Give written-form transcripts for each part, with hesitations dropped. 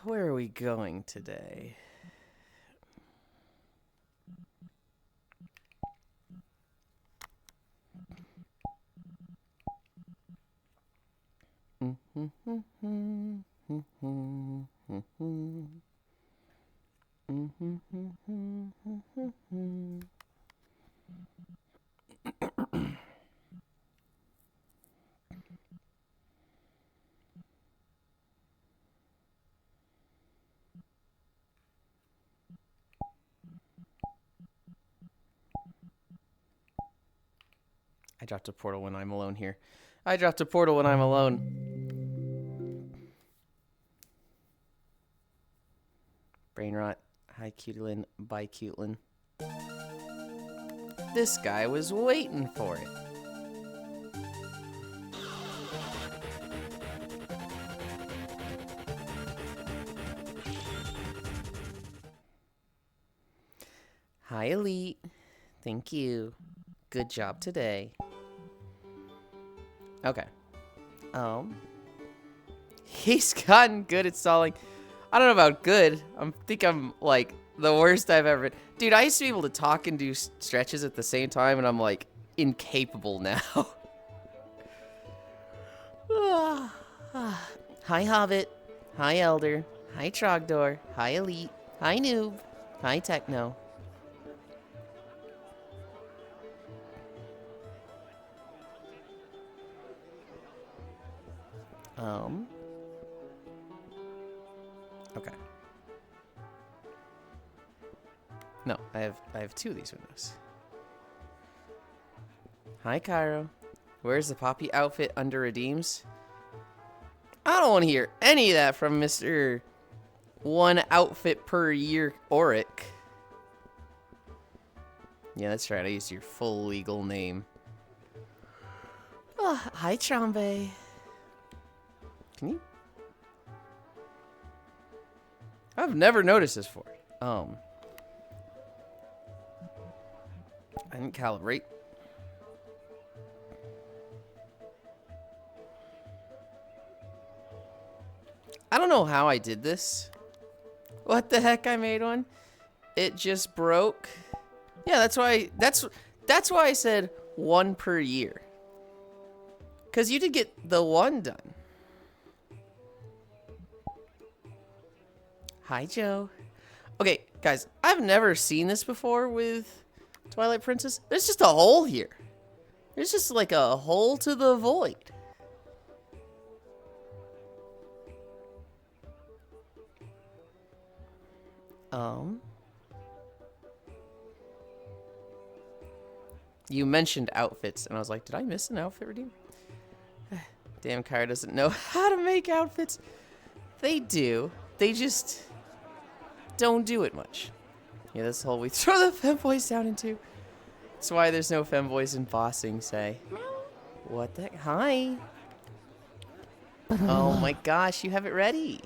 Where are we going today? I dropped a portal when I'm alone here. I dropped a portal when I'm alone. Brain rot. Hi, Cutelin. Bye, Cutelin. This guy was waiting for it. Hi, Elite. Thank you. Good job today. Okay. He's gotten good at stalling. I don't know about good. I think I'm like the worst I've ever been. Dude, I used to be able to talk and do stretches at the same time, and I'm like incapable now. Hi, Hobbit. Hi, Elder. Hi, Trogdor. Hi, Elite. Hi, Noob. Hi, Techno. Okay. No, I have two of these windows. Hi, Cairo. Where's the Poppy outfit under redeems? I don't want to hear any of that from Mr. One outfit per year Auric. Yeah, that's right. I used your full legal name. Oh, hi, Trombe. Can you? I've never noticed this before. I didn't calibrate. I don't know how I did this. What the heck? I made one. It just broke. Yeah, that's why. That's why I said one per year. Cause you did get the one done. Hi, Joe. Okay, guys, I've never seen this before with Twilight Princess. There's just a hole here. There's just like a hole to the void. You mentioned outfits, and I was like, did I miss an outfit redeem? Damn, Kyra doesn't know how to make outfits. They do. They just don't do it much. Yeah, this hole we throw the femboys down into. That's why there's no femboys in bossing, say. What the heck? Hi. Oh my gosh, you have it ready.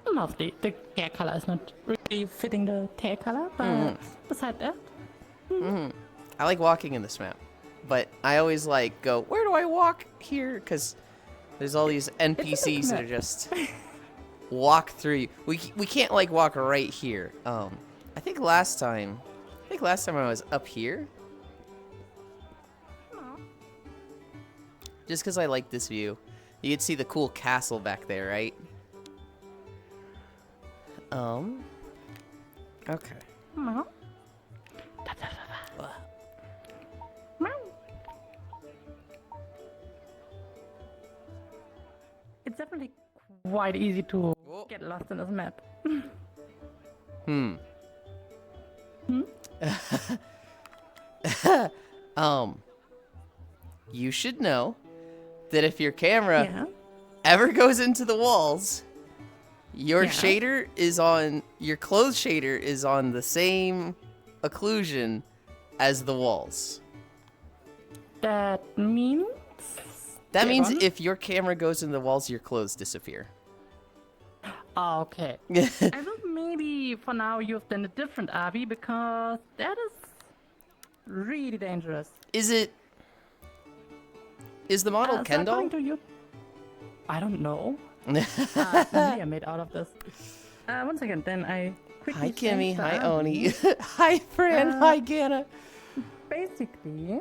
Lovely. The hair color is not really fitting the hair color, but beside that. I like walking in this map, but I always like go, where do I walk here? Because there's all these NPCs that are just walk through you. We can't like walk right here. I think last time I was up here. Just because I like this view. You can see the cool castle back there, right? Okay. It's definitely quite easy to get lost in this map. You should know that if your camera ever goes into the walls, your shader is on, your clothes shader is on the same occlusion as the walls. That means? That means if your camera goes in the walls, your clothes disappear. Oh, okay. I will maybe for now use then a different RV because that is really dangerous. Is the model Kendall? To you. I don't know. Maybe I made out of this. 1 second, then I quickly. Hi, Kimmy. change the Hi, RV. Oni. Hi, Fran. Hi, Ganna. Basically,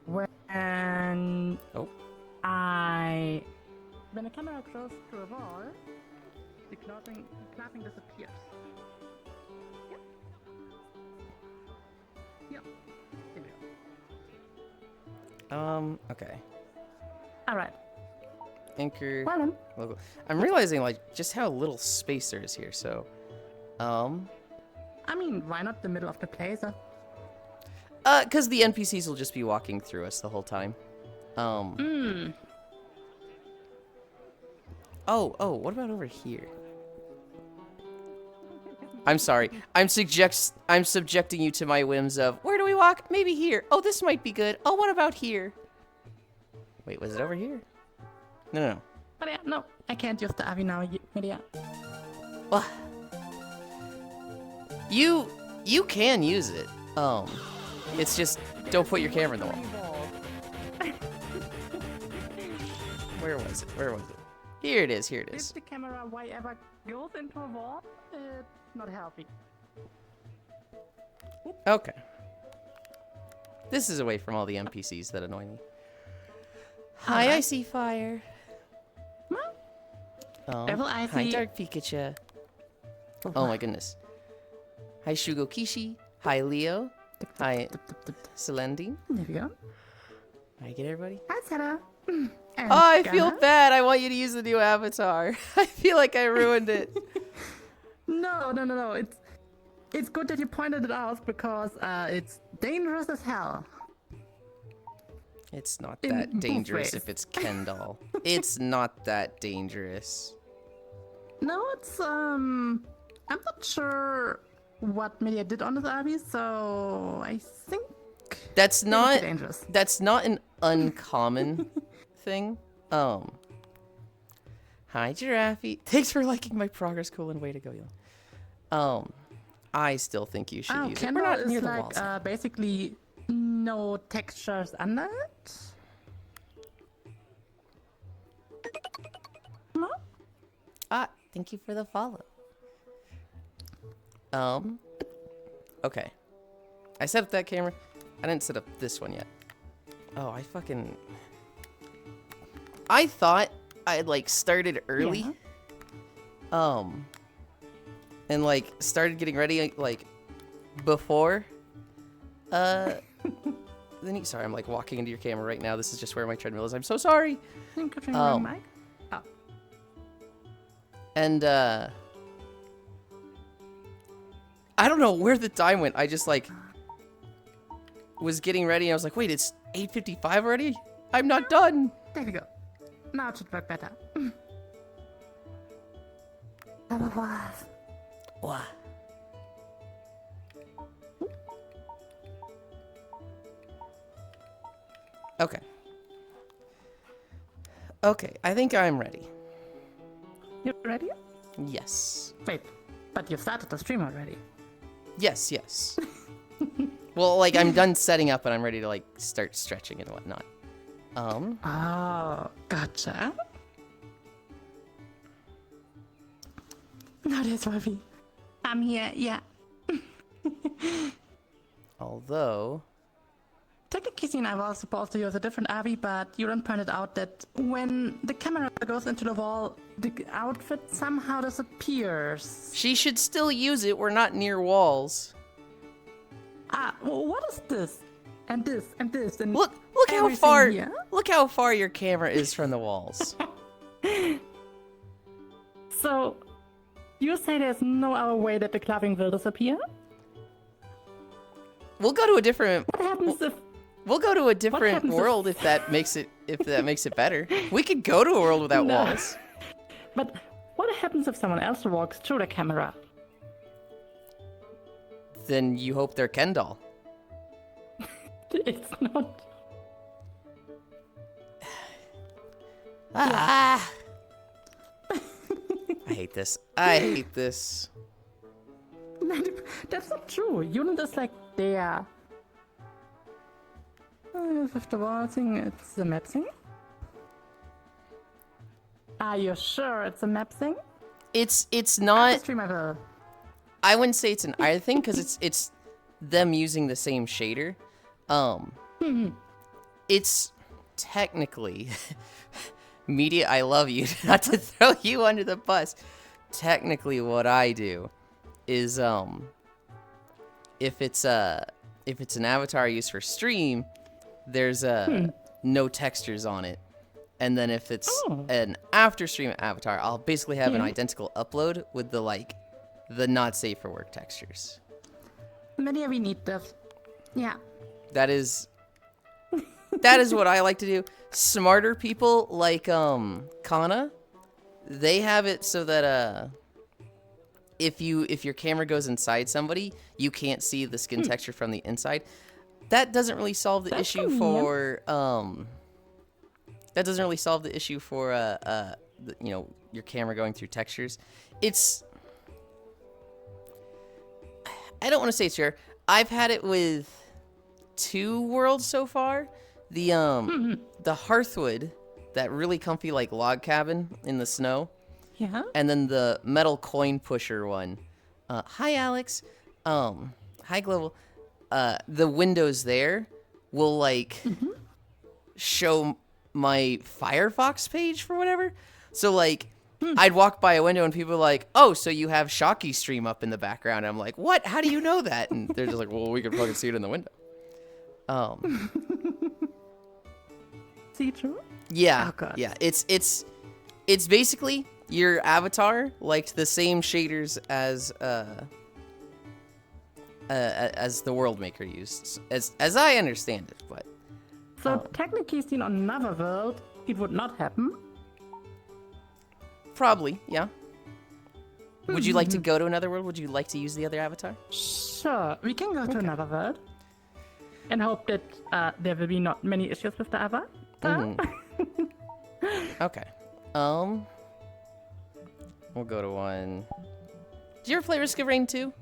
when Oh. when the camera goes to a wall, the clapping disappears. Yep. Yep. Here we go. Okay. All right. Anchor. Well then. Logo. I'm realizing, like, just how little space there is here, so. I mean, why not the middle of the plaza? Because the NPCs will just be walking through us the whole time. Oh, what about over here? I'm sorry. I'm subjecting you to my whims of, where do we walk? Maybe here. Oh, this might be good. Oh, what about here? Wait, was it over here? No. But yeah, no, I can't use the Avi now, Media. Well, you can use it. It's just, don't put your camera in the wall. Where was it? Here it is. If the camera ever goes into a wall, it's not healthy. Okay. This is away from all the NPCs that annoy me. Hi, I see fire. Devil I Hi, see. Dark Pikachu. Oh my goodness. Hi, Shugo Kishi. Hi, Leo. Hi, Selendine. There we go. Hi, get everybody. Hi, Sarah. Oh, I feel Ganna. bad. I want you to use the new avatar. I feel like I ruined it. No. It's good that you pointed it out because it's dangerous as hell. It's not In that both dangerous ways. if it's Kendall. It's not that dangerous. No, it's I'm not sure what Media did on this Abby, so I think That's it's not dangerous. that's not an uncommon thing. Hi, Giraffe. Thanks for liking my progress. Cool and way to go, yo. I still think you should use it. We're Kendall not is near the like walls. basically no textures under it. No? Thank you for the follow. Okay. I set up that camera. I didn't set up this one yet. Oh, I thought I had, like, started early. Yeah. And, like, started getting ready, like, before. Sorry, I'm, like, walking into your camera right now. This is just where my treadmill is. I'm so sorry. Think of your mic. Oh. And, I don't know where the time went. I just, like, was getting ready. And I was like, wait, it's 8:55 already? I'm not done. There we go. Now it should work better. What? Okay. Okay, I think I'm ready. You ready? Yes. Wait, but you started the stream already. Yes. Well, like, I'm done setting up and I'm ready to, like, start stretching and whatnot. Oh, gotcha. No, there's Wolfie. I'm here, yeah. Although... Technically, Casey and I were supposed to use a different Abby, but Yuran pointed out that when the camera goes into the wall, the outfit somehow disappears. She should still use it. We're not near walls. Well, what is this? And this, and this, and Look how everything far... here? Look how far your camera is from the walls. So, you say there's no other way that the clubbing will disappear? We'll go to a different... What happens if... We'll go to a different happens if- world if that makes it better. We could go to a world without No. walls. But what happens if someone else walks through the camera? Then you hope they're Ken doll. It's not... Ah! I hate this. I hate this. That's not true. Unit is like there. With the wall thing, it's the map thing. Are you sure it's a map thing? It's After not. stream I will. I wouldn't say it's an either thing because it's them using the same shader. It's technically media. I love you. Not to throw you under the bus. Technically, what I do is if it's an avatar used for stream, there's no textures on it. And then if it's an after stream avatar, I'll basically have an identical upload with the not safe for work textures. Maybe we need this. Yeah. That is what I like to do. Smarter people like Kana, they have it so that if your camera goes inside somebody, you can't see the skin texture from the inside. That doesn't really solve the issue for that doesn't really solve the issue for your camera going through textures. I don't want to say it's rare. I've had it with 2 worlds so far. The Hearthwood, that really comfy like log cabin in the snow. Yeah. And then the metal coin pusher one. Hi Alex. Hi Global. The windows there will show my Firefox page for whatever. So I'd walk by a window and people are like, "Oh, so you have Shocky Stream up in the background." And I'm like, "What? How do you know that?" And they're just like, "Well, we can fucking see it in the window." See true? Yeah. Oh, God. Yeah. It's basically your avatar liked the same shaders as the World Maker used, as I understand it. But So technically seen on another world, it would not happen. probably, yeah. Would you like to go to another world? Would you like to use the other avatar? Sure, we can go to another world. And hope that there will be not many issues with the avatar. Okay. We'll go to one. Did you ever play Risk of Rain 2?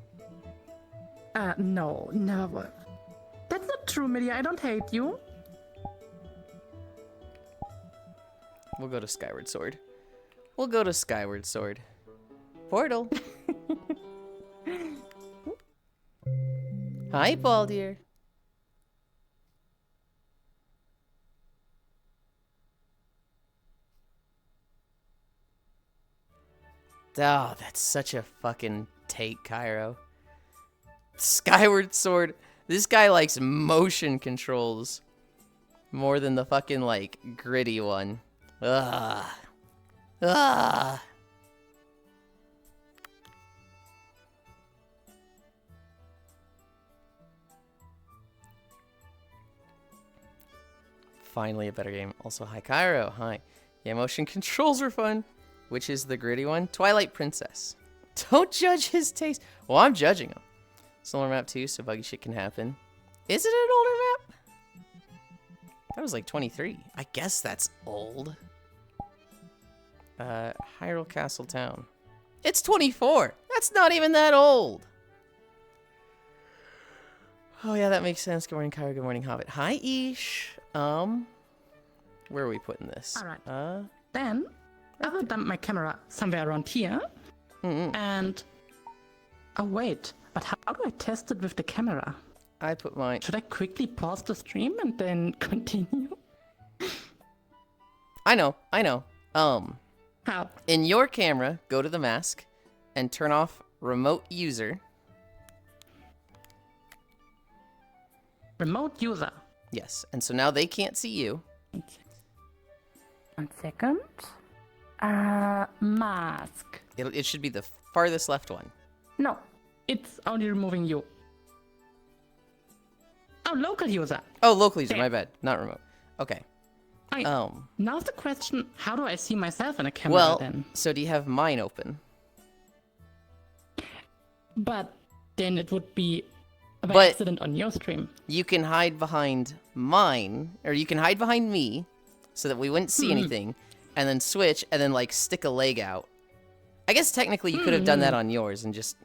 No, never. That's not true, Media. I don't hate you. We'll go to Skyward Sword. We'll go to Skyward Sword. Portal. Hi, Baldir. Oh, that's such a fucking take, Cairo. Skyward Sword. This guy likes motion controls more than the fucking, gritty one. Ugh. Ugh. Finally a better game. Also, hi, Cairo. Hi. Yeah, motion controls are fun. Which is the gritty one? Twilight Princess. Don't judge his taste. Well, I'm judging him. It's an older map too, so buggy shit can happen. Is it an older map? That was 23. I guess that's old. Hyrule Castle Town. It's 24. That's not even that old. Oh yeah, that makes sense. Good morning, Kyra. Good morning, Hobbit. Hi, Ish. Where are we putting this? All right. Then I will dump my camera somewhere around here. And oh wait, but how do I test it with the camera? I put mine. Should I quickly pause the stream and then continue? I know. How? In your camera, go to the mask and turn off remote user. Remote user. Yes, and so now they can't see you. 1 second. Mask. It should be the farthest left one. No, it's only removing you. Oh, local user. Oh, local user, my bad. Not remote. Okay. Now's the question, how do I see myself in a camera then? So do you have mine open? But then it would be by But- accident on your stream. You can hide behind mine, or you can hide behind me, so that we wouldn't see anything, and then switch, and then stick a leg out. I guess technically you could have done that on yours and just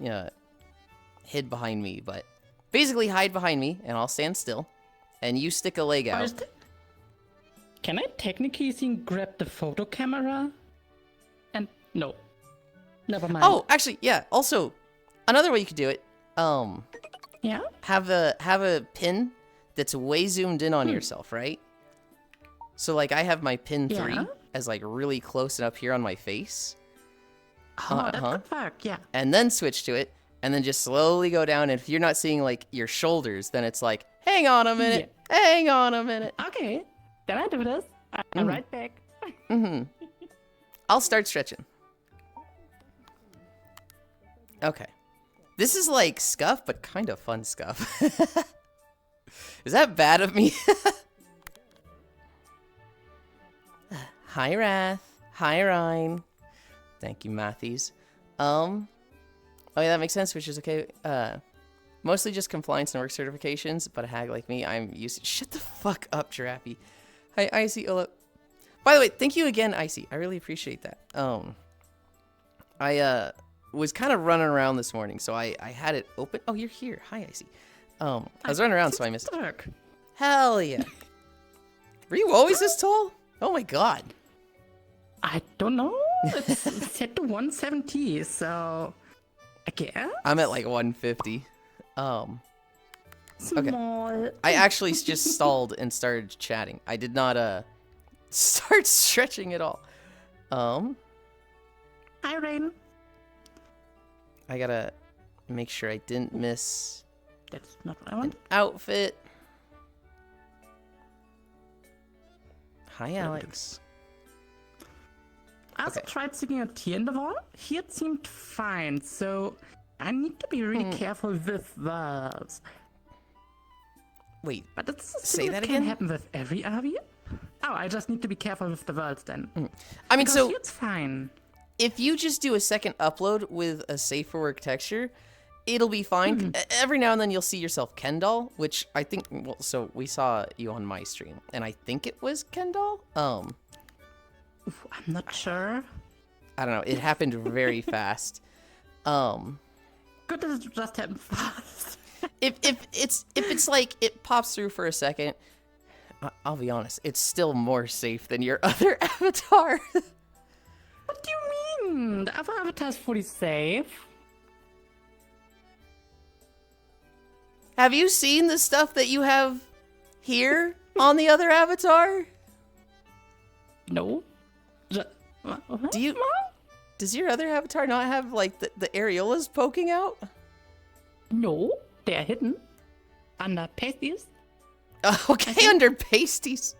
hid behind me, but basically hide behind me, and I'll stand still, and you stick a leg Or out. is Can I technically grab the photo camera? No. Never mind. Oh, actually, yeah. Also, another way you could do it. Yeah? Have a pin that's way zoomed in on yourself, right? So like I have my pin 3 Yeah. as like really close and up here on my face. Oh, that could work, yeah. And then switch to it, and then just slowly go down. And if you're not seeing like your shoulders, then it's like, hang on a minute, hang on a minute. Okay, then I do this. I'm right back. I'll start stretching. Okay. This is like scuff, but kind of fun scuff. Is that bad of me? Hi, Wrath. Hi, Ryan. Thank you, Matthews. Oh yeah, that makes sense, which is okay. Mostly just compliance and work certifications, but a hag like me, I'm used to— Shut the fuck up, Giraffy. Hi, Icy. By the way, thank you again, Icy. I really appreciate that. I was kind of running around this morning, so I had it open. Oh, you're here. Hi, Icy. I was running around, so I missed it. Hell yeah. Were you always this tall? Oh my god. I don't know. It's set to 170, so I guess. I'm at like 150. Small. I actually just stalled and started chatting. I did not start stretching at all. Hi, Rain. I gotta make sure I didn't miss That's not what I want. outfit. Hi, Alex. I also Okay. tried sticking a tear in the wall. Here it seemed fine, so I need to be really careful with those. Wait, But it's a Say thing that that again? can happen with every RV. Oh, I just need to be careful with the words then. I mean, Because so here it's fine. if you just do a second upload with a safe for work texture, it'll be fine. Every now and then you'll see yourself Kendall, which I think, well, so we saw you on my stream, and I think it was Kendall. Oof, I'm not sure. I don't know. It happened very fast. Good that it just happened fast. If it's like it pops through for a second, I'll be honest, it's still more safe than your other avatar. What do you mean? The other avatar is fully safe. Have you seen the stuff that you have here on the other avatar? No. What? Do you? Does your other avatar not have like the areolas poking out? No, they are hidden under pasties. Okay, under pasties.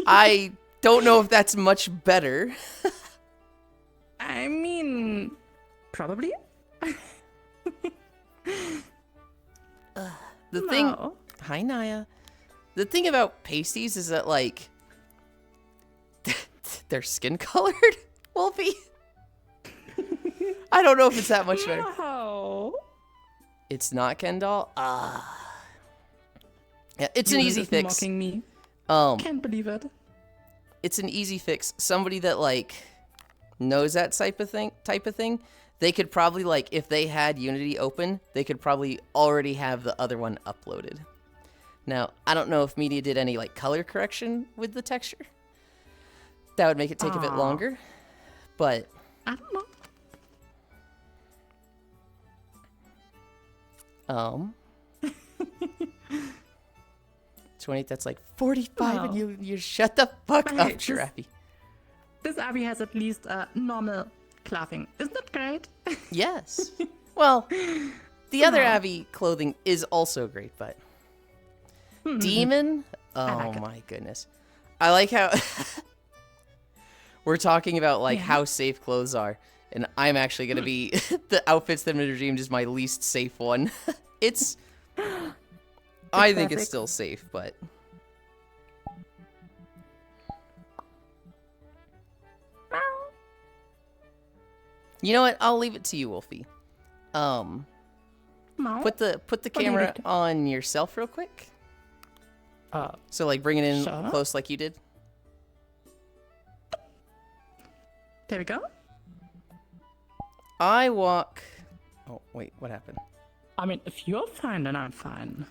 I don't know if that's much better. I mean, probably. The thing. No. Hi, Naya. The thing about pasties is that like they're skin colored, Wolfie. I don't know if it's that much better. No. It's not Kendall. Yeah, it's an You easy just fix. Mocking me. Can't believe it. It's an easy fix. Somebody that like knows that type of thing, they could probably like if they had Unity open, they could probably already have the other one uploaded. Now, I don't know if Media did any like color correction with the texture. That would make it take a bit longer. But I don't know. 28, that's like 45 No. and you shut the fuck But up, hey, Giraffe. This RV has at least a normal clothing. Isn't that great? Yes. Well, the other No. Abby clothing is also great, but Demon? Oh like it. my goodness. I like how we're talking about like Yeah. how safe clothes are, and I'm actually gonna be the outfits that have dreamed is my least safe one. It's I think it's classic. still safe, but you know what? I'll leave it to you, Wolfie. No. Put the do you camera need? on yourself real quick. Uh, So like bring it in Sure. close like you did. there we go. I walk. Oh wait, what happened? I mean, if you're fine, then I'm fine.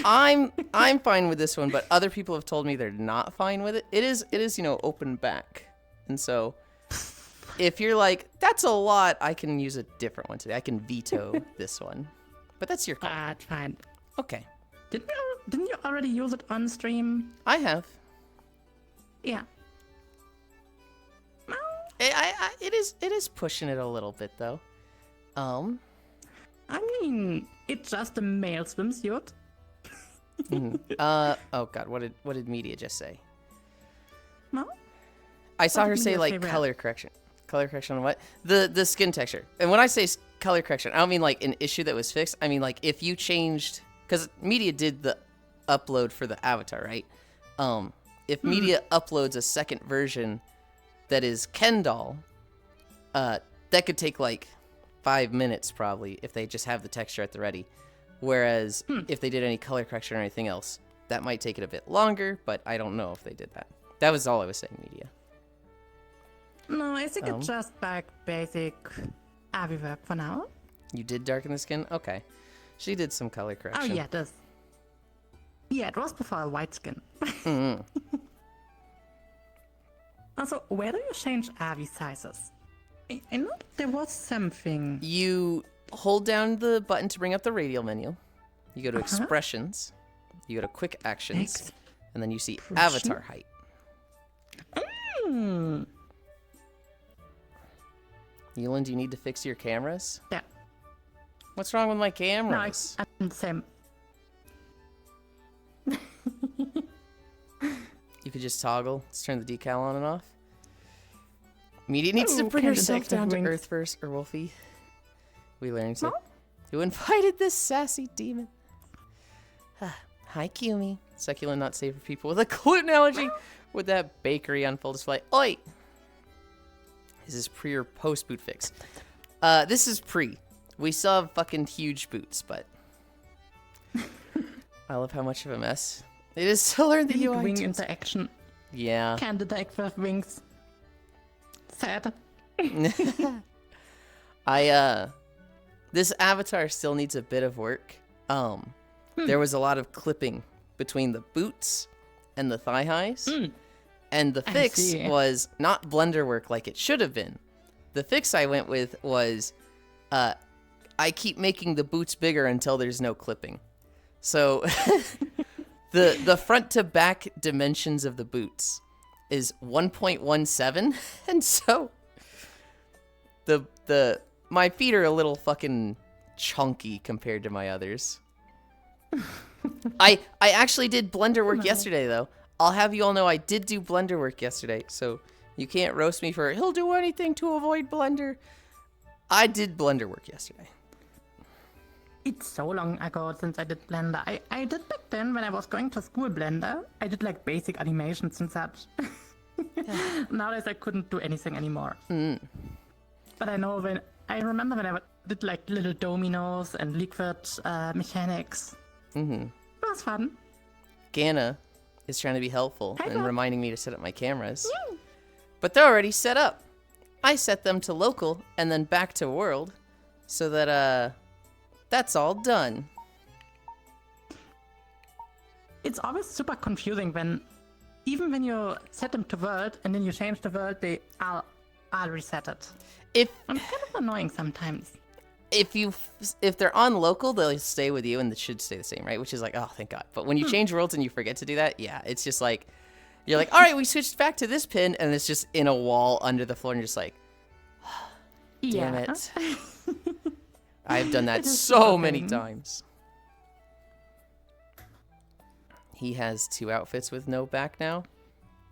I'm fine with this one, but other people have told me they're not fine with it. It is open back, and so if you're like, that's a lot, I can use a different one today. I can veto this one. But that's your call. It's fine. Okay. Didn't you already use it on stream? I have. Yeah. It is pushing it a little bit though. I mean, it's just a male swimsuit. Oh god, what did media just say? No? I saw What her did say media like say what? color correction. Color correction on what? The skin texture. And when I say color correction, I don't mean like an issue that was fixed. I mean like if you changed, because media did the upload for the avatar, right? If media uploads a second version that is Kendall, that could take like 5 minutes probably if they just have the texture at the ready. Whereas if they did any color correction or anything else, that might take it a bit longer, but I don't know if they did that. That was all I was saying, media. No, I think it's just like basic Abby work for now. You did darken the skin? Okay. She did some color Oh correction. yeah, this. Yeah, it was before white skin. Also, where do you change Abby sizes? I know there was something. You hold down the button to bring up the radial menu. You go to expressions. You go to quick actions. And then you see avatar height. Yulin, do you need to fix your cameras? Yeah. What's wrong with my No, cameras? I'm the same. You could just toggle. Let's turn the decal on and off. Media needs to Oh, bring can't herself detect the down to wings. earth first, or Wolfie. We learned to. No? Who invited this sassy demon? Hi, Kumi. Succulent, not safe for people with a gluten allergy. With that bakery on full display. Oi! Is this pre or post boot fix? This is pre. We still have fucking huge boots, but I love how much of a mess it is to learn the Big UI. wing tools. interaction. Yeah. Can't detect with wings. Sad. This avatar still needs a bit of work. There was a lot of clipping between the boots and the thigh highs. And the I fix see. was not blender work like it should have been. The fix I went with was I keep making the boots bigger until there's no clipping. So the front to back dimensions of the boots is 1.17, and so my feet are a little fucking chunky compared to my others. I actually did blender work yesterday though. I'll have you all know I did do blender work yesterday, so you can't roast me for he'll do anything to avoid blender. I did blender work yesterday. It's so long ago since I did Blender. I did back then when I was going to school Blender. I did like basic animations and such. Nowadays I couldn't do anything anymore. But I remember when I did like little dominoes and liquid mechanics. It was fun. Gana is trying to be helpful Hi, and Bob. reminding me to set up my cameras. But they're already set up. I set them to local and then back to world so that that's all done. It's always super confusing even when you set them to world and then you change the world, I'll reset it. If I'm kind of annoying sometimes. if they're on local, they'll stay with you and it should stay the same, right? Which is like, oh, thank God. But when you change worlds and you forget to do that, yeah, it's just like, you're like, all right, we switched back to this pin, and it's just in a wall under the floor, and you're just like, damn Yeah. it. I've done that It is so super many pain. times. He has 2 outfits with no back now.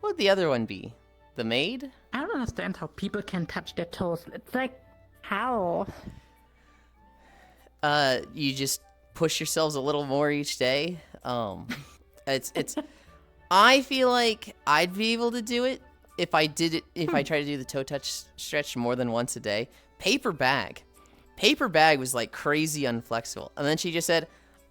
What would the other one be? The maid? I don't understand how people can touch their toes. It's like, how? You just push yourselves a little more each day. It's I feel like I'd be able to do it if I did it, if I tried to do the toe touch stretch more than once a day. Paper bag was like crazy unflexible. And then she just said,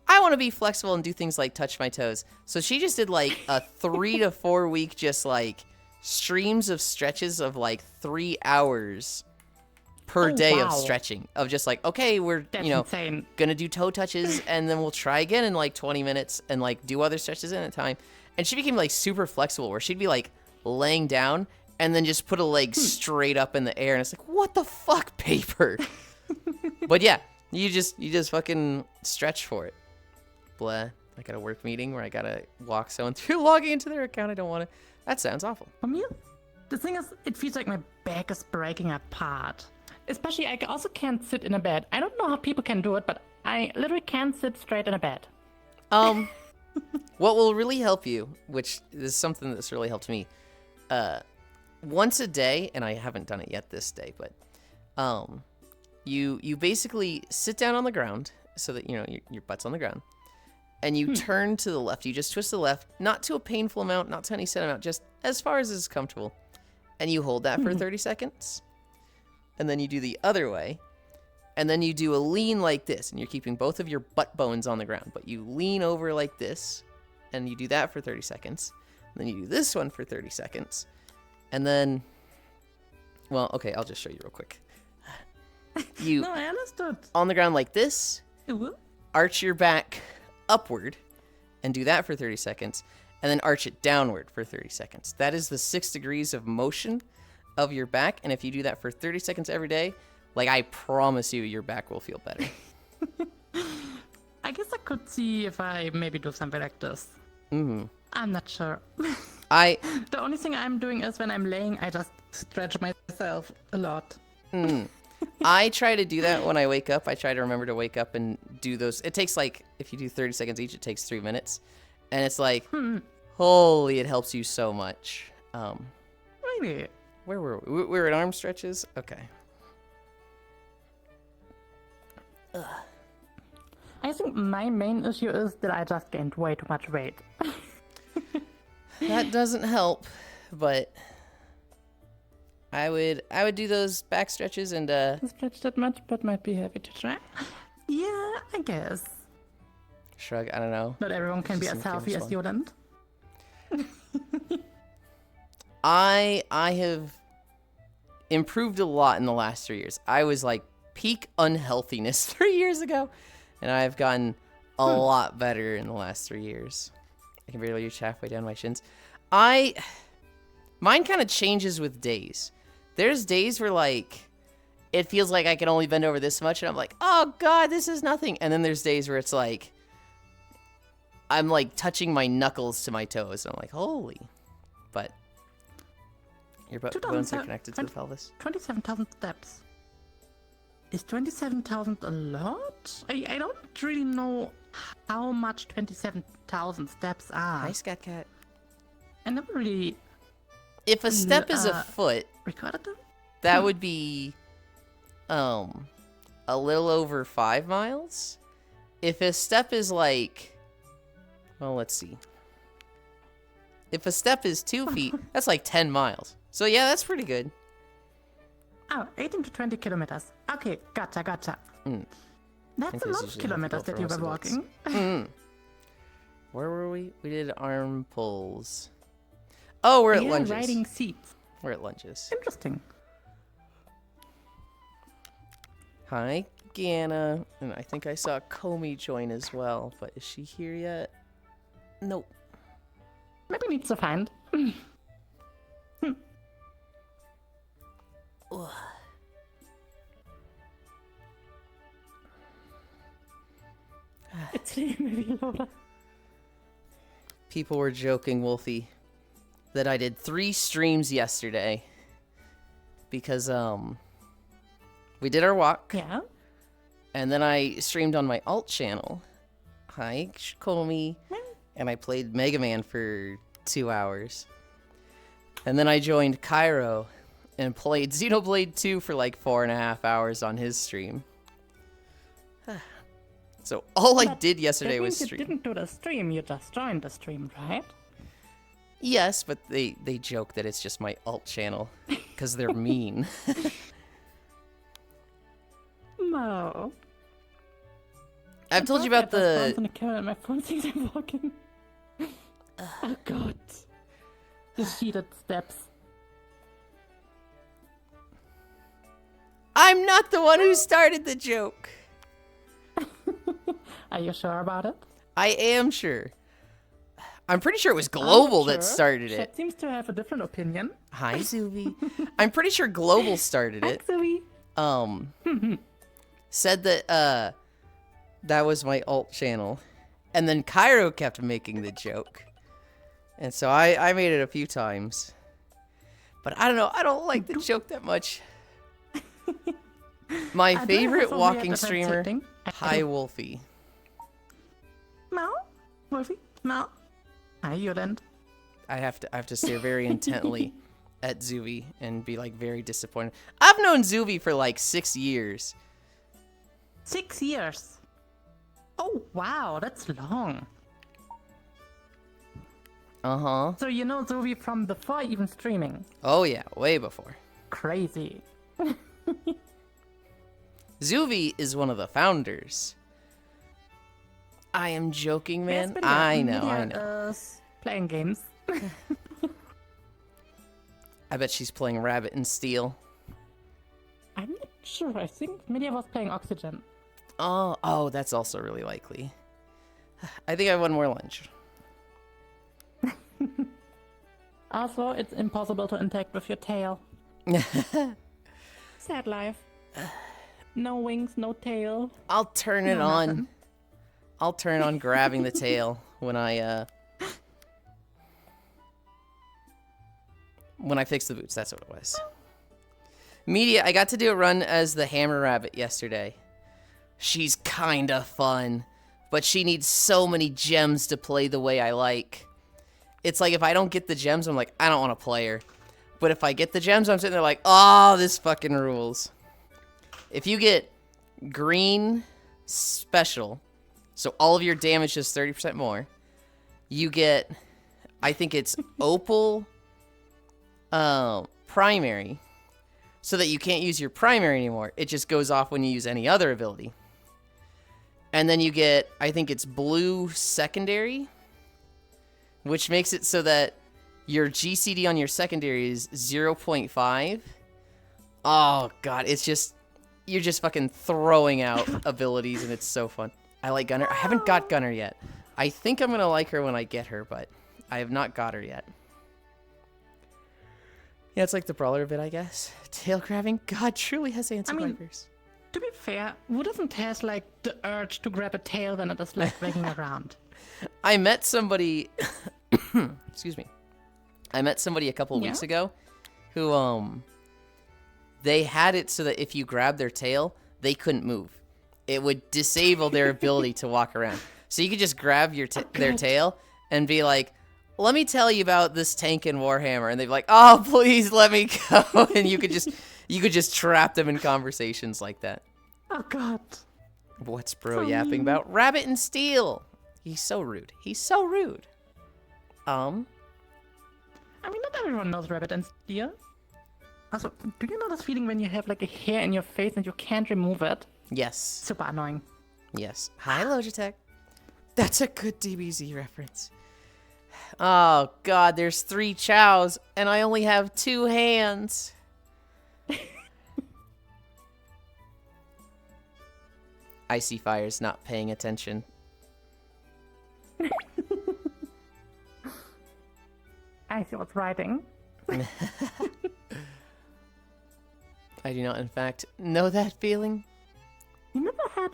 I want to be flexible and do things like touch my toes. So she just did like a 3 to 4 week, just like streams of stretches of like 3 hours per Oh, day wow. of stretching, of just like, okay, we're, That's you know, insane. gonna do toe touches and then we'll try again in like 20 minutes and like do other stretches in a time. And she became like super flexible where she'd be like laying down and then just put a leg straight up in the air, and it's like, what the fuck, paper? But yeah, you just fucking stretch for it. Blah. I got a work meeting where I gotta walk someone through logging into their account. I don't want to. That sounds awful. For me, the thing is, it feels like my back is breaking apart. Especially, I also can't sit in a bed. I don't know how people can do it, but I literally can't sit straight in a bed. What will really help you, which is something that's really helped me, once a day, and I haven't done it yet this day, but you basically sit down on the ground so that your butt's on the ground, and you turn to the left. You just twist to the left, not to a painful amount, not to any set amount, just as far as is comfortable, and you hold that for 30 seconds, and then you do the other way. And then you do a lean like this, and you're keeping both of your butt bones on the ground, but you lean over like this, and you do that for 30 seconds. And then you do this one for 30 seconds. And then, well, okay, I'll just show you real quick. You, No, I understood. on the ground like this, arch your back upward, and do that for 30 seconds, and then arch it downward for 30 seconds. That is the 6 degrees of motion of your back, and if you do that for 30 seconds every day, like, I promise you, your back will feel better. I guess I could see if I maybe do something like this. I'm not sure. The only thing I'm doing is when I'm laying, I just stretch myself a lot. I try to do that when I wake up. I try to remember to wake up and do those. It takes, like, if you do 30 seconds each, it takes 3 minutes. And it's like, holy, it helps you so much. Really? Where were we? We were at arm stretches? Okay. I think my main issue is that I just gained way too much weight. That doesn't help, but I would do those back stretches and Stretch that much, but might be happy to try. Yeah, I guess. shrug. I don't know. Not everyone can be Just as some healthy as famous you, then. I have improved a lot in the last 3 years. I was like peak unhealthiness 3 years ago, and I've gotten a lot better in the last 3 years. I can barely reach halfway down my shins. Mine kind of changes with days. There's days where, like, it feels like I can only bend over this much, and I'm like, oh god, this is nothing. And then there's days where it's like, I'm like touching my knuckles to my toes, and I'm like, holy. But your bones are connected to the pelvis. 27,000 steps. Is 27,000 a lot? I don't really know how much 27,000 steps are. Hi, Scat Cat. I never really If a step is a foot, recorded them. that would be a little over 5 miles. If a step is like, well, let's see. If a step is 2 feet, that's like 10 miles. So yeah, that's pretty good. Oh, 18 to 20 kilometers. Okay, gotcha. That's think a those lot of usually have to kilometers go for that you were most adults. walking. Where were we? We did arm pulls. Oh, we're at Yeah, lunges. riding seats. We're at lunges. Interesting. Hi, Ganna. And I think I saw Comey join as well, but is she here yet? Nope. Maybe needs to find. It's maybe Lola. People were joking, Wolfie, that I did 3 streams yesterday because we did our walk, Yeah. and then I streamed on my alt channel. Hi, Comey. And I played Mega Man for 2 hours. And then I joined Cairo and played Xenoblade 2 for like 4.5 hours on his stream. So all I did yesterday That was means stream. you didn't do the stream, you just joined the stream, right? Yes, but they joke that it's just my alt channel because they're mean. No. I've told you about the... On the camera and my phone thinks I'm walking. Oh god. The heated steps. I'm not the one who started the joke. Are you sure about it? I am sure. I'm pretty sure it was Global that Sure. started Chat it. seems to have a different opinion. Hi, Zuvi. I'm pretty sure Global started it. Zoe. Said that that was my alt channel, and then Cairo kept making the joke, and so I made it a few times. But I don't know. I don't like the joke that much. My favorite walking streamer, Hi Wolfie. Meow. Wolfie. Meow. Hi, Yoland. I have to stare very intently at Zuvi and be like very disappointed. I've known Zuvi for like 6 years. 6 years. Oh, wow, that's long. Uh-huh. So you know Zoe from before even streaming. Oh yeah, way before. Crazy. Zuvi is one of the founders. I am joking, man. Yes, but I know. is playing games. I bet she's playing Rabbit and Steel. I'm not sure. I think Media was playing Oxygen. Oh, that's also really likely. I think I have one more lunch. Also, it's impossible to interact with your tail. Sad life. No wings, no tail. I'll turn it No on. nothing. I'll turn on grabbing the tail when I fix the boots. That's what it was. Media, I got to do a run as the Hammer Rabbit yesterday. She's kinda fun, but she needs so many gems to play the way I like. It's like if I don't get the gems, I'm like, I don't want to play her. But if I get the gems, I'm sitting there like, oh, this fucking rules. If you get green special, so all of your damage is 30% more, you get, I think it's opal primary, so that you can't use your primary anymore. It just goes off when you use any other ability. And then you get, I think it's blue secondary, which makes it so that your GCD on your secondary is 0.5. Oh, God, it's just, you're just fucking throwing out abilities, and it's so fun. I like Gunner. I haven't got Gunner yet. I think I'm going to like her when I get her, but I have not got her yet. Yeah, it's like the brawler bit, I guess. Tail grabbing? God, truly has anti-vipers. To be fair, who doesn't have like the urge to grab a tail when it is like wagging around? I met somebody, excuse me. I met somebody a couple weeks ago who, they had it so that if you grab their tail, they couldn't move. It would disable their ability to walk around. So you could just grab your their tail and be like, let me tell you about this tank in Warhammer. And they'd be like, oh, please let me go. And you could just trap them in conversations like that. Oh god. What's bro yapping about? Rabbit and Steel. He's so rude. He's so rude. I mean, not everyone knows Rabbit and Steel. Also, do you know this feeling when you have like a hair in your face and you can't remove it? Yes. Super annoying. Yes. Hi, Logitech. That's a good DBZ reference. Oh, God, there's 3 chows, and I only have 2 hands. Icy Fire's not paying attention. I see what's writing. I do not, in fact, know that feeling. You never had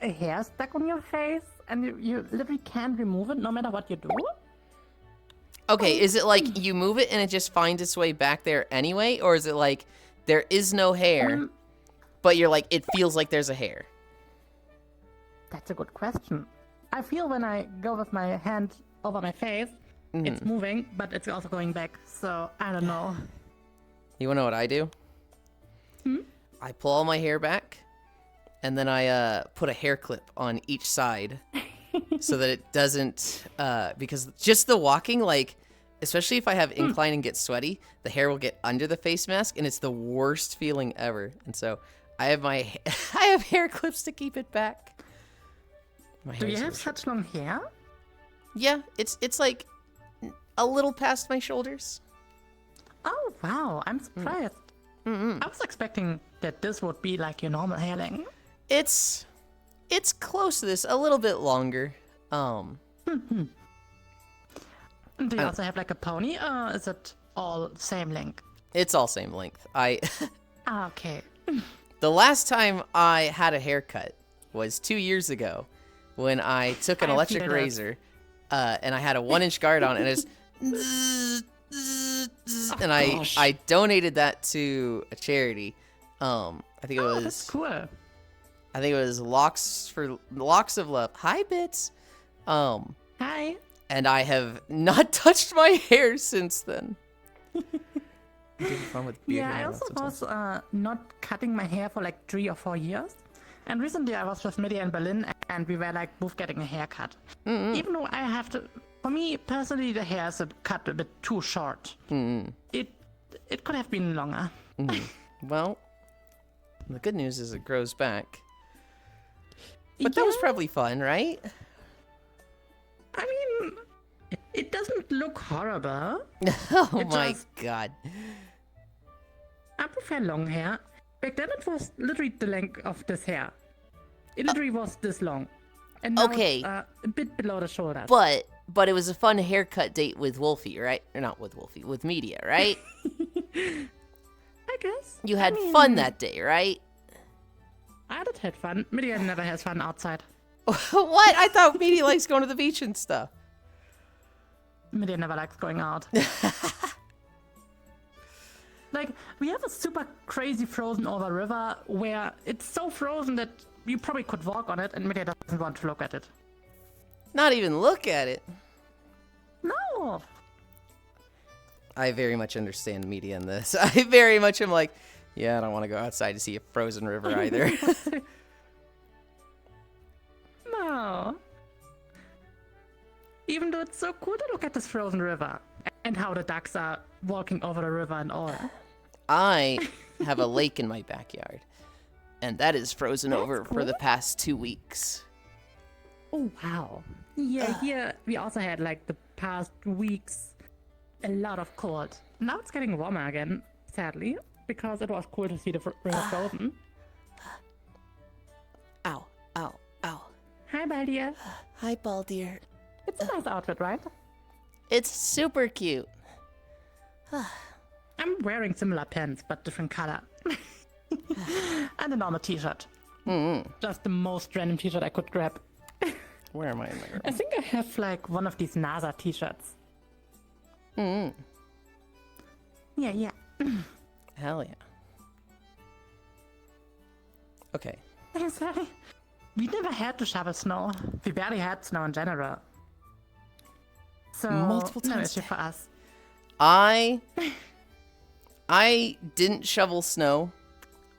a hair stuck on your face and you literally can't remove it no matter what you do? Okay, is it like you move it and it just finds its way back there anyway? Or is it like there is no hair, but you're like, it feels like there's a hair? That's a good question. I feel when I go with my hand over my face, it's moving, but it's also going back. So, I don't know. You wanna know what I do? I pull all my hair back, and then I put a hair clip on each side so that it doesn't, because just the walking, like, especially if I have incline and get sweaty, the hair will get under the face mask, and it's the worst feeling ever. And so I have I have hair clips to keep it back. My Do you hair's have so short. such long hair? Yeah, it's like a little past my shoulders. Oh, wow. I'm surprised. I was expecting that this would be like your normal hair length. It's close to this, a little bit longer. Do you also have like a pony, or is it all same length? It's all same length. Ah, okay. The last time I had a haircut was 2 years ago when I took an I electric figured it. razor and I had a 1-inch guard on and it's and gosh. I donated that to a charity. I think it Oh, was that's cool. I think it was Locks of Love. Hi Bits. Hi. And I have not touched my hair since then. I'm doing fun with beard Yeah, I hair also sometimes. was not cutting my hair for like 3 or 4 years. And recently I was with Media in Berlin and we were like both getting a haircut. Even though I have to, for me personally, the hair is cut a bit too short. It could have been longer. Well, the good news is it grows back. But that was Yeah, probably fun, right? I mean, it doesn't look horrible. Oh It my just- god. I prefer long hair. Back then it was literally the length of this hair. It literally was this long. And now Okay. it's, a bit below the shoulders. But it was a fun haircut date with Wolfie, right? Or not with Wolfie, with Media, right? I guess. You had I mean, fun that day, right? I did had fun. Media never has fun outside. What? I thought Media likes going to the beach and stuff. Media never likes going out. Like, we have a super crazy frozen over river where it's so frozen that you probably could walk on it and Media doesn't want to look at it. Not even look at it. No! I very much understand Media in this. I very much am like, yeah, I don't want to go outside to see a frozen river either. No. Even though it's so cool to look at this frozen river and how the ducks are walking over the river and all. I have a lake in my backyard, and that is frozen over for the past 2 weeks. Oh, wow. Yeah, here we also had like the past weeks a lot of cold. Now it's getting warmer again, sadly, because it was cool to see the river frozen. Ow, ow, ow. Hi, Baldia. Hi, Baldir. It's a nice outfit, right? It's super cute. I'm wearing similar pants, but different color. And a normal t-shirt. Just the most random t-shirt I could grab. Where am I in my room? I think I have like one of these NASA t-shirts. Yeah, yeah. Hell yeah. Okay. I'm sorry. We never had to shovel snow. We barely had snow in general. So, Multiple no times issue for us. I didn't shovel snow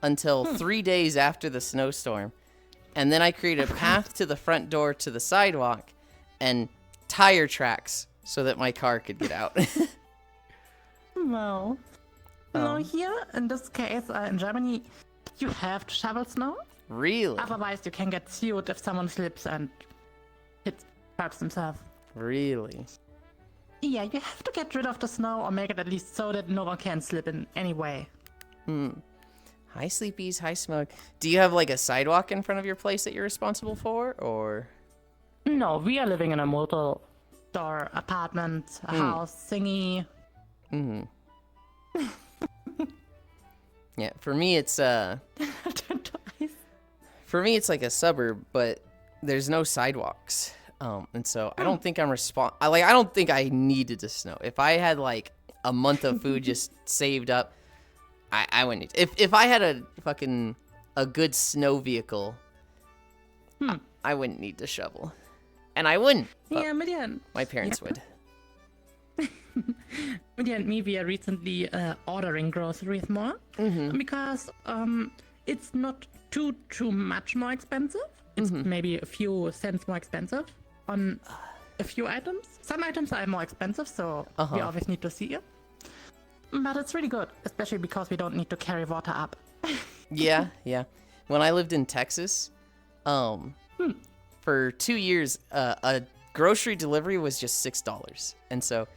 until 3 days after the snowstorm. And then I created a path to the front door to the sidewalk and tire tracks so that my car could get out. No. No, here, in this case, in Germany, you have to shovel snow. Really? Otherwise, you can get sued if someone slips and hurts themselves. Really? Yeah, you have to get rid of the snow or make it at least so that no one can slip in any way. Hi, Sleepies. Hi, Smoke. Do you have like a sidewalk in front of your place that you're responsible for, or? No, we are living in a multi-door apartment, a house, thingy. Yeah, for me it's like a suburb, but there's no sidewalks. And so I don't think I don't think I needed to snow. If I had like a month of food just saved up, I wouldn't need to. If I had a good snow vehicle, I wouldn't need to shovel. And I wouldn't. But Yeah, Midian. my parents would. Midian and me, we are recently ordering groceries more because it's not too much more expensive. It's maybe a few cents more expensive on a few items. Some items are more expensive, so we always need to see it. But it's really good, especially because we don't need to carry water up. Yeah, yeah. When I lived in Texas, for 2 years, a grocery delivery was just $6, and so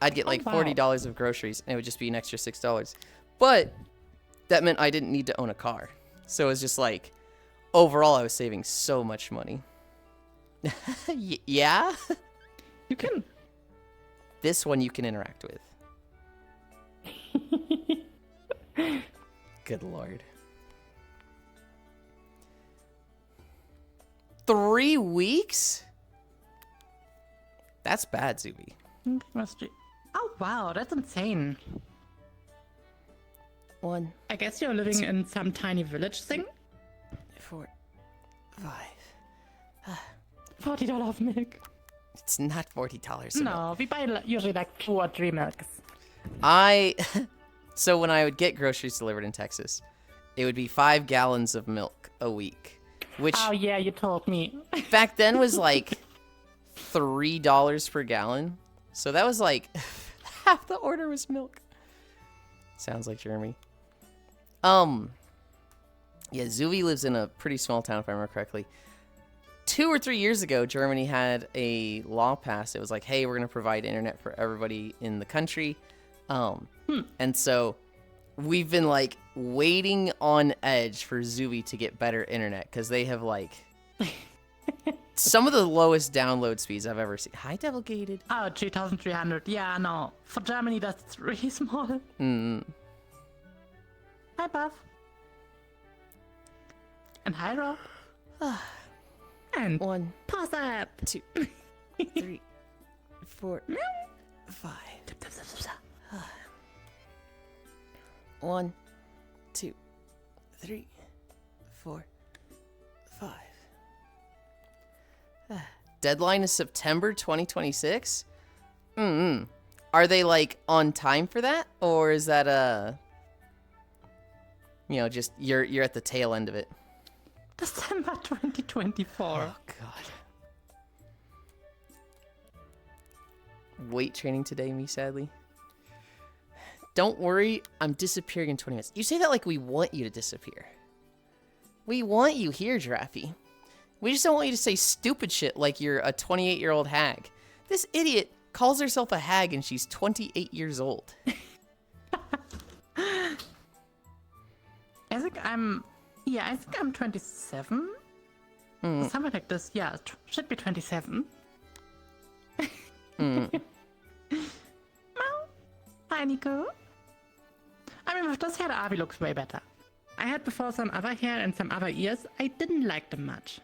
I'd get like wow. $40 of groceries, and it would just be an extra $6. But that meant I didn't need to own a car, so it was just like overall I was saving so much money. Yeah, You can. this one you can interact with. Good lord. 3 weeks? That's bad, Zuby. Oh wow, that's insane. 1, I guess you're living in some tiny village thing. 4, 5. $40 of milk. It's not $40. No, we buy usually like 2 or 3 milks. So when I would get groceries delivered in Texas, it would be 5 gallons of milk a week, which Oh yeah, you told me. back then was like $3 per gallon. So that was like half the order was milk. Sounds like Jeremy. Yeah, Zuvi lives in a pretty small town, if I remember correctly. 2 or 3 years ago, Germany had a law passed. It was like, hey, we're going to provide internet for everybody in the country. And so we've been like waiting on edge for Zuvi to get better internet because they have like some of the lowest download speeds I've ever seen. Hi, Devil Gated. Oh, 3,300. Yeah, no. For Germany, that's really small. Hi, Buff. And hi, Rob. And 1, pause up. 2, 3, 4, 5. 1, 2, 3, 4, 5. Deadline is September 2026. Are they like on time for that, or is that just you're at the tail end of it? December 2024. Oh god. Weight training today, me sadly. Don't worry, I'm disappearing in 20 minutes. You say that like we want you to disappear. We want you here, Giraffe. We just don't want you to say stupid shit like you're a 28-year-old hag. This idiot calls herself a hag and she's 28 years old. I think I'm 27. Something like this. Yeah, it should be 27. Well, hi, Nico. I mean, with this hair, Avi looks way better. I had before some other hair and some other ears. I didn't like them much.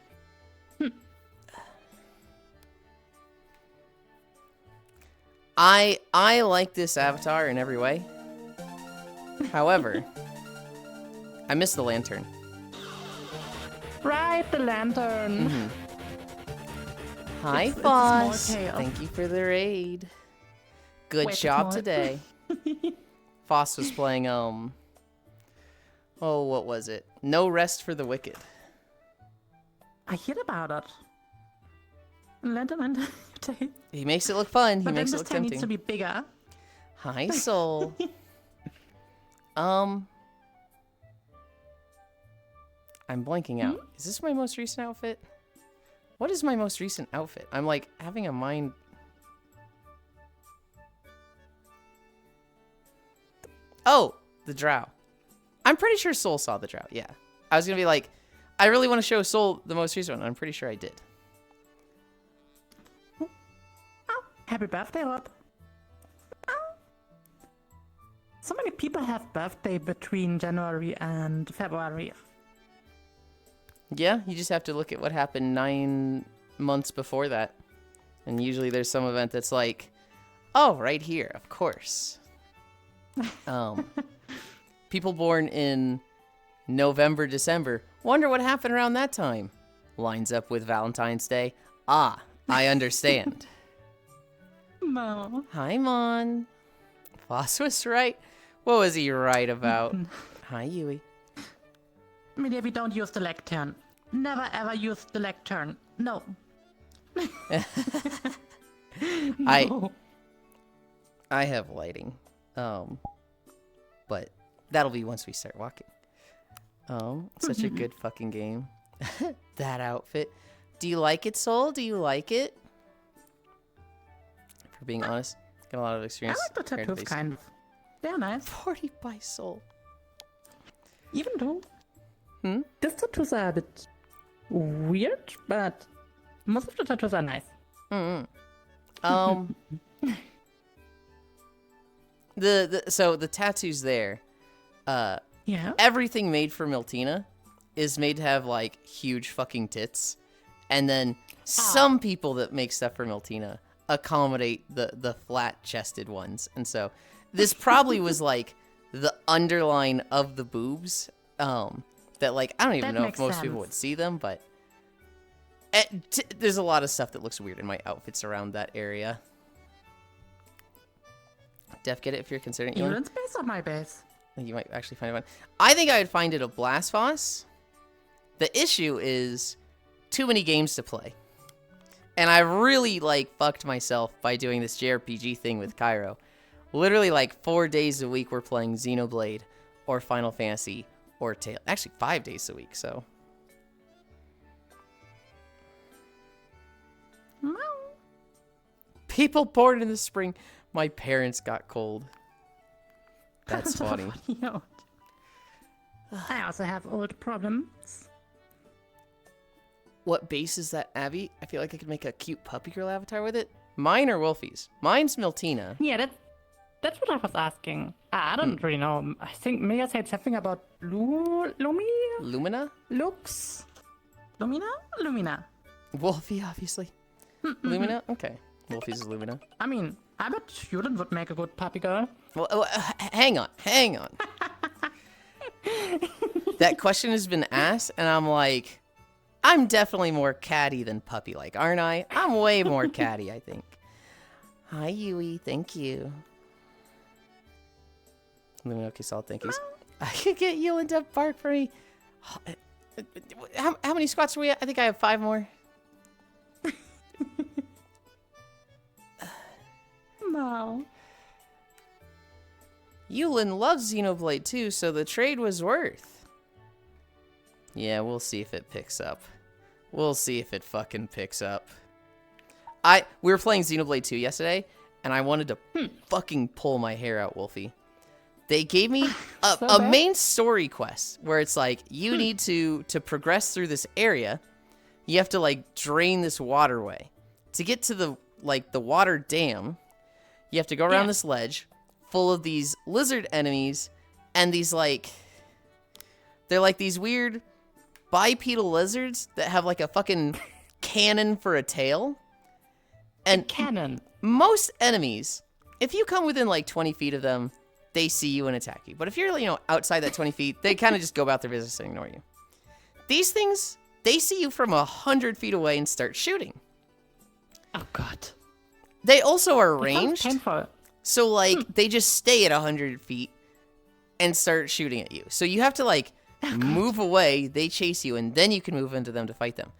I like this avatar in every way. However, I miss the lantern. Right, the lantern. Hi, It's a Foss. small tail. Thank you for the raid. Good Wait, job what? today. Foss was playing, what was it? No Rest for the Wicked. I heard about it. Lantern. He makes it look fun. He But then makes it this look tail needs to tempting. be bigger. Hi, Soul. I'm blanking out. Is this my most recent outfit? What is my most recent outfit? I'm like having a mind. Oh, the drow. I'm pretty sure Soul saw the drow. Yeah. I was going to be like, I really want to show Soul the most recent one. I'm pretty sure I did. Oh, happy birthday, Rob. Oh. So many people have birthday between January and February. Yeah, you just have to look at what happened 9 months before that. And usually there's some event that's like, oh, right here, of course. People born in November, December, wonder what happened around that time. Lines up with Valentine's Day. Ah, I understand. No. Hi, Mon. Foss was right. What was he right about? Hi, Yui. Maybe we don't use the lectern. Never ever use the lectern. No. No. I have lighting. But that'll be once we start walking. Such a good fucking game. That outfit. Do you like it, Soul? Do you like it? For being honest, got a lot of I experience. like the compared to tattoos, these. kind of. They're nice. 40 by Soul. Even though these tattoos are a bit weird, but most of the tattoos are nice. So the tattoos there, Yeah. everything made for Miltina is made to have like huge fucking tits, and then some people that make stuff for Miltina accommodate the flat chested ones, and so this probably was like the underline of the boobs. That like I don't even That know if makes most people sense. would see them, but there's a lot of stuff that looks weird in my outfits around that area. Def, get it if you're considering it. Evelyn's base or my base? You might actually find it fun. I think I would find it a Blast Boss. The issue is too many games to play. And I really, like, fucked myself by doing this JRPG thing with Cairo. Literally, like, 4 days a week we're playing Xenoblade or Final Fantasy or Tale. Actually, 5 days a week, so. No. People born in the spring. My parents got cold. That's funny. I also have old problems. What base is that, Abby? I feel like I could make a cute puppy girl avatar with it. Mine or Wolfie's? Mine's Miltina. Yeah, that's what I was asking. I don't really know. I think Mia said something about Lumi? Lumina? Lux? Lumina. Wolfie, obviously. Lumina? Okay. Wolfie's is Lumina. I mean, I bet Julian would make a good puppy girl. Well, hang on. That question has been asked, and I'm like, I'm definitely more catty than puppy-like, aren't I? I'm way more catty, I think. Hi, Yui. Thank you. Lumina, okay, solid. Thank yous. I could get you and Deb bark for me. How many squats are we at? I think I have 5 more. No. Yulin loves Xenoblade too, so the trade was worth. Yeah, we'll see if it picks up. We'll see if it fucking picks up. We were playing Xenoblade 2 yesterday, and I wanted to fucking pull my hair out, Wolfie. They gave me a main story quest where it's like, you need to progress through this area, you have to like drain this waterway. To get to the water dam, you have to go around this ledge full of these lizard enemies and these they're like these weird bipedal lizards that have like a fucking cannon for a tail. And Cannon. most enemies, if you come within like 20 feet of them, they see you and attack you. But if you're, outside that 20 feet, they kind of just go about their business and ignore you. These things, they see you from 100 feet away and start shooting. Oh, God. They also are Sounds ranged. painful. So, they just stay at 100 feet and start shooting at you. So you have to, move away, they chase you, and then you can move into them to fight them.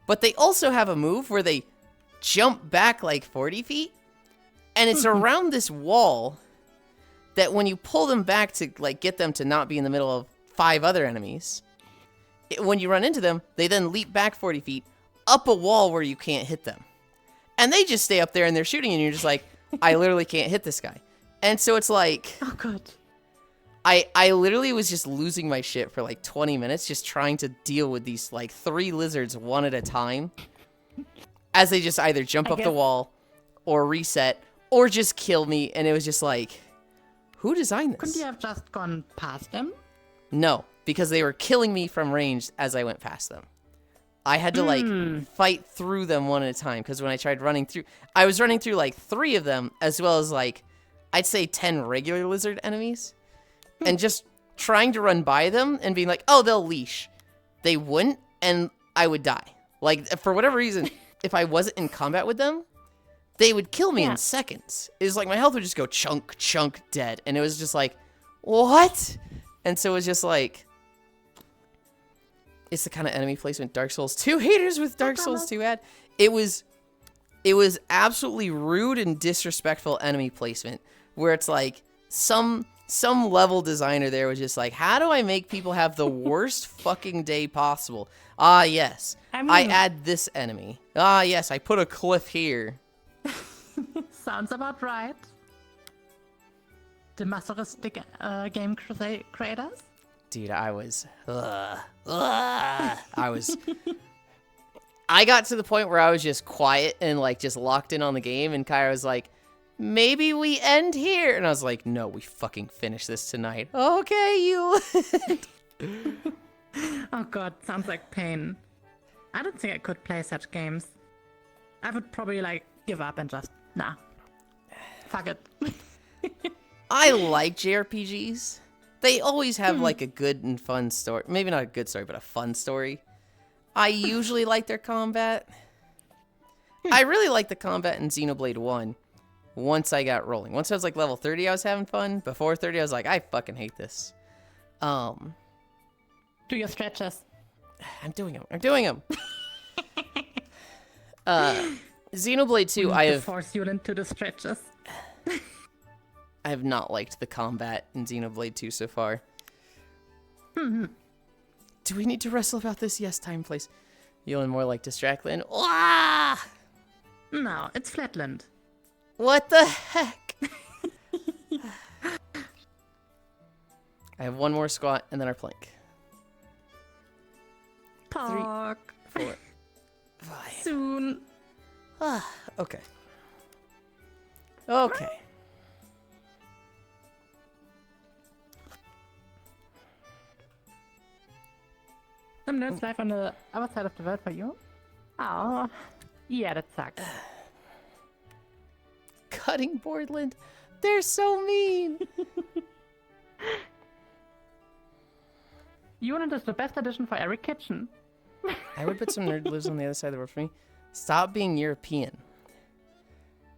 But they also have a move where they jump back 40 feet, and it's around this wall that when you pull them back to, get them to not be in the middle of 5 other enemies, when you run into them, they then leap back 40 feet up a wall where you can't hit them. And they just stay up there and they're shooting, and you're just like, I literally can't hit this guy. And so it's like, Oh, God. I literally was just losing my shit for 20 minutes just trying to deal with these 3 lizards one at a time as they just either jump up the wall or reset or just kill me. And it was just like, who designed Couldn't this? you have just gone past them? No, because they were killing me from range as I went past them. I had to fight through them one at a time, because when I tried running through, I was running through 3 of them, as well as I'd say 10 regular lizard enemies, and just trying to run by them and being like, oh, they'll leash. They wouldn't, and I would die. For whatever reason, if I wasn't in combat with them, they would kill me in seconds. It was my health would just go chunk, chunk, dead, and it was just like, what? And so it was just it's the kind of enemy placement Dark Souls 2 haters with Dark Souls 2 had. It was absolutely rude and disrespectful enemy placement where it's some level designer there was just how do I make people have the worst fucking day possible? Ah, yes. I add this enemy. Ah, yes, I put a cliff here. Sounds about right. The masochistic game creators? Dude, I got to the point where I was just quiet and just locked in on the game, and Kyra was like, maybe we end here. And I was like, no, we fucking finish this tonight. Okay, you. Oh god, sounds like pain. I don't think I could play such games. I would probably like give up and just nah. Fuck it. I like JRPGs. They always have like a good and fun story. Maybe not a good story, but a fun story. I usually like their combat. I really like the combat in Xenoblade 1 once I got rolling. Once I was like level 30, I was having fun. Before 30, I was like, I fucking hate this. Do your stretches. I'm doing them. Xenoblade 2, I have force you into the stretches. I have not liked the combat in Xenoblade 2 so far. Do we need to wrestle about this? Yes, time, place. You'll more like Distractland. Wah! No, it's Flatland. What the heck? I have one more squat and then our plank. Talk. 4, 5. Soon. Okay. Okay. Some nerds live on the other side of the world for you. Oh, yeah, that sucks. Cutting Boardland. They're so mean. Unit is the best addition for every kitchen. I would put some nerd lives on the other side of the world for me. Stop being European.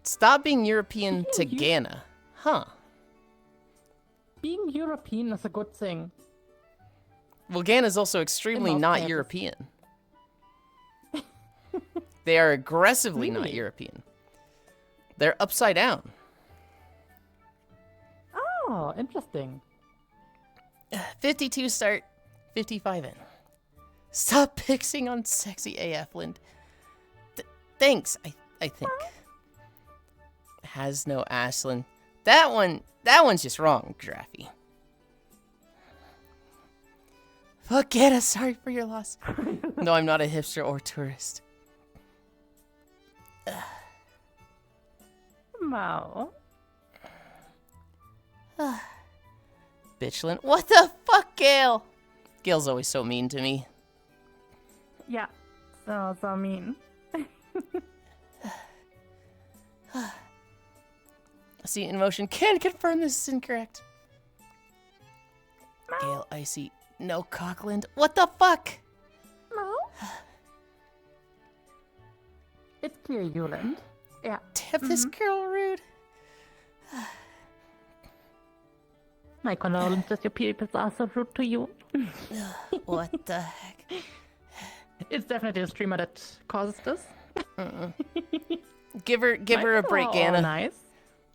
Stop being European to Ghana. Huh. Being European is a good thing. Well, Ghana's also extremely most not cases. European. They are aggressively not Really? European. They're upside down. Oh, interesting. 52 start, 55 in. Stop pixing on sexy AF, Lind. Thanks, I think. Has no Aslan. That one's just wrong, Graffy. Forget us, sorry for your loss. No, I'm not a hipster or tourist. Wow. Bitchlin. What the fuck, Gale? Gale's always so mean to me. Yeah, so mean. See in motion. Can confirm this is incorrect. Gale, Icy. No, Cockland. What the fuck? No. It's clear, Yuland. Yeah. Damn, this girl rude. My condolences, your people are so rude to you. What the heck? It's definitely a streamer that causes this. Give her a break, Oh, Anna. nice.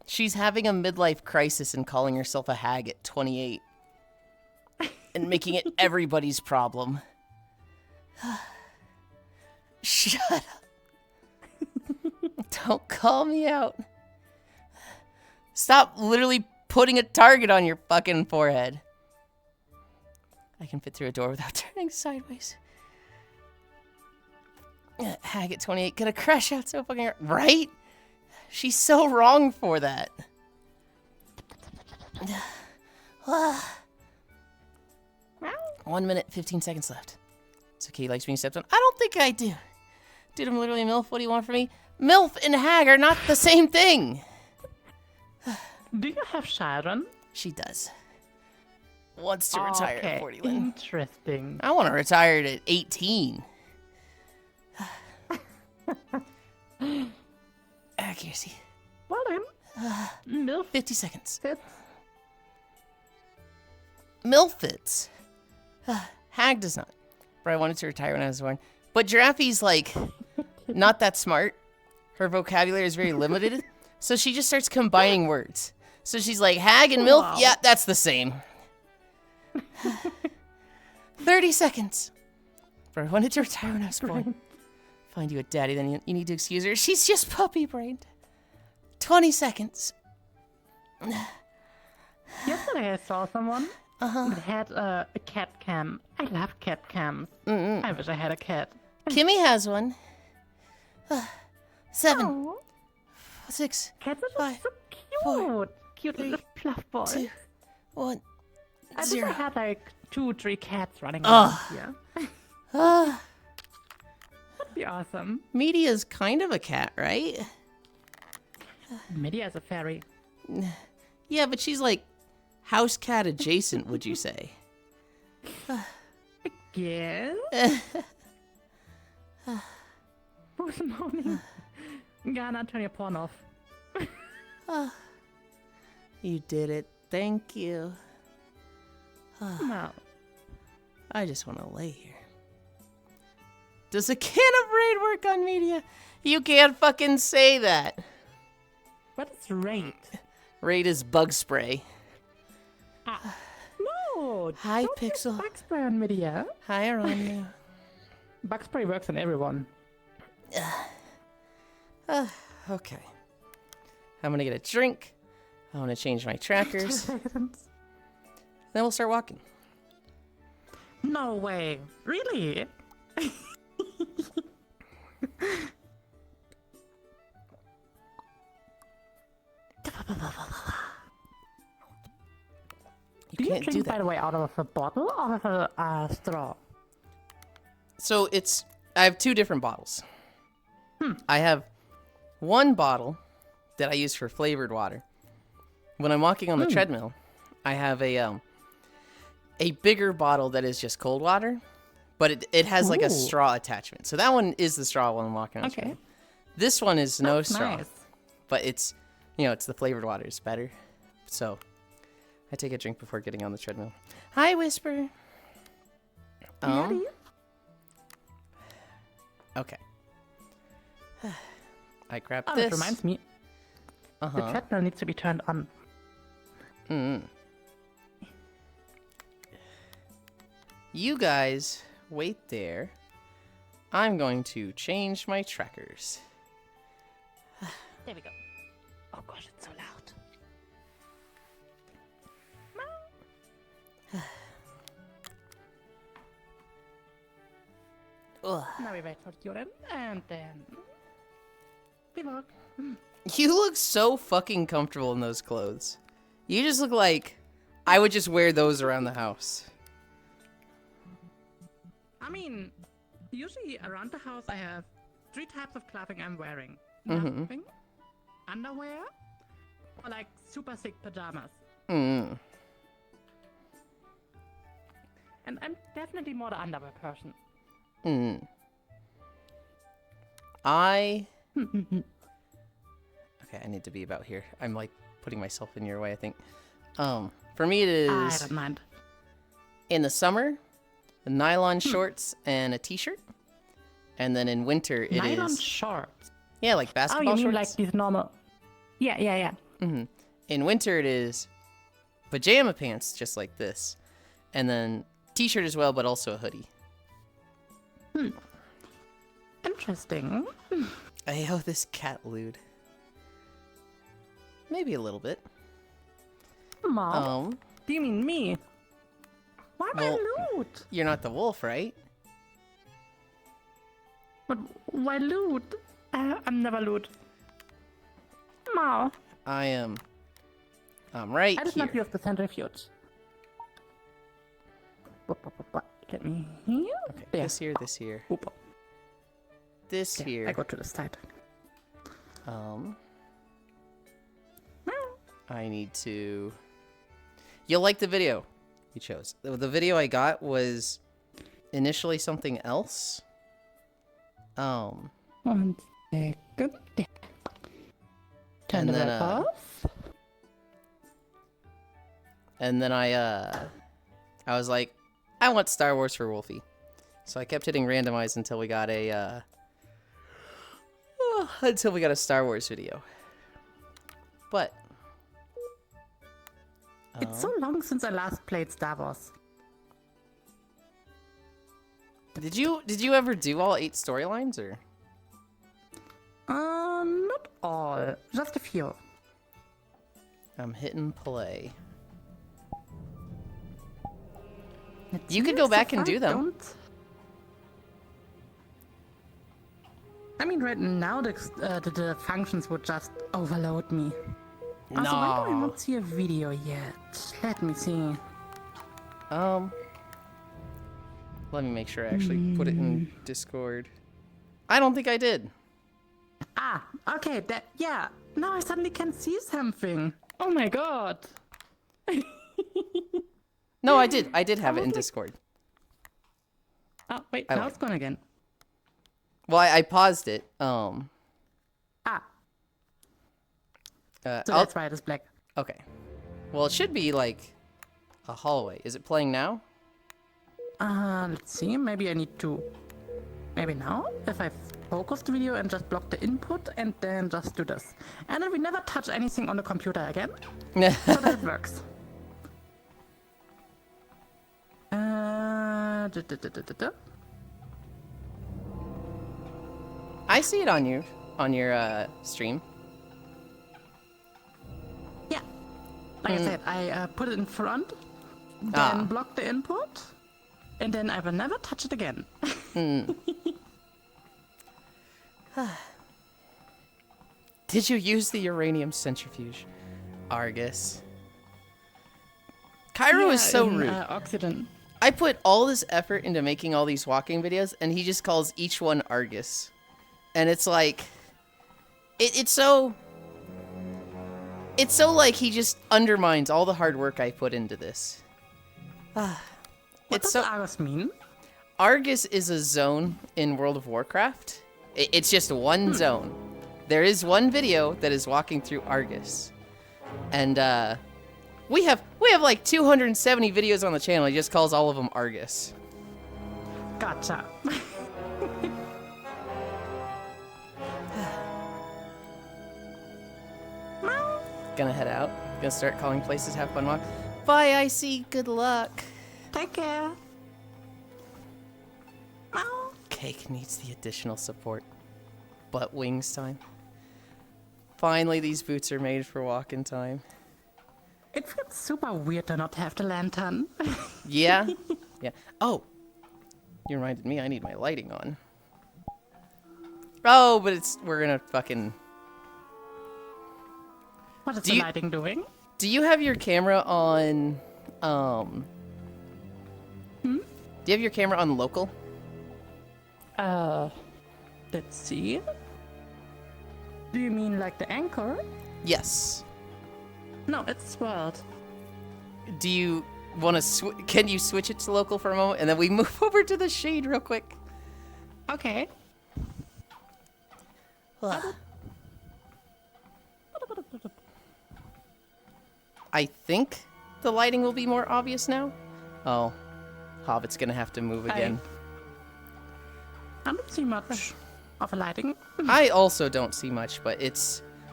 She's having a midlife crisis and calling herself a hag at 28. And making it everybody's problem. Shut up. Don't call me out. Stop literally putting a target on your fucking forehead. I can fit through a door without turning sideways. Hag at 28 gonna crash out so fucking hard. Right? She's so wrong for that. 1 minute, 15 seconds left. It's okay, he likes being stepped on. I don't think I do. Dude, I'm literally a MILF. What do you want from me? MILF and hag are not the same thing. Do you have Sharon? She does. Wants to retire Okay, at 40, Lynn. interesting. I want to retire at 18. Accuracy. Well then, MILF 50 seconds. fits. MILF fits. Hag does not. But I wanted to retire when I was born. But Giraffe's like not that smart. Her vocabulary is very limited. So she just starts combining words. So she's like, hag and MILF? Wow. Yeah, that's the same. 30 seconds. Bro, I wanted to retire when I was born. Find you a daddy, then you need to excuse her. She's just puppy-brained. 20 seconds. Yesterday I saw someone that had a cat cam. I love cat cams. I wish I had a cat. Kimmy has one. 7, Oh. 6, Cats are Five, just so four, cute. Cute three, little fluff boys. 2, 1, I wish I 0. had like 2, 3 cats running around here. Ah, That'd be awesome. Media's kind of a cat, right? Media is a fairy. Yeah, but she's like house cat adjacent, would you say? Yes. Who's moaning? Ghana, turn your porn off. You did it. Thank you. No. I just want to lay here. Does a can of Raid work on Media? You can't fucking say that. What is raid? Raid is bug spray. No. Hi, don't use Pixel. Bug spray on media. Hi, Aranya. Bug spray works on everyone. Okay. I'm gonna get a drink. I want to change my trackers. Then we'll start walking. No way. Really? You can't do drink, by that. the way, out of a bottle or with a straw? So I have 2 different bottles. I have one bottle that I use for flavored water. When I'm walking on the treadmill, I have a bigger bottle that is just cold water, but it has like a Ooh. straw attachment. So that one is the straw when I'm walking on the Okay. treadmill. This one is no That's straw, nice. but it's it's the flavored water is better. So I take a drink before getting on the treadmill. Hi, Whisper. Daddy? Okay. I grab Oh, this. that reminds me. The treadmill needs to be turned on. You guys wait there. I'm going to change my trackers. There we go. Oh gosh, it's so loud. Ugh. Now we wait for Kieran, and then we walk. You look so fucking comfortable in those clothes. You just look like I would just wear those around the house. I mean, usually around the house I have 3 types of clothing I'm wearing. Nothing, underwear, or like super thick pajamas. Mm. And I'm definitely more the underwear person. Mm. Okay, I need to be about here. I'm like putting myself in your way, I think. For me it I is don't mind. in the summer, nylon shorts and a t-shirt. And then in winter it is Nylon shorts. yeah, like Oh, basketball you mean shorts. like these normal? Yeah. In winter it is pajama pants just like this. And then t-shirt as well, but also a hoodie. Interesting. I owe this cat lewd. Maybe a little bit. Mom, do you mean me? Why am well- I lewd? You're not the wolf, right? But why lewd? I'm never lewd. No, I am. I'm right I did here. not use the centrifuge. Get me here. Okay, There. this here, this here, Oop. this There, here. I go to the side. I need to. You'll like the video you chose. The video I got was initially something else. 1 second. There. Turn And the then, red off. And then I was like, I want Star Wars for Wolfie. So I kept hitting randomize until we got a Star Wars video. But It's so long since I last played Star Wars. did you ever do all 8 storylines or? Not all, just a few. I'm hitting play. It You could go seems if back and I do them. don't- I mean, right now the functions would just overload me. Also, why do I No. not see a video yet? Let me see. Let me make sure I actually put it in Discord. I don't think I did. Ah, okay, yeah. Now I suddenly can see something. Oh my god. No, I did. I did have it in Discord. Oh, wait, I now lied. it's gone again. Well, I paused it. Ah, so I'll- that's why it is black. Okay. Well, it should be like a hallway. Is it playing now? Let's see, maybe I need to... Maybe now? If I focus the video and just block the input and then just do this. And then we never touch anything on the computer again. So that works. I see it on your stream. Yeah. Like I said, I put it in front, then Ah. block the input, and then I will never touch it again. Did you use the uranium centrifuge? Argus. Cairo is so rude. Occident. I put all this effort into making all these walking videos, and he just calls each one Argus. And it's like... It's so like he just undermines all the hard work I put into this. What It's does so... Argus mean? Argus is a zone in World of Warcraft. It's just one zone. There is one video that is walking through Argus. And we have like 270 videos on the channel. He just calls all of them Argus. Gotcha. Gonna head out. Gonna start calling places. Have fun walk. Bye, Icy. Good luck. Take care. Cake needs the additional support. Butt wings time. Finally, these boots are made for walking time. It feels super weird to not have the lantern. Yeah? Yeah. Oh! You reminded me I need my lighting on. Oh, but we're gonna fucking... What is Do the you- lighting doing? Do you have your camera on, Do you have your camera on local? Let's see. Do you mean like the anchor? Yes. No, it's world. Do you want to can you switch it to local for a moment, and then we move over to the shade real quick? Okay. I think the lighting will be more obvious now. Oh, Hobbit's gonna have to move again. I don't see much of a lighting. I also don't see much, but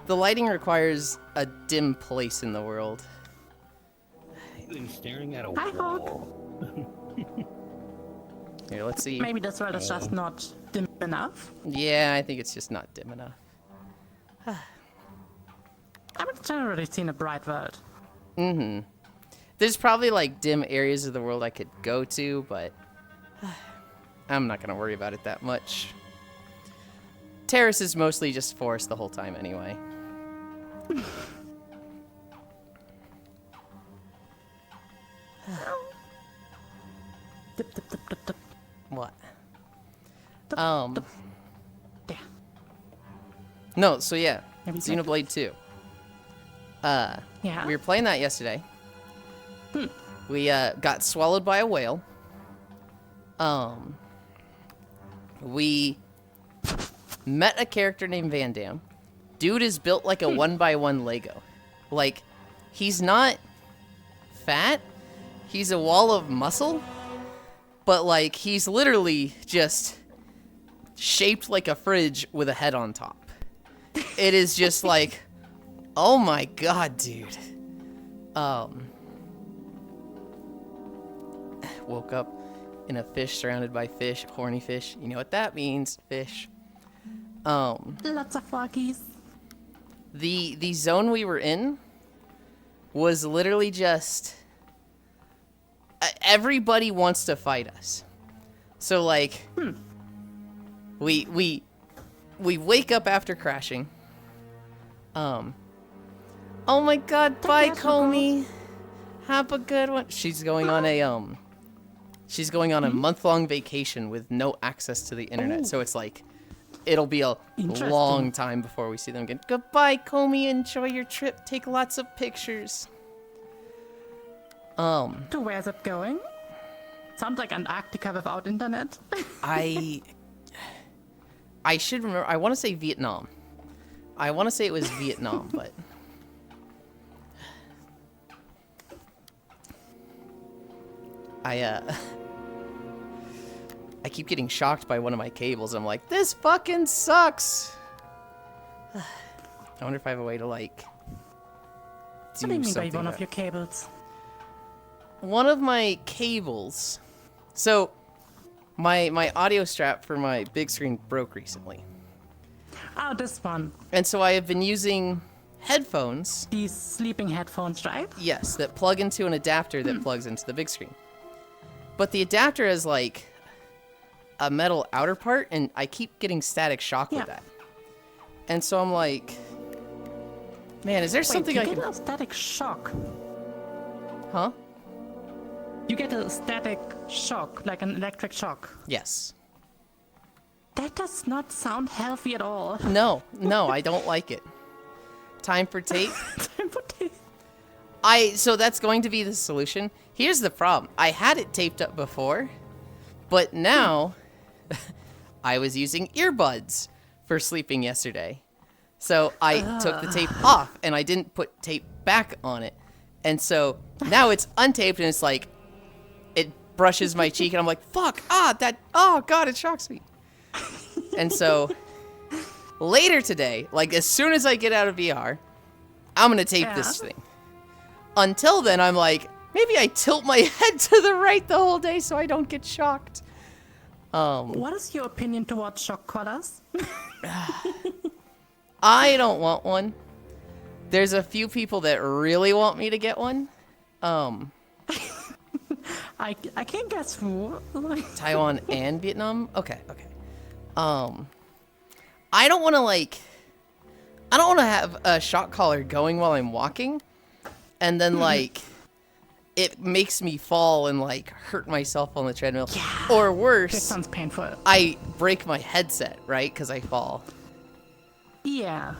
the lighting requires a dim place in the world. Been staring at a Hi, wall. Here, let's see. Maybe this world is just not dim enough. Yeah, I think it's just not dim enough. I haven't generally seen a bright world. There's probably like dim areas of the world I could go to, but I'm not gonna worry about it that much. Terrace is mostly just forest the whole time anyway. Dip, dip, dip, dip, dip. What? There. No, so yeah, Maybe Xenoblade 2. Yeah. We were playing that yesterday. We got swallowed by a whale. We met a character named Van Damme. Dude is built like a 1x1 Lego. Like, he's not fat. He's a wall of muscle. But like, he's literally just shaped like a fridge with a head on top. It is just like, oh my god, dude. Woke up in a fish surrounded by fish, horny fish. You know what that means, fish. Lots of froggies. The zone we were in was literally just everybody wants to fight us. So like we we wake up after crashing. Oh my god, bye, care, Choco. Comey. Have a good one. She's going on a month-long vacation with no access to the internet. Ooh. So it's like, it'll be a Interesting. long time before we see them again. Goodbye, Comey. Enjoy your trip. Take lots of pictures. To where's it going? Sounds like Antarctica without internet. I should remember. I want to say Vietnam. I want to say it was Vietnam, but I keep getting shocked by one of my cables. I'm like, this fucking sucks. I wonder if I have a way to like What do do you mean by something. one of about- your cables? One of my cables. So my audio strap for my big screen broke recently. Oh, this one. And so I have been using headphones, These sleeping headphones, right? yes, that plug into an adapter that plugs into the big screen. But the adapter has like a metal outer part, and I keep getting static shock Yeah. with that. And so I'm like, man, is there something you I get can... a static shock. Huh? You get a static shock, like an electric shock. Yes. That does not sound healthy at all. No, I don't like it. Time for tape. What So that's going to be the solution. Here's the problem. I had it taped up before, but now I was using earbuds for sleeping yesterday. So I took the tape off and I didn't put tape back on it. And so now it's untaped and it's like, it brushes my cheek and I'm like, fuck, oh God, it shocks me. And so later today, like as soon as I get out of VR, I'm going to tape this Yeah. thing. Until then, I'm like, maybe I tilt my head to the right the whole day so I don't get shocked. What is your opinion towards shock collars? I don't want one. There's a few people that really want me to get one. I can't guess who. Taiwan and Vietnam? Okay. I don't want to have a shock collar going while I'm walking. And then it makes me fall and like hurt myself on the treadmill. Yeah. Or That worse, sounds painful. I break my headset, right? Because I fall. Yeah.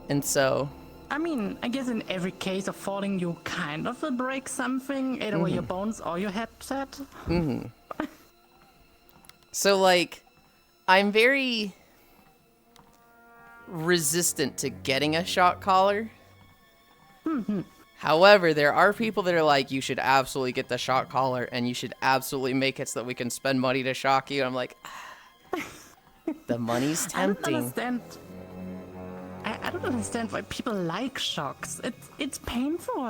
And so, I mean, I guess in every case of falling, you kind of will break something, either way your bones or your headset. so like, I'm very resistant to getting a shock collar. However, there are people that are like, you should absolutely get the shock collar and you should absolutely make it so that we can spend money to shock you. I'm like, the money's I don't tempting. understand. I don't understand why people like shocks. It's painful.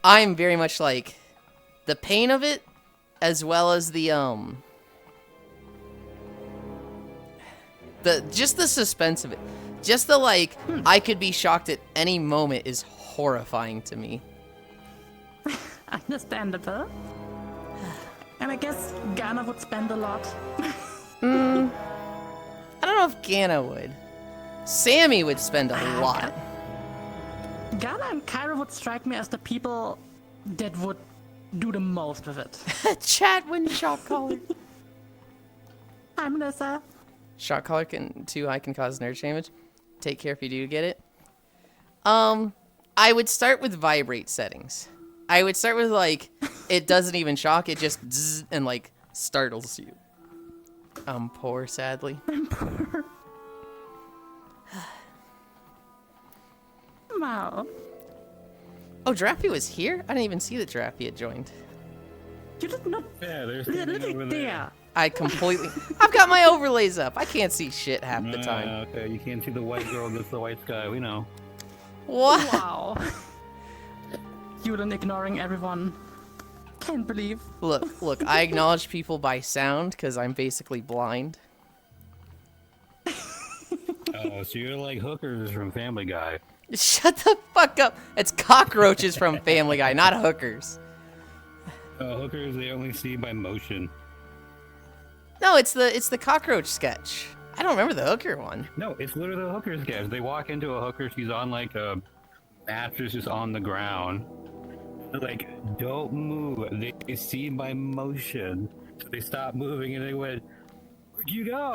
I'm very much like the pain of it, as well as the just the suspense of it. Just the like, I could be shocked at any moment is horrifying to me. Understandable. And I guess Ghana would spend a lot. I don't know if Ghana would. Sammy would spend a lot. Ghana and Cairo would strike me as the people that would do the most with it. Chat when shock collar. Hi, Melissa. Shock collar can too high can cause nerve damage. Take care if you do get it. I would start with vibrate settings. I would start with like, it doesn't even shock, it just zzz and like startles you. I'm poor, sadly. Wow. Oh, Drappy was here? I didn't even see that Drappy had joined. You did not. Yeah, they're Look standing over there. there. I completely... I've got my overlays up. I can't see shit half the Ah, time. okay, you can't see the white girl against the white sky. We know. What? Wow. Yulen ignoring everyone. Can't believe. Look, I acknowledge people by sound because I'm basically blind. Oh, so you're like hookers from Family Guy. Shut the fuck up. It's cockroaches from Family Guy, not hookers. Hookers, they only see by motion. No, it's the cockroach sketch. I don't remember the hooker one. No, it's literally the hooker's guys. They walk into a hooker, she's on like a mattress just on the ground. They're like, don't move. They see my motion. So they stop moving and they went, where'd you go?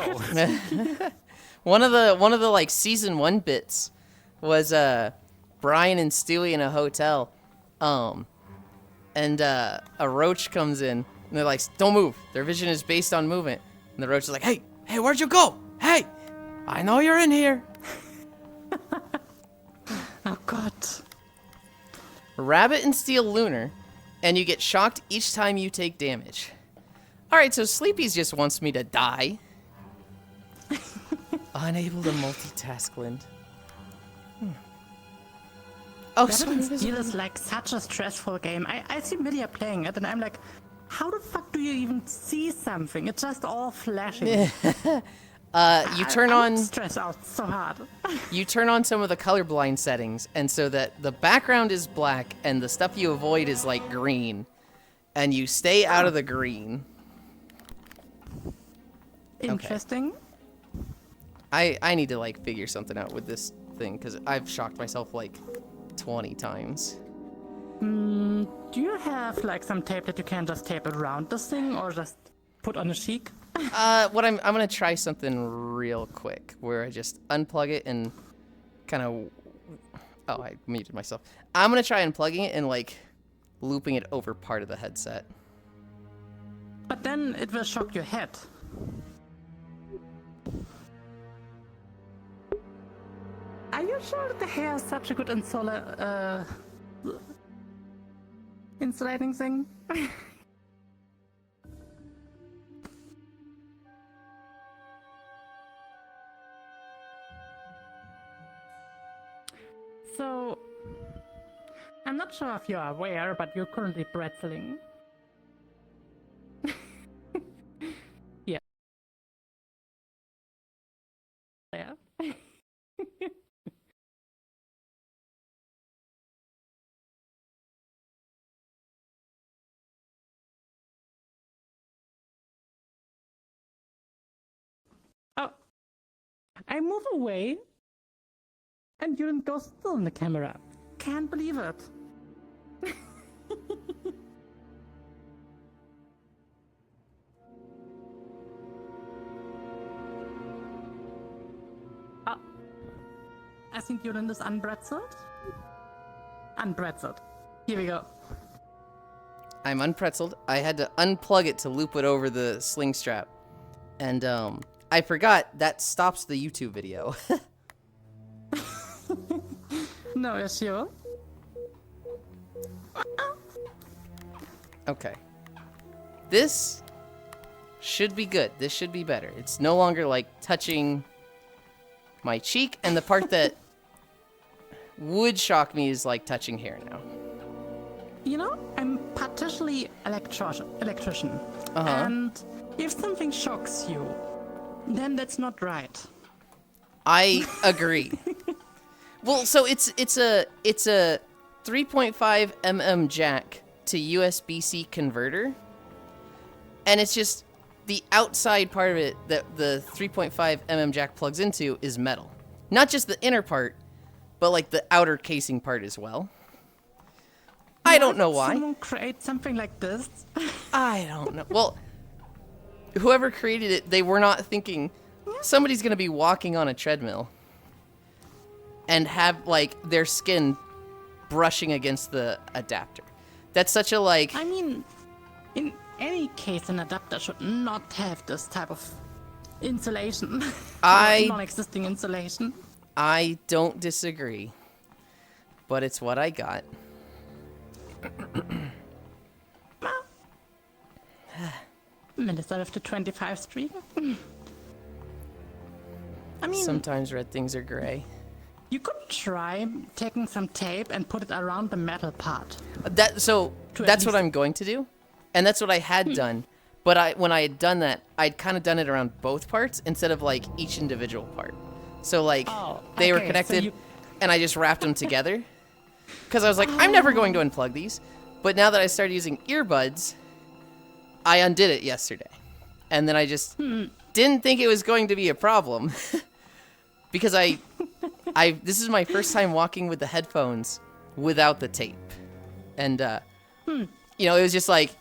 One of the like season 1 bits was Brian and Stewie in a hotel. And a roach comes in and they're like, don't move. Their vision is based on movement. And the roach is like, hey, where'd you go? Hey, I know you're in here. Oh god. Rabbit and Steel Lunar, and you get shocked each time you take damage. Alright, so Sleepy's just wants me to die. Unable to multitask, Lind. Oh, so Rabbit and Steel is like such a stressful game. I see Lydia playing it and I'm like, how the fuck do you even see something? It's just all flashing. you turn I'm on stressed out so hard. you turn on some of the colorblind settings, and so that the background is black and the stuff you avoid is like green, and you stay out of the green. Interesting. I need to like figure something out with this thing because I've shocked myself like 20 times. Do you have like some tape that you can just tape around this thing or just put on a cheek? What I'm gonna try something real quick where I just unplug it and kind of. Oh, I muted myself. I'm gonna try unplugging it and like looping it over part of the headset. But then it will shock your head. Are you sure that the hair is such a good insulating thing? So, I'm not sure if you're aware, but you're currently bretzeling. Yeah. Yeah. Oh, I move away, and you go still in the camera. Can't believe it. Oh, I think Yulin is unbretzeled. Unbretzeled. Here we go. I'm unpretzeled. I had to unplug it to loop it over the sling strap, and I forgot that stops the YouTube video. No issue. Okay. This should be good. This should be better. It's no longer like touching my cheek, and the part that would shock me is like touching hair now. You know, I'm partially electrician. And if something shocks you, then that's not right. I agree. Well, so it's a 3.5 mm jack to USB-C converter, and it's just the outside part of it that the 3.5 mm jack plugs into is metal. Not just the inner part, but like the outer casing part as well. I don't know why. Someone create something like this? I don't know. Well, whoever created it, they were not thinking somebody's going to be walking on a treadmill and have like their skin brushing against the adapter. That's such a like... I mean, in any case, an adapter should not have this type of insulation. Non-existing insulation. I don't disagree, but it's what I got. Minister of the 25th Street. I mean, Sometimes red things are gray. you could try taking some tape and put it around the metal part. That's what I'm going to do, and that's what I had done. But when I had done that, I'd kind of done it around both parts instead of like each individual part. So like they were connected, and I just wrapped them together. Because I was like, I'm never going to unplug these. But now that I started using earbuds, I undid it yesterday, and then I just didn't think it was going to be a problem because this is my first time walking with the headphones without the tape. And, you know, it was just like,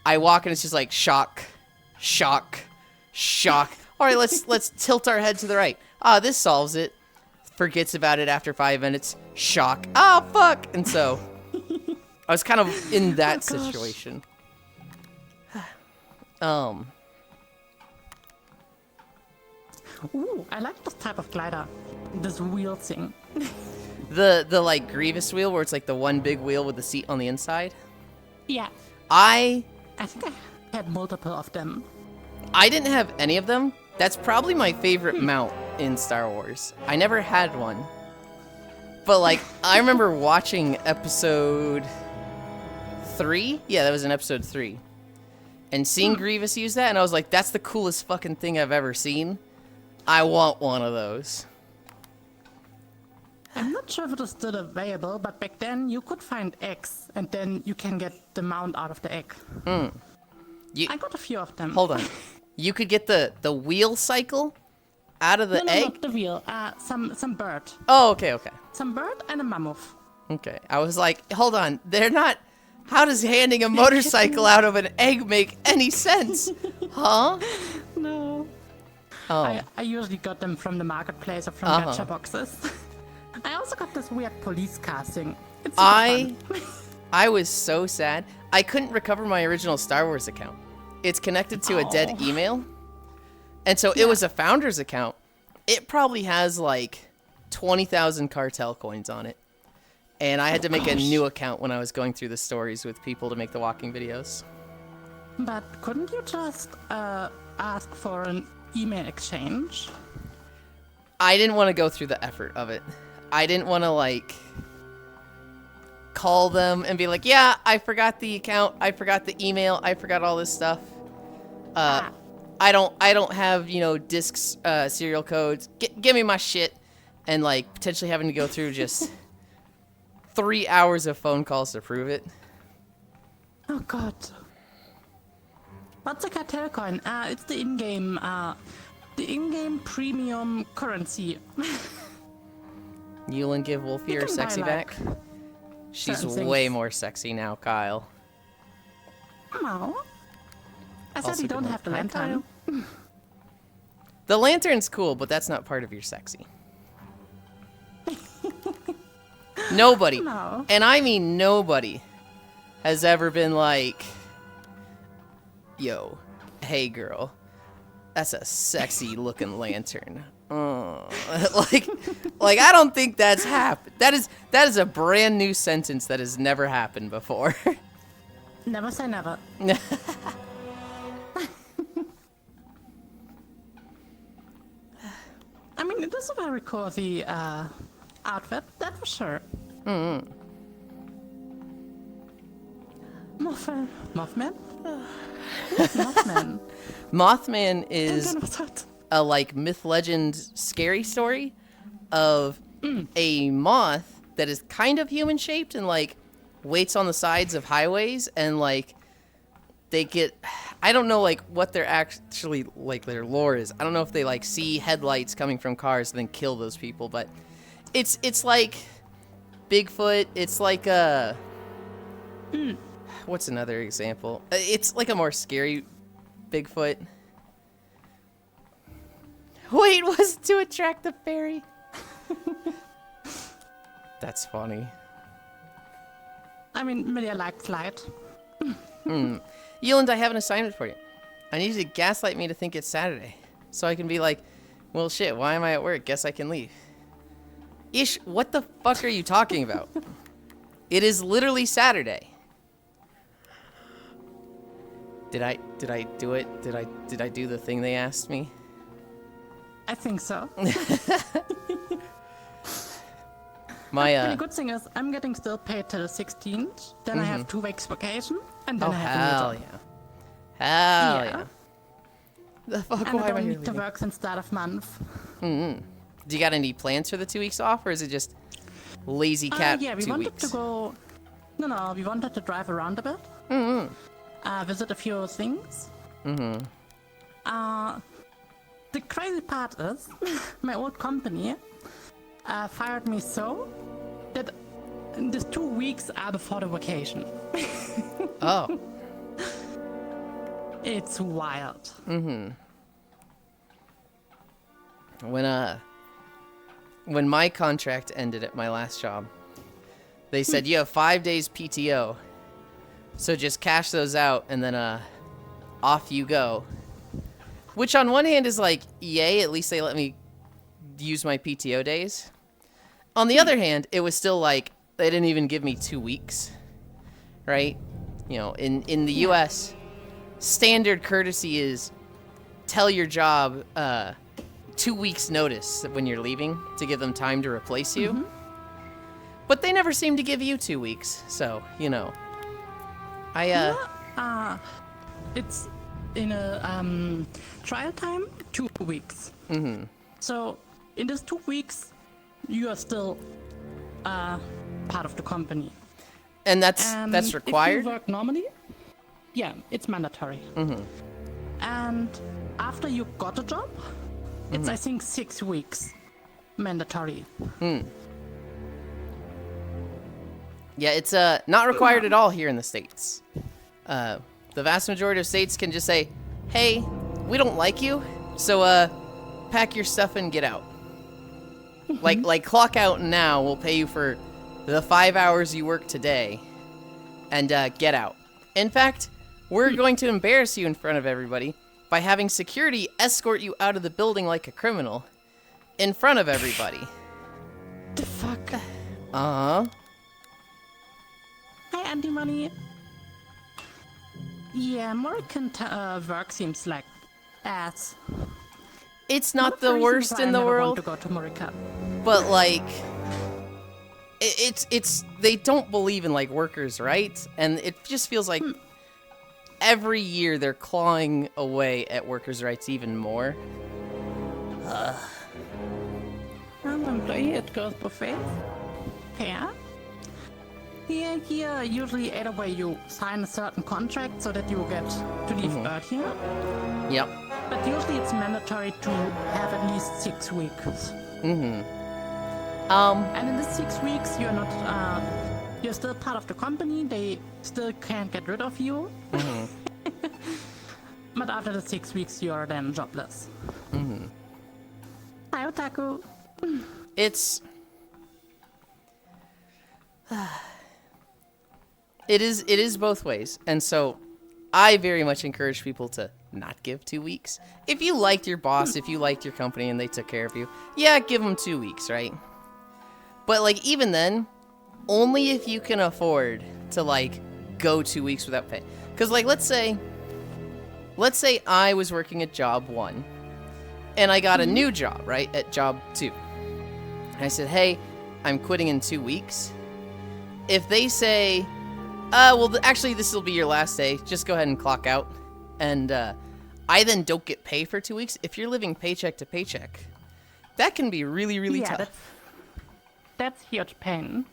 I walk and it's just like shock, shock, shock. All right, let's tilt our head to the right. Ah, this solves it. Forgets about it after 5 minutes. Shock. Ah, fuck. And so I was kind of in that Oh, gosh. situation. Ooh, I like this type of glider. This wheel thing. The like Grievous wheel where it's like the one big wheel with the seat on the inside. Yeah. I I think I had multiple of them. didn't have any of them. That's probably my favorite mount in Star Wars. I never had one. But like I remember watching episode 3. Yeah, that was in episode 3. And seeing Grievous use that and I was like, that's the coolest fucking thing I've ever seen. I want one of those. I'm not sure if it is still available, but back then you could find eggs, and then you can get the mount out of the egg. You- I got a few of them. Hold on. You could get the wheel cycle out of the no, egg? not the wheel. Some bird. Oh, okay, okay. Some bird and a mammoth. Okay. I was like, hold on. They're not... How does handing a motorcycle out of an egg make any sense? Huh? No. Oh. I usually got them from the marketplace or from gacha boxes. I also got this weird police car thing. It's super fun. I was so sad. I couldn't recover my original Star Wars account. It's connected to a dead email. And so it was a founder's account. It probably has like 20,000 cartel coins on it. And I had to make a new account when I was going through the stories with people to make the walking videos. But couldn't you just ask for an email exchange? I didn't want to go through the effort of it. I didn't want to like call them and be like, yeah, I forgot the account, I forgot the email, I forgot all this stuff. I don't have, you know, discs, serial codes. Give me my shit. And like potentially having to go through just 3 hours of phone calls to prove it. Oh god. What's a cartel coin? It's the in-game premium currency. Yulin, give Wolfie You her can buy, sexy like, back. She's certain things. way more sexy now, Kyle. No. I said Also you don't good have the night. Hi, lantern. The lantern's cool, but that's not part of your sexy. Nobody, No. and I mean nobody, has ever been like, yo, hey girl, that's a sexy looking lantern. Like I don't think that's happened. That is a brand new sentence that has never happened before. Never say never. I mean, it is a very cozy outfit, that for sure. Mothman? Mothman. Mothman is Then what's that? a like myth legend scary story of a moth that is kind of human shaped and like waits on the sides of highways and like they get I don't know like what their actually like their lore is. I don't know if they like see headlights coming from cars and then kill those people, but it's like Bigfoot. It's like a what's another example? It's like a more scary Bigfoot. Wait, was to attract the fairy? That's funny. I mean, maybe I like light. Yulin, I have an assignment for you. I need you to gaslight me to think it's Saturday. So I can be like, well shit, why am I at work? Guess I can leave. Ish, what the fuck are you talking about? It is literally Saturday. Did I do it? Did I do the thing they asked me? I think so. My The good thing is, I'm getting still paid till the 16th. Then I have 2 weeks vacation, and then oh I have a hell new job. yeah. Hell Yeah. yeah. The fuck, And why I am I don't here? need to work since start of month. Do you got any plans for the 2 weeks off, or is it just lazy cat Yeah, we 2 wanted weeks? to go. No, we wanted to drive around a bit. Visit a few things. the crazy part is, my old company fired me so that these 2 weeks are before the vacation. Oh. It's wild. When my contract ended at my last job, they said you have 5 days PTO, so just cash those out and then off you go. Which on one hand is like, yay, at least they let me use my PTO days. On the other hand, it was still like they didn't even give me 2 weeks, right? You know, in the U.S., standard courtesy is tell your job 2 weeks notice when you're leaving to give them time to replace you. But they never seem to give you 2 weeks, so, you know. It's in a trial time, 2 weeks. So in these 2 weeks, you are still part of the company. And that's required? If you work normally, yeah, it's mandatory. And after you got a job, it's I think 6 weeks mandatory. Yeah, it's not required at all here in the States. The vast majority of states can just say, hey, we don't like you, so pack your stuff and get out. Like clock out now, we'll pay you for the 5 hours you work today, and get out. In fact, we're going to embarrass you in front of everybody by having security escort you out of the building like a criminal in front of everybody. The fuck? Uh-huh. Hi, Andy Money. Yeah, American work seems like ass. It's not the One of reasons worst why in I the never world, want to go to America. but like, it's they don't believe in like workers' rights, and it just feels like every year they're clawing away at workers' rights even more. I'm an employee, it goes buffet. Yeah. Here, usually either way you sign a certain contract so that you get to leave earlier. Yep. But usually it's mandatory to have at least 6 weeks. And in the 6 weeks you're not, you're still part of the company, they still can't get rid of you. But after the 6 weeks you're then jobless. Hi, Otaku. It is both ways, and so I very much encourage people to not give 2 weeks. If you liked your boss, if you liked your company and they took care of you, yeah, give them 2 weeks, right? But like even then, only if you can afford to like go 2 weeks without pay. Because like let's say I was working at job 1 and I got a new job, right, at job 2. And I said, hey, I'm quitting in 2 weeks. If they say, well, actually, this will be your last day, just go ahead and clock out, and I then don't get paid for 2 weeks, if you're living paycheck to paycheck, that can be really, really tough. That's huge pain.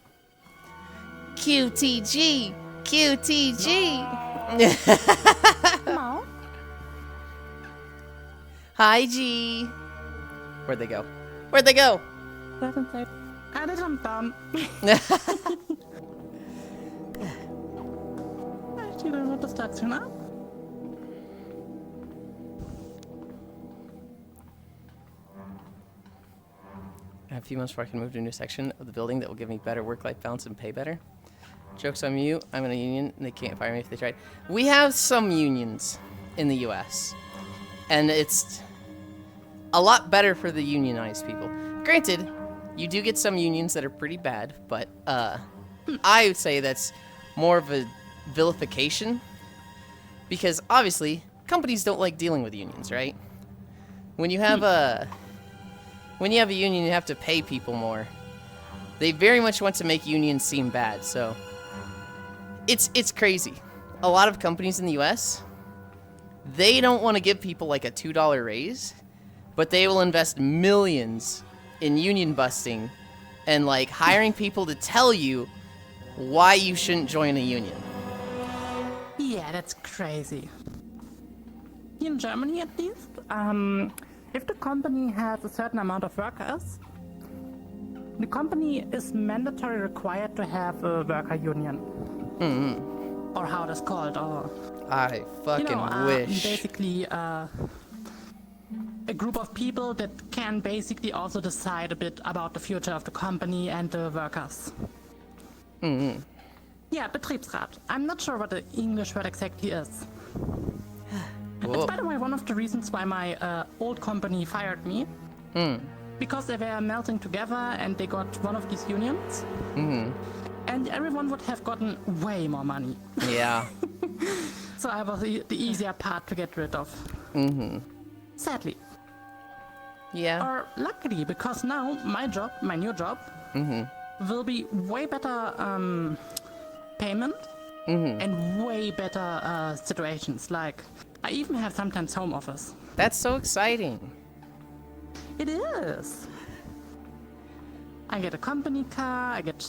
QTG! QTG! No. Hi, G! Where'd they go? Where'd they go? Doesn't say. I did, I'm done. You don't want to start sooner? I have a few months before I can move to a new section of the building that will give me better work-life balance and pay better. Joke's on you, I'm in a union, and they can't fire me if they tried. We have some unions in the U.S., and it's a lot better for the unionized people. Granted, you do get some unions that are pretty bad, but I would say that's more of a vilification, because obviously companies don't like dealing with unions, right? When you have a union, you have to pay people more. They very much want to make unions seem bad, so it's crazy. A lot of companies in the US, they don't want to give people like a $2 raise, but they will invest millions in union busting and like hiring people to tell you why you shouldn't join a union. Yeah, that's crazy. In Germany, at least, if the company has a certain amount of workers, the company is mandatory required to have a worker union. Or how that's called, or I fucking wish. basically a group of people that can basically also decide a bit about the future of the company and the workers. Yeah, Betriebsrat. I'm not sure what the English word exactly is. It's, by the way, one of the reasons why my old company fired me. Because they were melting together and they got one of these unions. And everyone would have gotten way more money. Yeah. So I was the easier part to get rid of. Sadly. Yeah. Or luckily, because now my job, my new job, will be way better payment and way better situations. Like, I even have sometimes home office. That's so exciting. It is. I get a company car, I get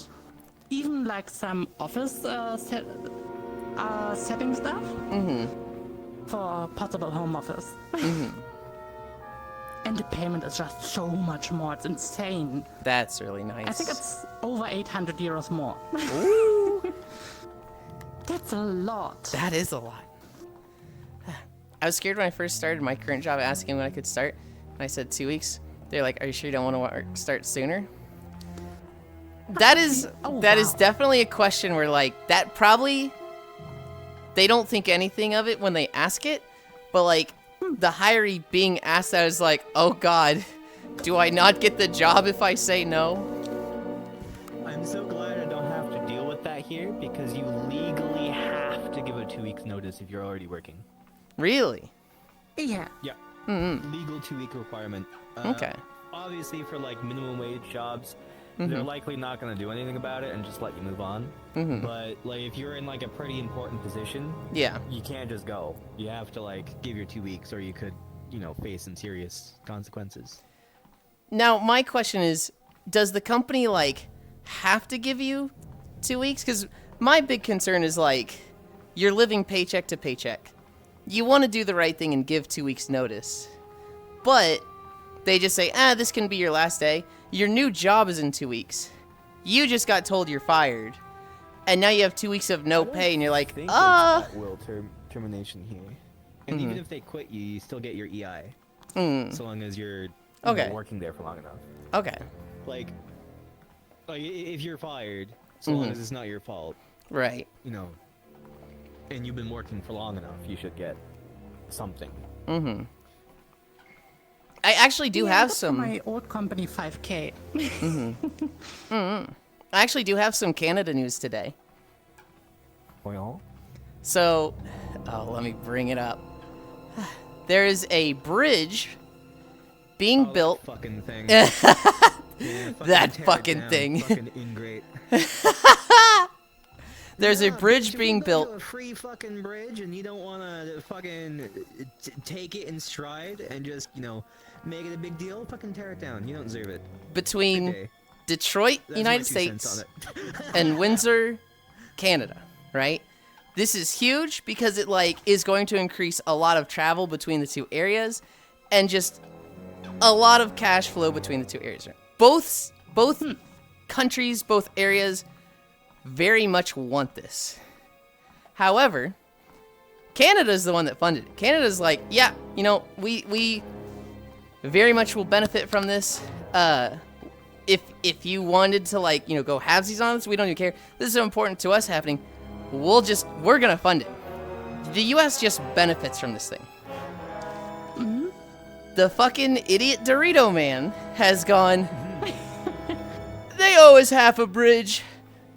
even like some office setting stuff for possible home office. And the payment is just so much more. It's insane. That's really nice. I think it's over 800 euros more. Ooh, That's a lot. that is a lot. I was scared when I first started my current job, asking when I could start. And I said 2 weeks. They're like, "Are you sure you don't want to start sooner?" That is wow. definitely a question where like that probably they don't think anything of it when they ask it, but like the hiree being asked that is like, "Oh God, do I not get the job if I say no?" I'm so glad I don't have to deal with that here because you legally have to give a 2 weeks notice if you're already working. Really? Yeah. Yeah. Legal 2 week requirement. Okay. Obviously, for like minimum wage jobs, they're likely not going to do anything about it and just let you move on. But like if you're in like a pretty important position, Yeah. you can't just go. You have to like give your 2 weeks, or you could, face some serious consequences. Now, my question is, does the company like have to give you 2 weeks? Because my big concern is like, you're living paycheck to paycheck. You want to do the right thing and give 2 weeks notice, but they just say, this can be your last day. Your new job is in 2 weeks. You just got told you're fired, and now you have 2 weeks of no pay, and you're like, It's at will termination here. And even if they quit you, you still get your EI. So long as you're working there for long enough. Okay, Like if you're fired, so long as it's not your fault, right. and you've been working for long enough, you should get something. I actually do Yeah, have that's some. my old company 5K. I actually do have some Canada news today. Well, So, let me bring it up. There is a bridge being built. fucking thing. That fucking thing. Fucking ingrate. There's a bridge bitch, being if you go to built. a free fucking bridge, and you don't want to fucking take it in stride and just make it a big deal. Fucking tear it down. You don't deserve it. Between Okay. Detroit, That's United my 2 cents States, on it. and Windsor, Canada, right? This is huge because it like is going to increase a lot of travel between the two areas and just a lot of cash flow between the two areas. Both countries, both areas very much want this. However, Canada's the one that funded it. Canada's like, yeah, we very much will benefit from this. If you wanted to like, go halvesies on this, we don't even care. This is so important to us happening. We're gonna fund it. The US just benefits from this thing. The fucking idiot Dorito man has gone, they owe us half a bridge.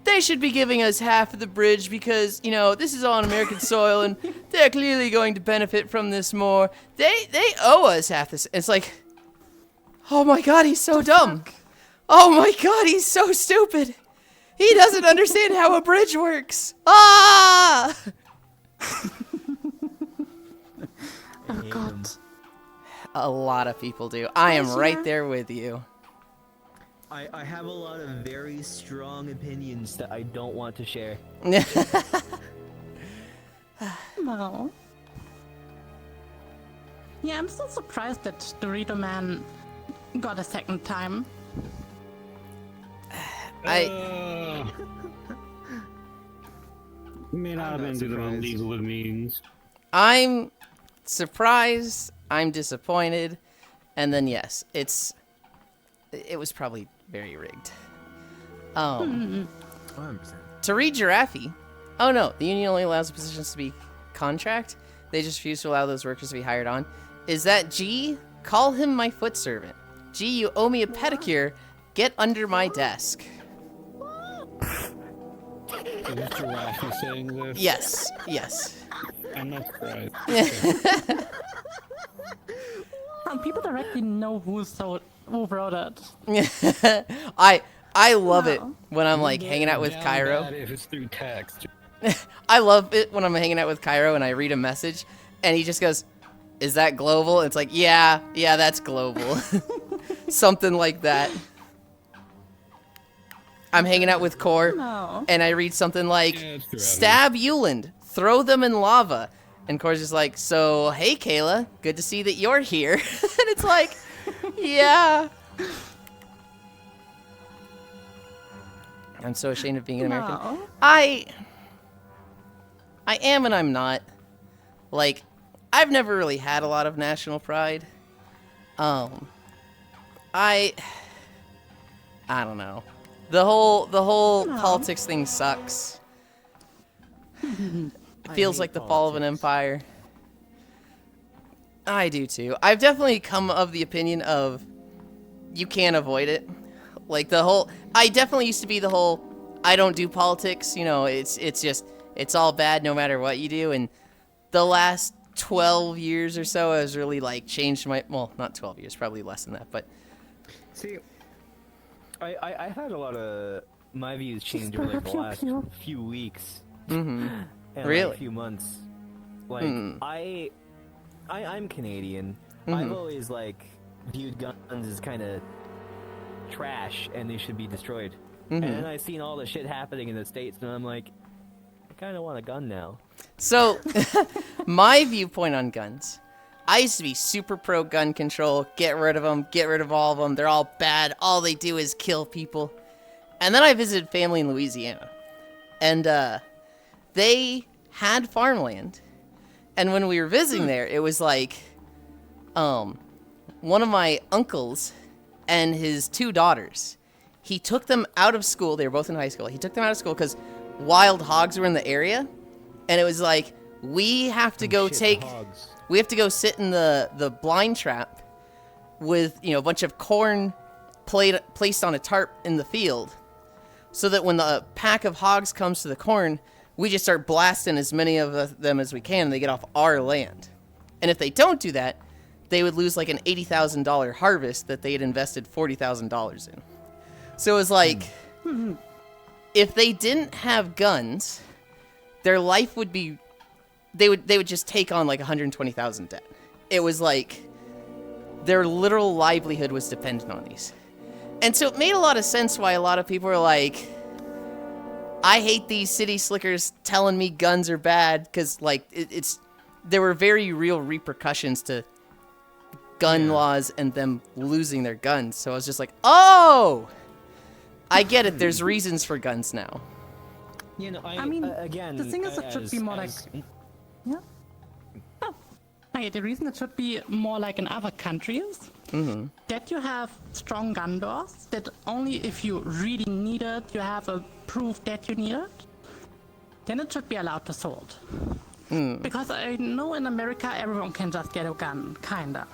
They should be giving us half of the bridge because, this is on American soil and they're clearly going to benefit from this more. They owe us half this. It's like, oh my God, he's so dumb. Oh my God, he's so stupid. He doesn't understand how a bridge works. Ah! Oh God. A lot of people do. I am Yes, right yeah. there with you. I have a lot of very strong opinions that I don't want to share. No. Yeah, I'm still surprised that Dorito Man got a second time. May not have been through the legal of means. I'm surprised, I'm disappointed, and then yes, it was probably very rigged. 100%. To read Giraffe, oh no, the union only allows the positions to be contract. They just refuse to allow those workers to be hired on. Is that G? Call him my foot servant. G, you owe me a pedicure. Get under my desk. Is Mr. Rashi saying this? Yes, yes. I'm not surprised. People directly know who wrote it. I love it Wow. when I'm like hanging out with Down Cairo. bad if it's through text. I love it when I'm hanging out with Cairo and I read a message and he just goes, "Is that global?" It's like, yeah, that's global. Something like that. I'm hanging out with Core No. and I read something like, Yeah, it's true. "Stab Euland, throw them in lava." And Core's just like, "So, hey Kayla, good to see that you're here." And it's like, yeah. I'm so ashamed of being an American. No. I am and I'm not. Like, I've never really had a lot of national pride. I don't know. The whole No. politics thing sucks. It feels hate like the fall of an politics. empire. I do too. I've definitely come of the opinion of you can't avoid it. Like I definitely used to be the whole I don't do politics, you know, it's just it's all bad no matter what you do, and the last 12 years or so has really like changed my, well, not 12 years, probably less than that, but See, I had a lot of my views change over like the Pew, last pew. few weeks mhm. and Really? like, few months. Like I'm Canadian. I've always like viewed guns as kind of trash and they should be destroyed. And then I've seen all the shit happening in the States and I'm like, I kind of want a gun now. So, my viewpoint on guns. I used to be super pro gun control. Get rid of them. Get rid of all of them. They're all bad. All they do is kill people. And then I visited family in Louisiana. And they had farmland. And when we were visiting there, it was like one of my uncles and his two daughters. He took them out of school. They were both in high school. He took them out of school because wild hogs were in the area. And it was like, we have to go we have to go sit in the blind trap with, you know, a bunch of corn placed on a tarp in the field, so that when the pack of hogs comes to the corn, we just start blasting as many of them as we can and they get off our land. And if they don't do that, they would lose like an $80,000 harvest that they had invested $40,000 in. So it was like, if they didn't have guns, their life would be, they would just take on like 120,000 debt. It was like their literal livelihood was dependent on these. And so it made a lot of sense why a lot of people were like, I hate these city slickers telling me guns are bad, because like there were very real repercussions to gun laws and them losing their guns. So I was just like, oh, I get it. There's reasons for guns now. You know, I mean, again, the thing is, it should be more like. Yeah. Oh. Okay, the reason it should be more like in other countries, that you have strong gun laws, that only if you really need it, you have a proof that you need it, then it should be allowed to sold. Because I know in America everyone can just get a gun, kinda.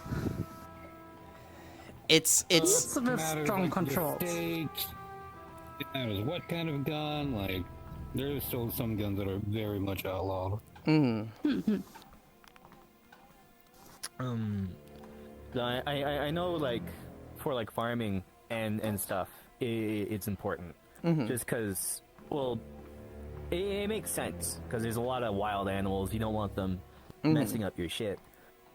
It's It's with Matters strong like the controls. state, it matters what kind of gun. Like, there's still some guns that are very much outlawed. I know, like, for like farming and stuff, it's important. Just because, well, it makes sense because there's a lot of wild animals. You don't want them messing up your shit.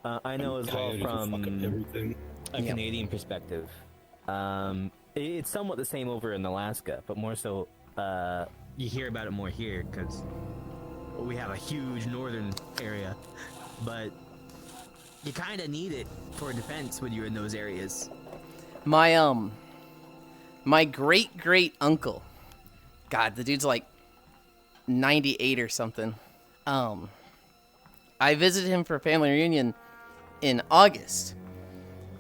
I know as well Coyotes will fuck up from everything. a Canadian perspective. It's somewhat the same over in Alaska, but more so, you hear about it more here because we have a huge northern area. But You kind of need it for defense when you're in those areas. My great uncle, God, the dude's like 98 or something. I visited him for a family reunion in August,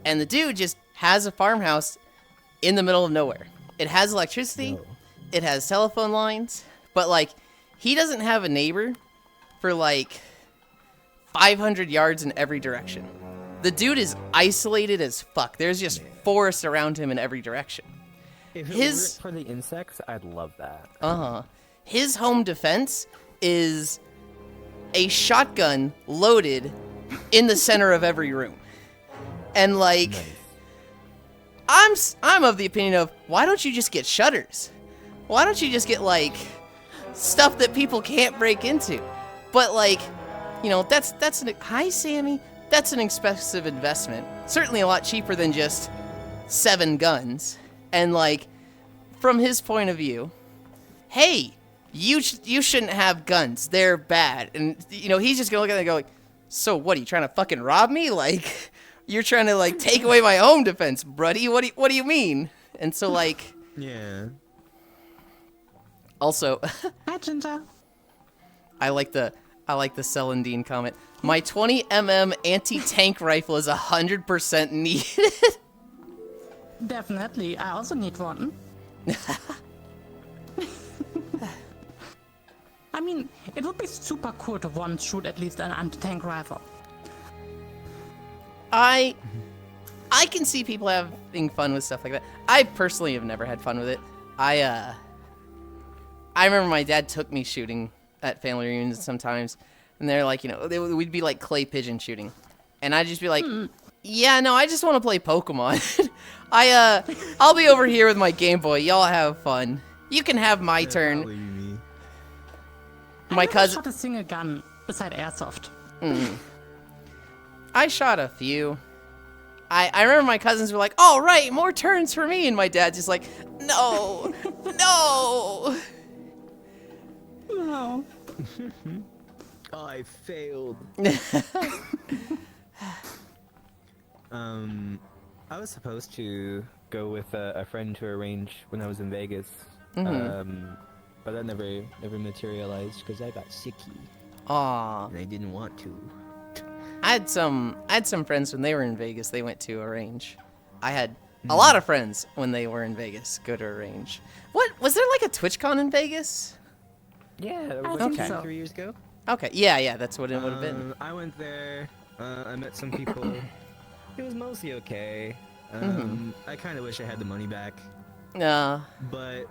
and the dude just has a farmhouse in the middle of nowhere. It has electricity, it has telephone lines, but like he doesn't have a neighbor for like 500 yards in every direction. The dude is isolated as fuck. There's just forest around him in every direction. If it His- weren't for the insects, I'd love that. His home defense is a shotgun loaded in the center of every room. And like I'm of the opinion of, why don't you just get shutters? Why don't you just get like stuff that people can't break into? But like, you know, that's hi Sammy. That's an expensive investment. Certainly a lot cheaper than just 7 guns. And like, from his point of view, hey, you shouldn't have guns. They're bad. And you know, he's just gonna look at it and go like, so what, are you trying to fucking rob me? Like, you're trying to like take away my home defense, buddy. What do you mean? And so like, Yeah. also, Hi, Ginger. I like the Celandine comment. My 20mm anti-tank rifle is 100% needed. Definitely. I also need one. I mean, it would be super cool to once shoot at least an anti-tank rifle. I can see people having fun with stuff like that. I personally have never had fun with it. I remember my dad took me shooting at family reunions sometimes, and they're like, you know, we'd be like clay pigeon shooting, and I'd just be like, yeah, no, I just want to play Pokemon. I'll be over here with my Game Boy. Y'all have fun. You can have my turn. Probably me. My I never cousin. shot a single gun beside airsoft. I shot a few. I remember my cousins were like, all right, more turns for me. And my dad's just like, no, no. No. I failed. I was supposed to go with a friend to a range when I was in Vegas, but that never materialized because I got sicky. Aw. And I didn't want to. I had some friends when they were in Vegas, they went to a range. I had a lot of friends when they were in Vegas go to a range. What, was there like a TwitchCon in Vegas? Yeah, that I was think Okay. so. 3 years ago. Okay, yeah, that's what it would have been. I went there. I met some people. It was mostly okay. I kind of wish I had the money back, but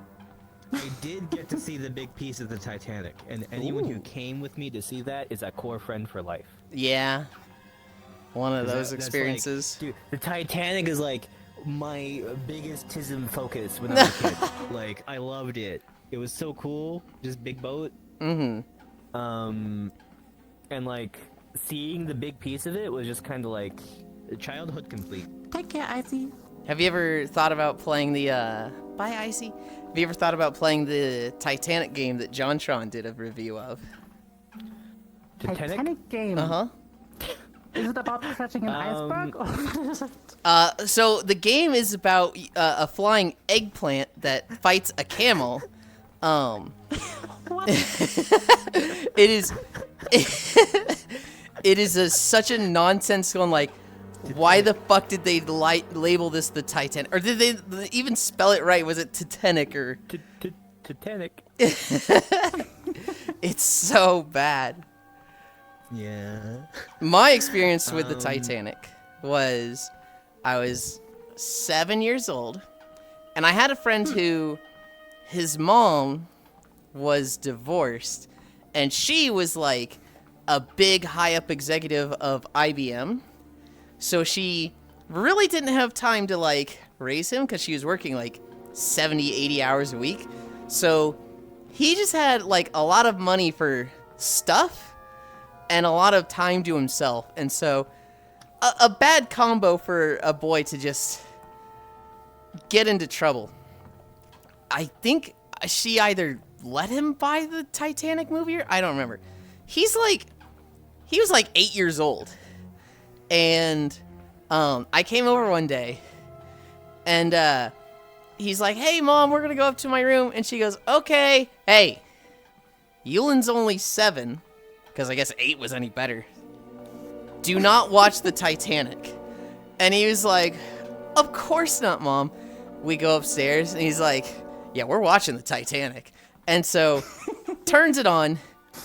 I did get to see the big piece of the Titanic. and anyone who came with me to see that is a core friend for life. Yeah. One of those that's like- experiences. Dude, the Titanic is like my biggest tism focus when I was a kid. Like, I loved it. It was so cool, just big boat. Mm-hmm. And like seeing the big piece of it was just kind of like Childhood complete. Take care, Icy. Have you ever thought about playing the, bye Icy? Have you ever thought about playing the Titanic game that JonTron did a review of? Titanic game. Uh-huh. Is it about crashing an iceberg? Or what is it? So the game is about a flying eggplant that fights a camel. What? It is, it is such a nonsensical, like, why the fuck did they label this the Titan? Or did they even spell it right? Was it Titanic or? Titanic. It's so bad. Yeah. My experience with the Titanic was I was 7 years old, and I had a friend who his mom was divorced, and she was like a big high up executive of IBM. So she really didn't have time to like raise him because she was working like 70, 80 hours a week. So he just had like a lot of money for stuff and a lot of time to himself. And so a bad combo for a boy to just get into trouble. I think she either let him buy the Titanic movie or I don't remember. He was like 8 years old. And I came over one day, and he's like, "Hey, Mom, we're gonna go up to my room." And she goes, "Okay." Hey, Yulin's only 7, because I guess 8 was any better. Do not watch the Titanic. And he was like, "Of course not, Mom." We go upstairs, and he's like, "Yeah, we're watching the Titanic." And so, turns it on.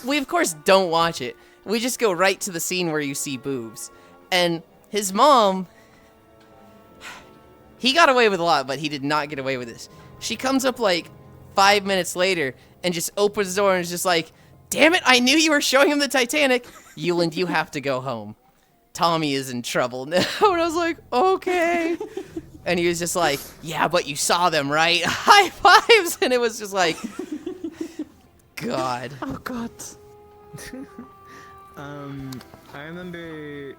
We, of course, don't watch it. We just go right to the scene where you see boobs. And his mom, he got away with a lot, but he did not get away with this. She comes up like 5 minutes later and just opens the door and is just like, "Damn it, I knew you were showing him the Titanic. Yuland, you have to go home. Tommy is in trouble now." And I was like, "Okay." And he was just like, "Yeah, but you saw them, right?" High fives. And it was just like, God. Oh God. I remember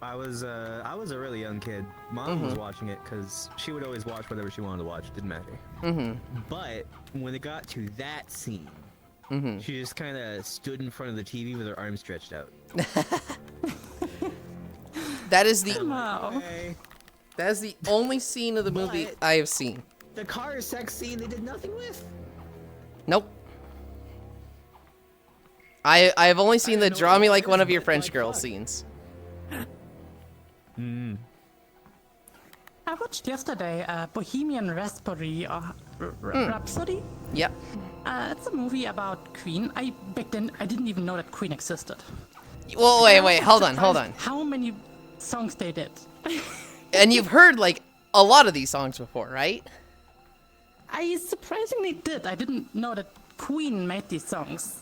I was a really young kid. Mom was watching it because she would always watch whatever she wanted to watch. Didn't matter. But when it got to that scene, she just kind of stood in front of the TV with her arms stretched out. That is the Wow. Okay. that is the only scene of the movie But- I have seen. The car sex scene they did nothing with. Nope. I have only seen the know "draw what me it like is, one of your but, French like, girl" fuck. scenes. I watched yesterday Bohemian Rhapsody or Rhapsody. Yep. It's a movie about Queen. Back then I didn't even know that Queen existed. Well, wait, hold on. How many songs they did? And you've heard like a lot of these songs before, right? I surprisingly did. I didn't know that Queen made these songs.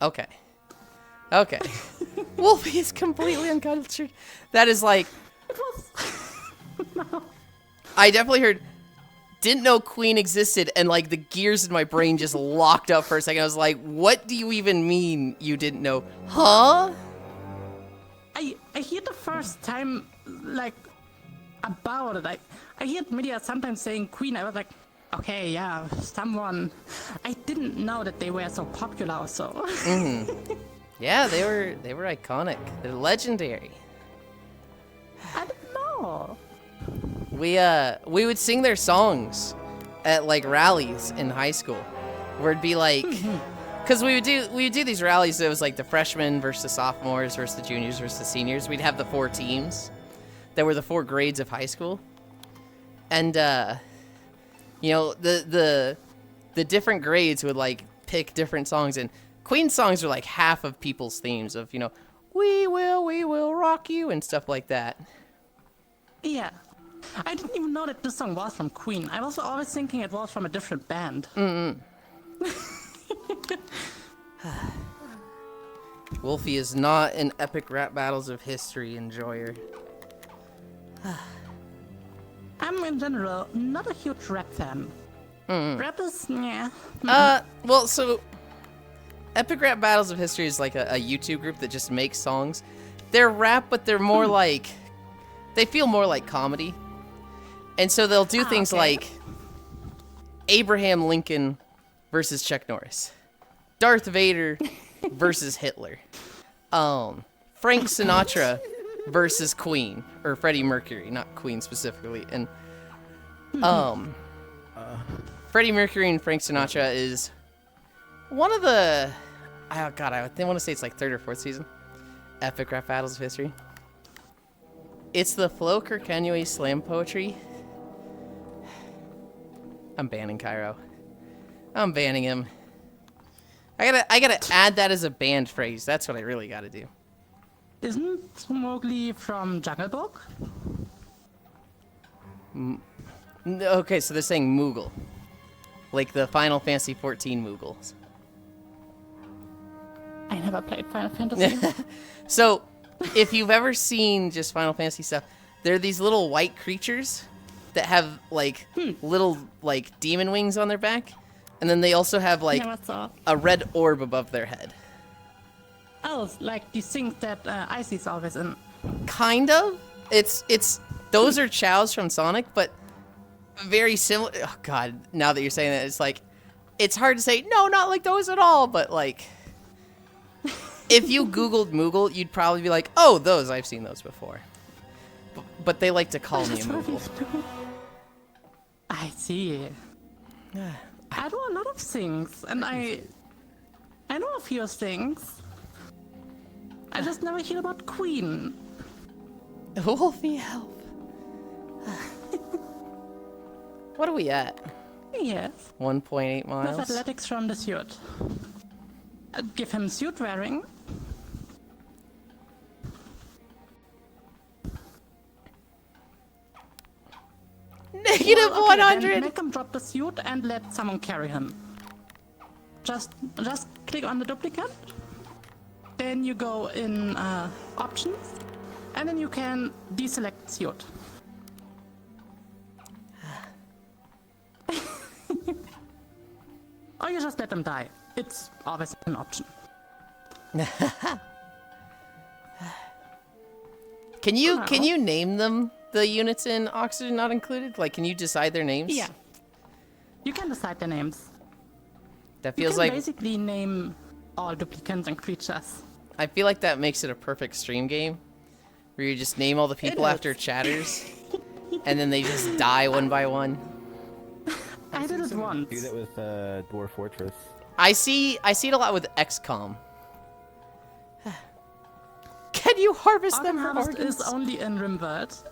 Okay. Wolfie is completely uncultured. That is like, It was. I definitely heard, didn't know Queen existed, and like the gears in my brain just locked up for a second. I was like, what do you even mean you didn't know? Huh? I hear the first time like about it. I hear media sometimes saying Queen. I was like, okay, yeah, someone. I didn't know that they were so popular also. Yeah, they were iconic. They're legendary. I don't know. We would sing their songs at like rallies in high school, where it'd be like, because we would do these rallies. That was like the freshmen versus the sophomores versus the juniors versus the seniors. We'd have the 4 teams that were the 4 grades of high school, and you know, the different grades would like pick different songs, and Queen songs are like half of people's themes of, you know, we will rock you and stuff like that. Yeah. I didn't even know that this song was from Queen. I was always thinking it was from a different band. Wolfie is not an epic rap battles of history enjoyer. I'm in general not a huge rap fan. Rap is, yeah. Well, so Epic Rap Battles of History is like a YouTube group that just makes songs. They're rap, but they're more like, they feel more like comedy. And so they'll do things okay. like Abraham Lincoln versus Chuck Norris, Darth Vader versus Hitler, Frank Sinatra versus Queen, or Freddie Mercury, not Queen specifically. And Freddie Mercury and Frank Sinatra is one of the, oh god, I want to say it's like 3rd or 4th season. Epic Rap Battles of History. It's the Flo Kerkenue slam poetry. I'm banning Cairo. I'm banning him. I gotta add that as a banned phrase. That's what I really gotta do. Isn't Mowgli from Jungle Book? Okay, so they're saying Moogle. Like the Final Fantasy 14 Moogles. I never played Final Fantasy. So, if you've ever seen just Final Fantasy stuff, there are these little white creatures that have like little like demon wings on their back, and then they also have like Never saw. a red orb above their head. Oh, like these things that Icy's always in. Kind of. It's those are chows from Sonic, but very similar. Oh god, now that you're saying that, it's like it's hard to say no, not like those at all, but like if you Googled Moogle, you'd probably be like, oh, those, I've seen those before. But they like to call me a Moogle. I see. I do a lot of things, and I know a few things. I just never hear about Queen. Wolfie, help. What are we at? Yes. 1.8 With miles. athletics from the suit. Give him suit wearing. Negative Well, okay, 100. then make him drop the suit and let someone carry him. Just click on the duplicate. Then you go in options, and then you can deselect suit. Or you just let them die. It's always an option. Can you name them, the units in Oxygen Not Included? Like, can you decide their names? Yeah. You can decide their names. That You feels can like basically name all duplicants and creatures. I feel like that makes it a perfect stream game, where you just name all the people is. after chatters, and then they just die one by one. I did it once. Do that with Dwarf Fortress. I see it a lot with XCOM. Can you harvest Organ them for harvest organs? is only in Rimworld.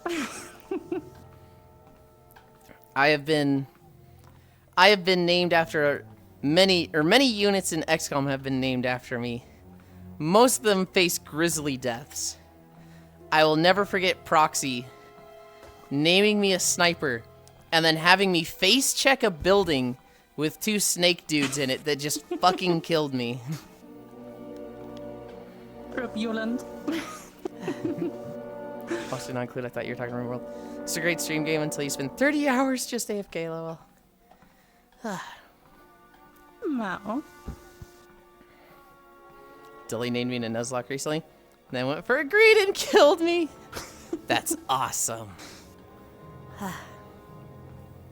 I have been named after many units in XCOM have been named after me. Most of them face grisly deaths. I will never forget Proxy naming me a sniper and then having me face check a building with 2 snake dudes in it that just fucking killed me. Repulent. Also not included, I thought you were talking Rim World. It's a great stream game until you spend 30 hours just AFK, lol. Wow. Dilly named me in a Nuzlocke recently, and then went for a greed and killed me. That's awesome.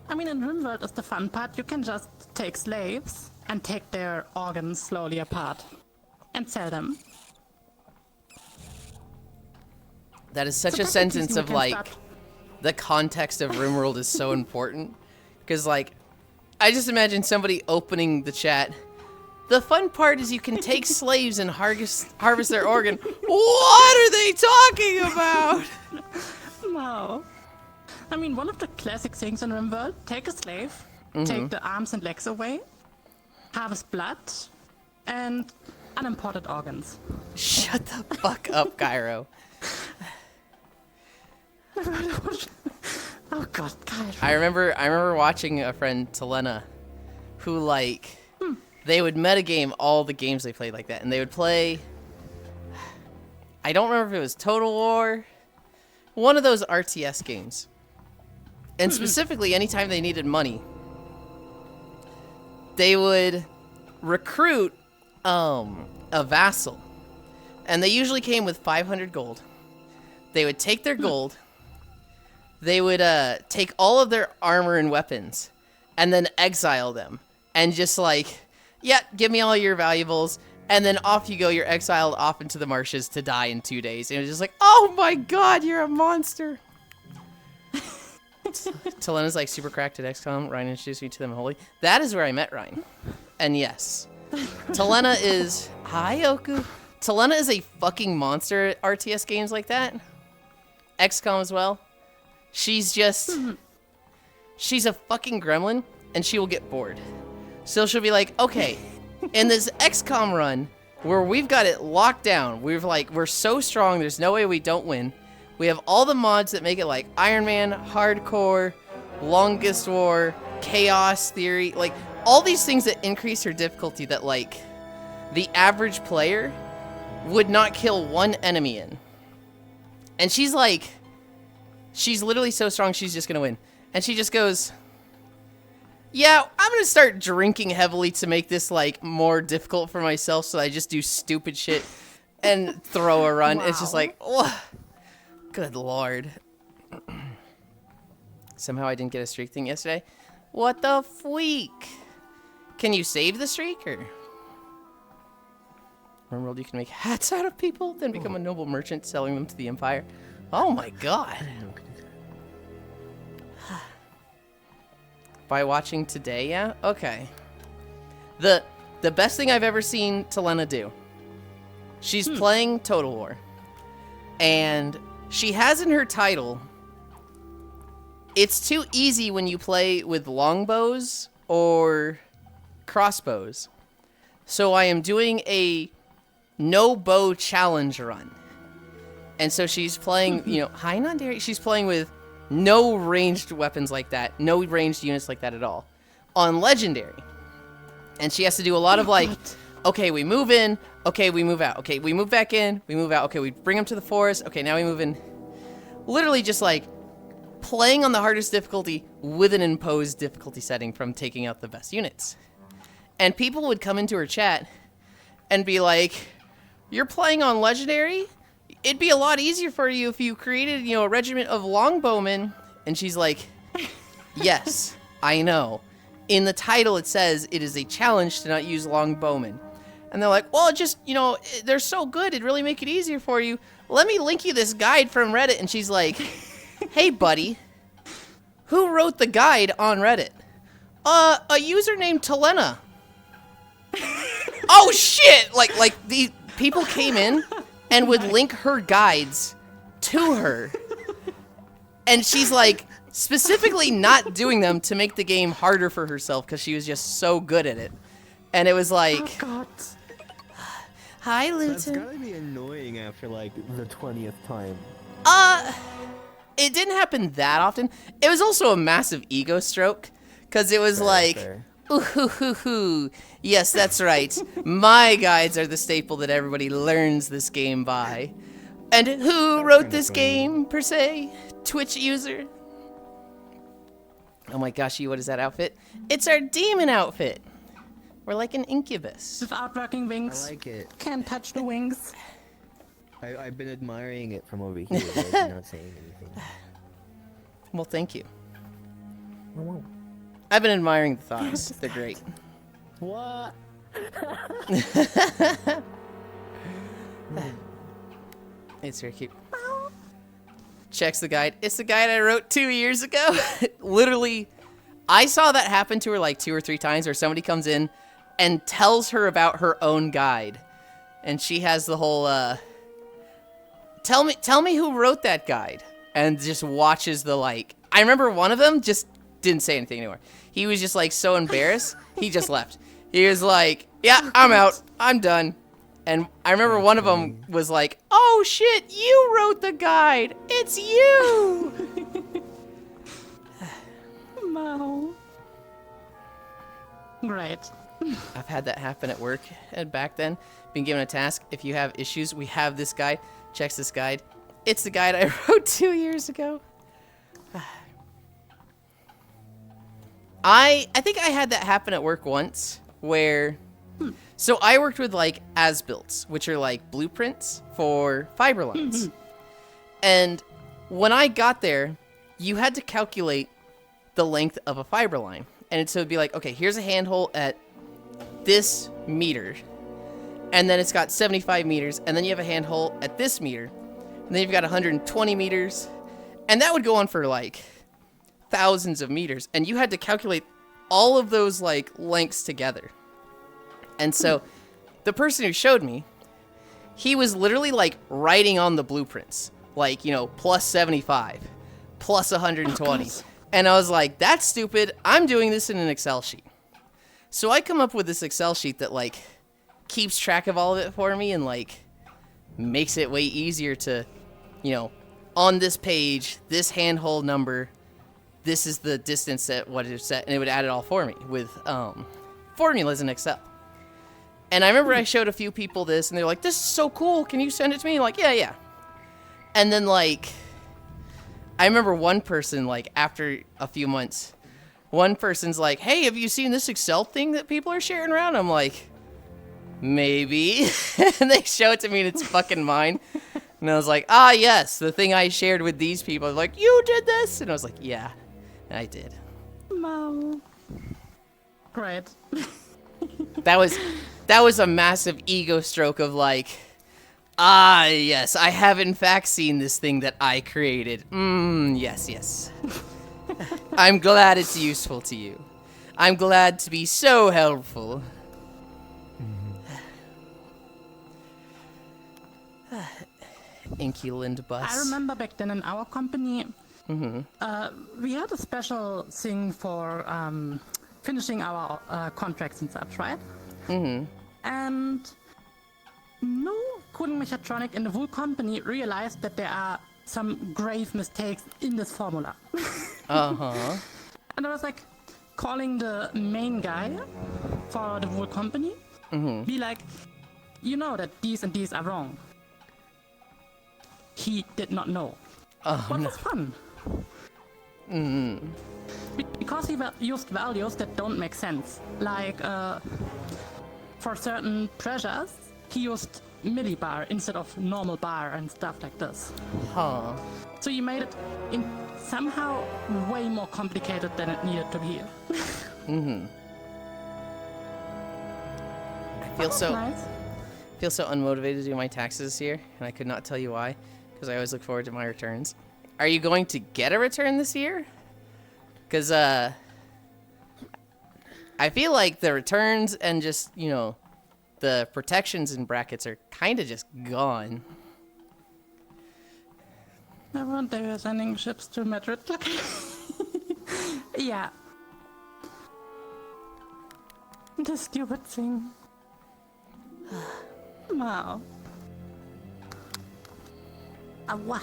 I mean, in Rimworld is the fun part. You can just take slaves and take their organs slowly apart and sell them. That is such So a technically sentence we of can like, start- the context of RimWorld is so important. Because like, I just imagine somebody opening the chat. The fun part is you can take slaves and harvest their organ. What are they talking about? Wow. I mean, one of the classic things in Rimworld, take a slave, take the arms and legs away, harvest blood, and unimported organs. Shut the fuck up, Cairo. Oh god, I remember watching a friend, Telena, who like, they would metagame all the games they played like that, and they would play, I don't remember if it was Total War, one of those RTS games. And specifically, anytime they needed money, they would recruit a vassal, and they usually came with 500 gold. They would take their gold, they would take all of their armor and weapons, and then exile them, and just like, yeah, give me all your valuables, and then off you go. You're exiled off into the marshes to die in 2 days. And it was just like, oh my god, you're a monster. Telena's like super cracked at XCOM. Ryan introduced me to them wholly. That is where I met Ryan. And yes, Telena is, hi Oku. Telena is a fucking monster at RTS games like that. XCOM as well. She's just, she's a fucking gremlin, and she will get bored. So she'll be like, okay, in this XCOM run, where we've got it locked down, we're so strong, there's no way we don't win. We have all the mods that make it like Iron Man, Hardcore, Longest War, Chaos Theory, like all these things that increase her difficulty that like the average player would not kill one enemy in. And she's like, she's literally so strong she's just gonna win. And she just goes, yeah, I'm gonna start drinking heavily to make this like more difficult for myself, so I just do stupid shit and throw a run. It's just Wow. like, oh, good lord. Somehow I didn't get a streak thing yesterday. What the freak? Can you save the streak or? RimWorld, you can make hats out of people, then become a noble merchant selling them to the Empire. Oh my god. By watching today, yeah? Okay. The best thing I've ever seen Talena do. She's playing Total War. And she has in her title, it's too easy when you play with longbows or crossbows. So I am doing a no bow challenge run. And so she's playing, hi Nandari, she's playing with no ranged weapons like that, no ranged units like that at all, on Legendary. And she has to do a lot of okay, we move in, okay, we move out, okay, we move back in, we move out, okay, we bring them to the forest, okay, now we move in. Literally just playing on the hardest difficulty with an imposed difficulty setting from taking out the best units. And people would come into her chat and be like, you're playing on Legendary? It'd be a lot easier for you if you created, a regiment of longbowmen. And she's like, yes, I know. In the title, it says it is a challenge to not use longbowmen. And they're like, well, just, they're so good. It'd really make it easier for you. Let me link you this guide from Reddit. And she's like, hey, buddy, who wrote the guide on Reddit? A user named Talena. Oh, shit! The people came in and would link her guides to her. And she's specifically not doing them to make the game harder for herself because she was just so good at it. And it was Oh god. hi, Luton. That's gotta be annoying after The 20th time. It didn't happen that often. It was also a massive ego stroke because it was Fair. ooh, hoo, hoo, hoo. Yes, that's right. My guides are the staple that everybody learns this game by. And who wrote this game, per se? Twitch user? Oh my gosh, what is that outfit? It's our demon outfit. We're like an incubus. With outworking I wings. like it. Can't touch the wings. I've been admiring it from over here, but you're not saying anything. Well, thank you. I've been admiring the thongs. They're great. What? It's very cute. Checks the guide. It's the guide I wrote 2 years ago. Literally, I saw that happen to her 2 or 3 times where somebody comes in and tells her about her own guide. And she has the whole, tell me who wrote that guide. And just watches the I remember one of them just didn't say anything anymore. He was just so embarrassed. He just left. He was like, yeah, I'm out. I'm done. And I remember one of them was like, oh shit, you wrote the guide. It's you. No. Great. I've had that happen at work. And back then, been given a task. If you have issues, we have this guide. Checks this guide. It's the guide I wrote 2 years ago. I think I had that happen at work once where so I worked with as-builts, which are blueprints for fiber lines. And when I got there, you had to calculate the length of a fiber line. And so it'd be okay, here's a handhole at this meter. And then it's got 75 meters. And then you have a handhole at this meter. And then you've got 120 meters. And that would go on for thousands of meters. And you had to calculate all of those lengths together. And so the person who showed me, he was literally writing on the blueprints. Plus 75, plus 120. And I was like, that's stupid. I'm doing this in an Excel sheet. So I come up with this Excel sheet that keeps track of all of it for me and makes it way easier to, on this page, this handhold number, this is the distance at what it's set, and it would add it all for me with formulas in Excel. And I remember I showed a few people this, and they're like, this is so cool, can you send it to me? Yeah. And then, I remember one person, after a few months, one person's like, hey, have you seen this Excel thing that people are sharing around? I'm like, maybe. And they show it to me, and it's fucking mine. And I was like, yes, the thing I shared with these people. They're like, you did this? And I was like, yeah, I did. No. Great. That was That was a massive ego stroke of like, ah, yes, I have in fact seen this thing that I created. Yes, yes. I'm glad it's useful to you. I'm glad to be so helpful. Inky Lind bus. I remember back then in our company, we had a special thing for finishing our contracts and such, right? And no cooling mechatronic in the whole company realized that there are some grave mistakes in this formula. And I was like calling the main guy for the whole company, be like, you know that these and these are wrong. He did not know. What was fun? Because he used values that don't make sense. Like, for certain pressures, he used millibar instead of normal bar and stuff like this. So he made it in somehow way more complicated than it needed to be. I feel so Nice. unmotivated to do my taxes this year, and I could not tell you why, because I always look forward to my returns. Are you going to get a return this year? Because, I feel like the returns and just, you know, the protections and brackets are kind of just gone. Never they were sending ships to Madrid. Yeah. The stupid thing. Wow. Wow.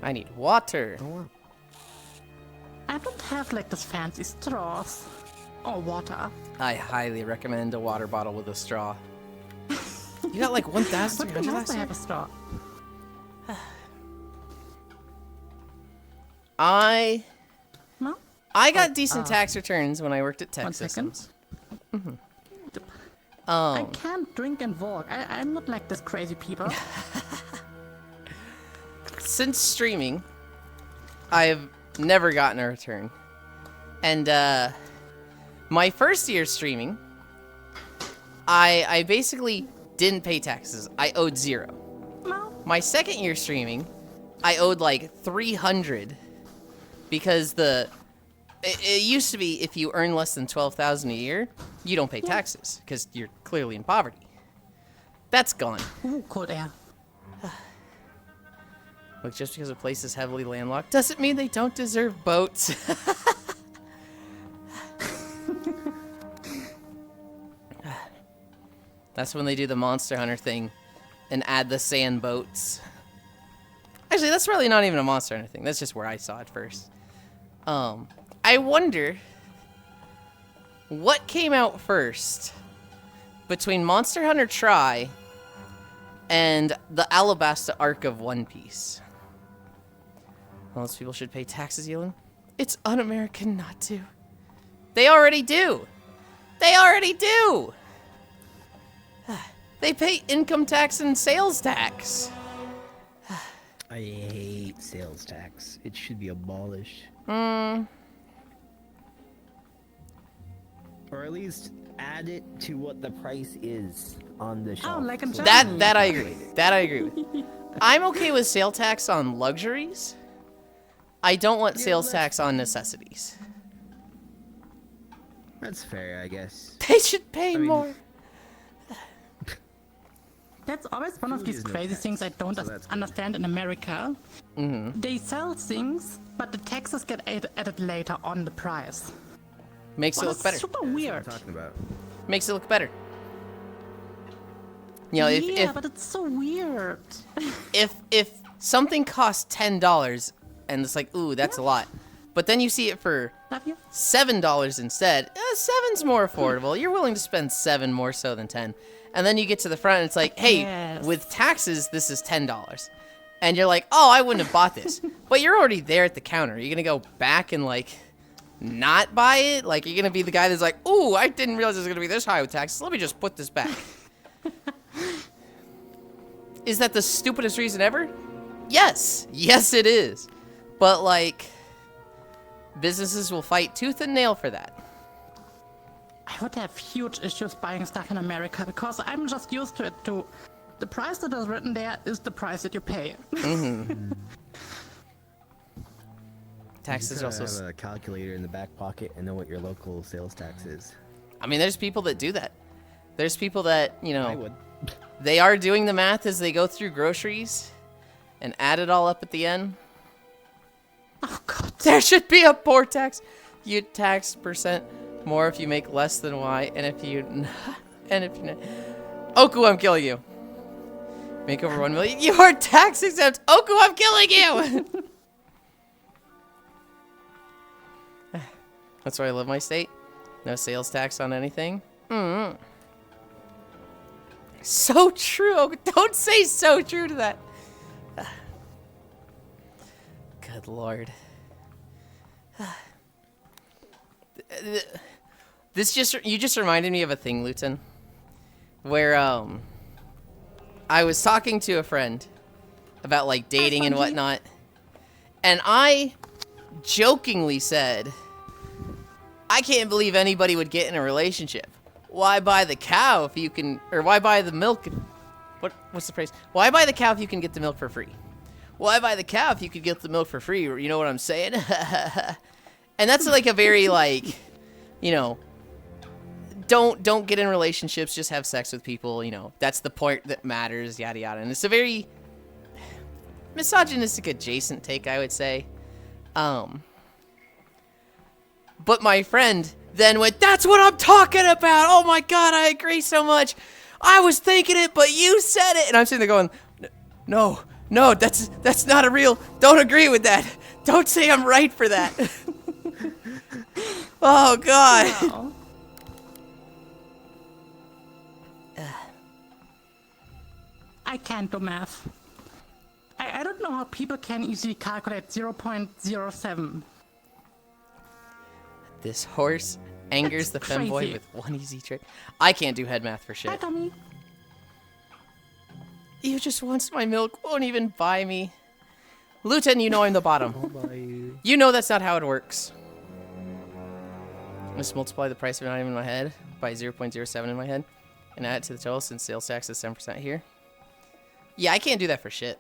I need water. I don't have like those fancy straws or water. I highly recommend a water bottle with a straw. You got like Would be 1,300 nice last to year? have a straw. No? I got decent tax returns when I worked at Tech 1 second. Systems. I can't drink and walk. I'm not like this crazy people. Since streaming, I've never gotten a return. And my first year streaming, I basically didn't pay taxes. I owed 0. No. My second year streaming, I owed like 300 because it used to be if you earn less than 12,000 a year, you don't pay taxes because you're clearly in poverty. That's gone. Ooh, cold air. Look, just because a place is heavily landlocked doesn't mean they don't deserve boats. That's when they do the Monster Hunter thing and add the sand boats. Actually, that's really not even a Monster Hunter thing. That's just where I saw it first. I wonder what came out first between Monster Hunter Tri and the Alabasta arc of One Piece. Most people should pay taxes, Yelin. It's un-American not to. They already do. They already do. They pay income tax and sales tax. I hate sales tax. It should be abolished. Hmm. Or at least add it to what the price is on the shelf. Oh, like in So Germany. That I agree. That I agree with. I'm okay with sale tax on luxuries. I don't want sales tax on necessities. That's fair, I guess. They should pay mean- more. That's always one of Food these is no crazy tax, things I don't so that's good. understand in America. They sell things, but the taxes get added later on the price. Makes it Well, look that's better. super That's what weird. I'm talking about. Makes it look better. You know, Yeah, but it's so weird. if something costs $10 and it's like, ooh, that's a lot, but then you see it for Have you? $7 instead, 7's more affordable. You're willing to spend 7 more so than 10. And then you get to the front and it's like, hey, Yes. with taxes, this is $10. And you're like, oh, I wouldn't have bought this. But you're already there at the counter. You're going to go back and like not buy it? Like you're going to be the guy that's like, ooh, I didn't realize it was going to be this high with taxes. Let me just put this back. Is that the stupidest reason ever? Yes. Yes, it is. But like, businesses will fight tooth and nail for that. I would have huge issues buying stuff in America because I'm just used to it too. The price that is written there is the price that you pay. Taxes You are gotta also. have a calculator in the back pocket and know what your local sales tax is. I mean, there's people that do that. There's people that, you I know, would. they are doing the math as they go through groceries and add it all up at the end. Oh god. There should be a poor tax. You tax percent more if you make less than Y, and if you Oku, I'm killing you. Make over 1 million. You are tax exempt. Oku, I'm killing you. That's why I love my state. No sales tax on anything. So true. Oku. Don't say so true to that. Good lord. You just reminded me of a thing, Luton, where I was talking to a friend about like dating and whatnot, and I jokingly said, I can't believe anybody would get in a relationship. Why buy the cow if you can, or why buy the milk? What's the phrase? Why buy the cow if you can get the milk for free? Why buy the cow if you could get the milk for free? You know what I'm saying? And that's like a very like, you know, don't get in relationships, just have sex with people, you know. That's the point that matters, yada yada. And it's a very misogynistic adjacent take, I would say. But my friend then went, that's what I'm talking about. Oh my god, I agree so much. I was thinking it, but you said it. And I'm sitting there going, no, that's not a real, don't agree with that. Don't say I'm right for that. Oh god. Wow. I can't do math. I don't know how people can easily calculate 0.07. This horse angers That's the femboy crazy. with one easy trick. I can't do head math for Hi, shit. Tommy. You just wants my milk, won't even buy me. Luton, you know I'm the bottom. You know that's not how it works. Just multiply the price of an item in my head by 0.07 in my head and add it to the total since sales tax is 7% here. Yeah, I can't do that for shit.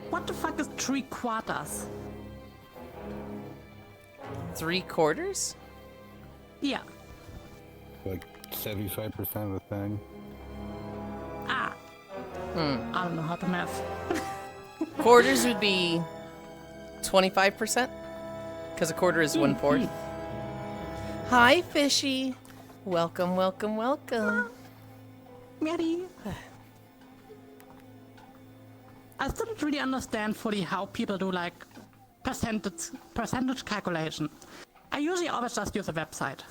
What the fuck is 3/4? 3/4? Yeah. Like 75% of the thing. Ah. I don't know how to math. Quarters would be 25%, because a quarter is 1/4. Hi, fishy. Welcome, welcome, welcome. Mary. I still don't really understand fully how people do like percentage calculation. I usually always just use a website.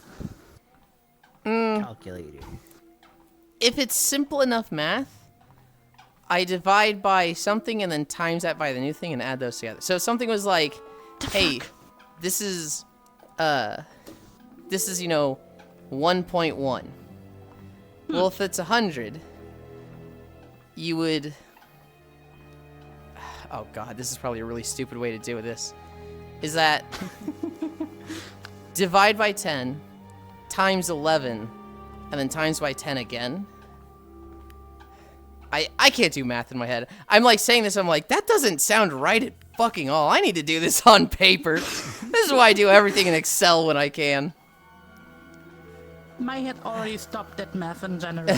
Calculator. If it's simple enough math, I divide by something and then times that by the new thing and add those together. So if something was like, hey, this is, you know, 1.1. Well, if it's 100, you would... Oh god, this is probably a really stupid way to do this. Is that divide by 10 times 11 and then times by 10 again? I can't do math in my head. I'm like saying this, I'm like, that doesn't sound right at fucking all. I need to do this on paper. This is why I do everything in Excel when I can. My head already stopped at math in general.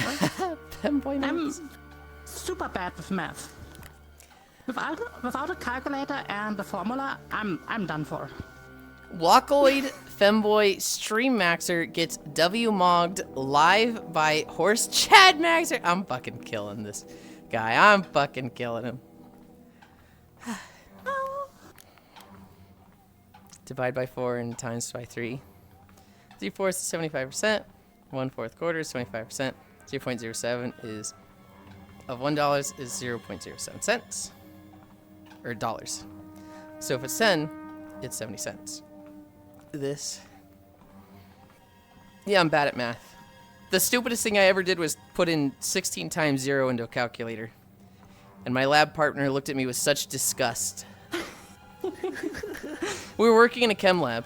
Femboy I'm notes. super bad with math. Without a calculator and the formula, I'm done for. Walkoid Femboy Stream Maxer gets W-mogged live by Horse Chad Maxer. I'm fucking killing this guy. I'm fucking killing him. Divide by 4 and times by 3. 3/4 is 75%. 1/4 quarter is 25%. 0.07 is of $1 is 0.07 cents. Or dollars. So if it's 10, it's 70 cents. This. Yeah, I'm bad at math. The stupidest thing I ever did was put in 16 times 0 into a calculator. And my lab partner looked at me with such disgust. We were working in a chem lab.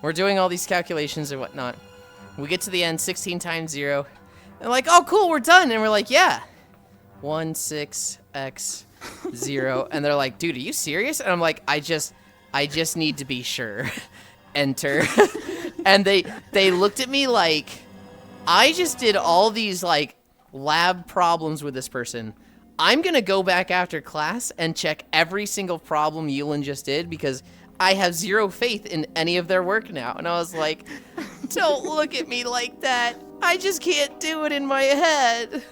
We're doing all these calculations and whatnot. We get to the end, 16 times 0. And like, oh, cool, we're done. And we're like, yeah. 1, 6, x, 0. And they're like, dude, are you serious? And I'm like, I just need to be sure. Enter. And they looked at me like, I just did all these, like, lab problems with this person. I'm going to go back after class and check every single problem Yulin just did because I have zero faith in any of their work now. And I was like, don't look at me like that. I just can't do it in my head.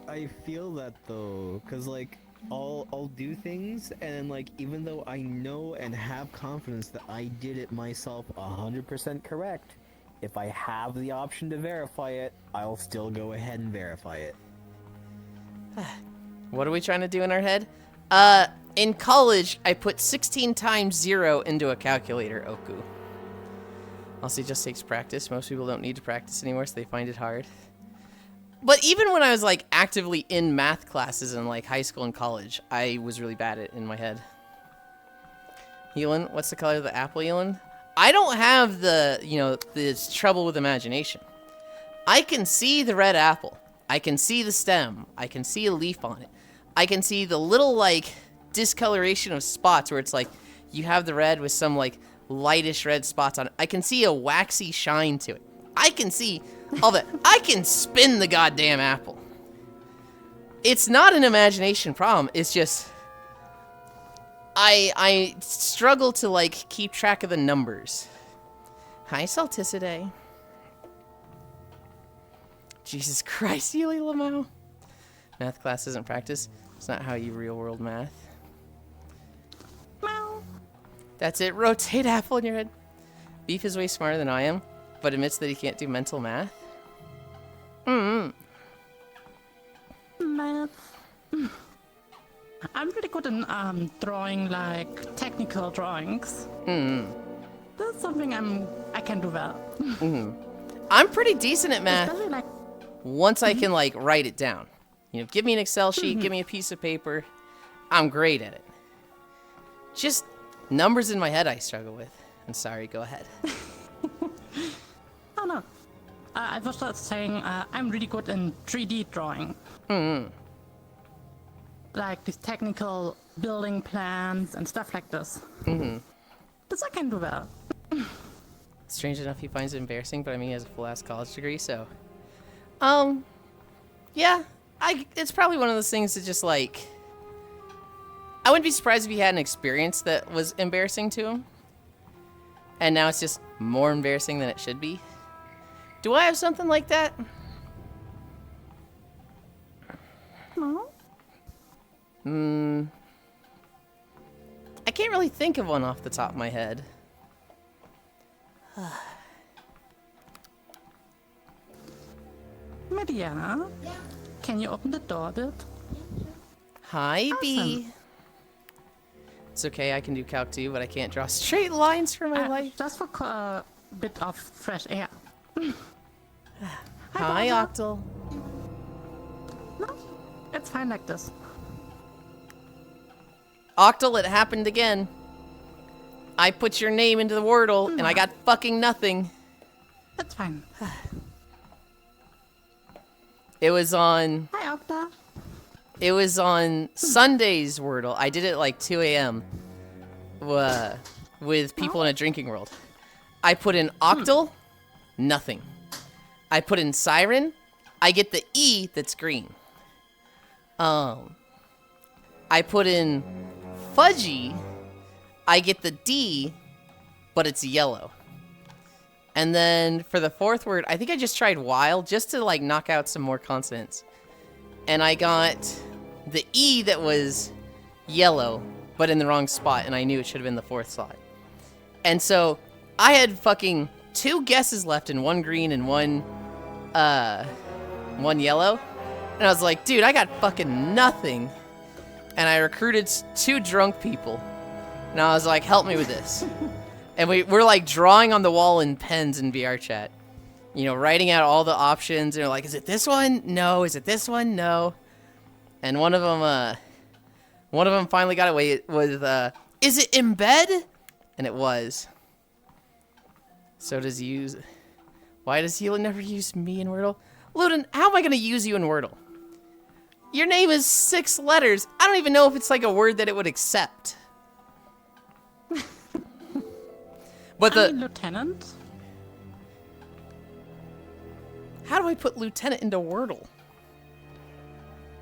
I feel that though, cause like I'll do things and like even though I know and have confidence that I did it myself 100% correct, if I have the option to verify it, I'll still go ahead and verify it. What are we trying to do in our head? In college, I put 16 times 0 into a calculator, Oku. Also, it just takes practice. Most people don't need to practice anymore, so they find it hard. But even when I was, like, actively in math classes in, like, high school and college, I was really bad at it in my head. Yulin, what's the color of the apple, Yulin? I don't have the, you know, this trouble with imagination. I can see the red apple. I can see the stem. I can see a leaf on it. I can see the little, like, discoloration of spots where it's like you have the red with some, like, lightish red spots on it. I can see a waxy shine to it. I can see all that. I can spin the goddamn apple. It's not an imagination problem. It's just I struggle to, like, keep track of the numbers. Hi, Salticidae. Jesus Christ, Yuli Lamau. Math class isn't practice. It's not how you real-world math. That's it. Rotate apple in your head. Beef is way smarter than I am, but admits that he can't do mental math. Math. I'm pretty good in drawing like technical drawings. That's something I can do well. I'm pretty decent at math. Especially like Once I can, like, write it down. You know, give me an Excel sheet, give me a piece of paper. I'm great at it. Just numbers in my head I struggle with. I'm sorry, go ahead. oh no. I was just saying I'm really good in 3D drawing. Like these technical building plans and stuff like this. This I can do well. Strange enough, he finds it embarrassing, but I mean, he has a full-ass college degree, so... yeah, it's probably one of those things that just, like... I wouldn't be surprised if he had an experience that was embarrassing to him. And now it's just more embarrassing than it should be. Do I have something like that? No. I can't really think of one off the top of my head. Mediana, can you open the door a bit? Hi, B. It's okay, I can do calc too, but I can't draw straight lines for my life. Just for a bit of fresh air. Hi, Octal. No, it's fine like this. Octal, it happened again. I put your name into the Wordle, and I got fucking nothing. It's fine. It was on... Hi, Octa. It was on Sunday's Wordle. I did it like 2 a.m. With people in a drinking world. I put in Octal, nothing. I put in Siren, I get the E that's green. I put in Fudgy, I get the D, but it's yellow. And then for the fourth word, I think I just tried Wild just to like knock out some more consonants. And I got the E that was yellow, but in the wrong spot, and I knew it should have been the fourth slot. And so I had fucking 2 guesses left, and 1 green and one yellow. And I was like, dude, I got fucking nothing. And I recruited 2 drunk people. And I was like, help me with this. And we're like drawing on the wall in pens in VR chat. You know, writing out all the options. And they're like, is it this one? No. Is it this one? No. And one of them finally got away with, is it embed? And it was. So does use. Why does he never use me in Wordle? Luden, how am I gonna use you in Wordle? Your name is 6 letters. I don't even know if it's like a word that it would accept. But I'm Lieutenant. How do I put lieutenant into Wordle?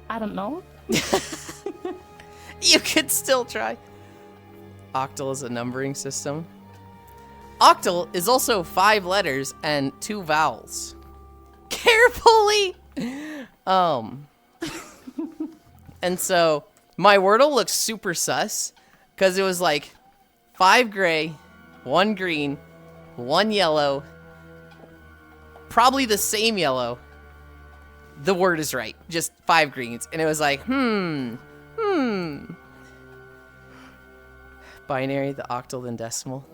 I don't know. You could still try. Octal is a numbering system. Octal is also 5 letters and 2 vowels. Carefully! And so my Wordle looks super sus because it was like 5 gray, 1 green, 1 yellow, probably the same yellow. The word is right, just 5 greens. And it was like, binary, the octal, then decimal.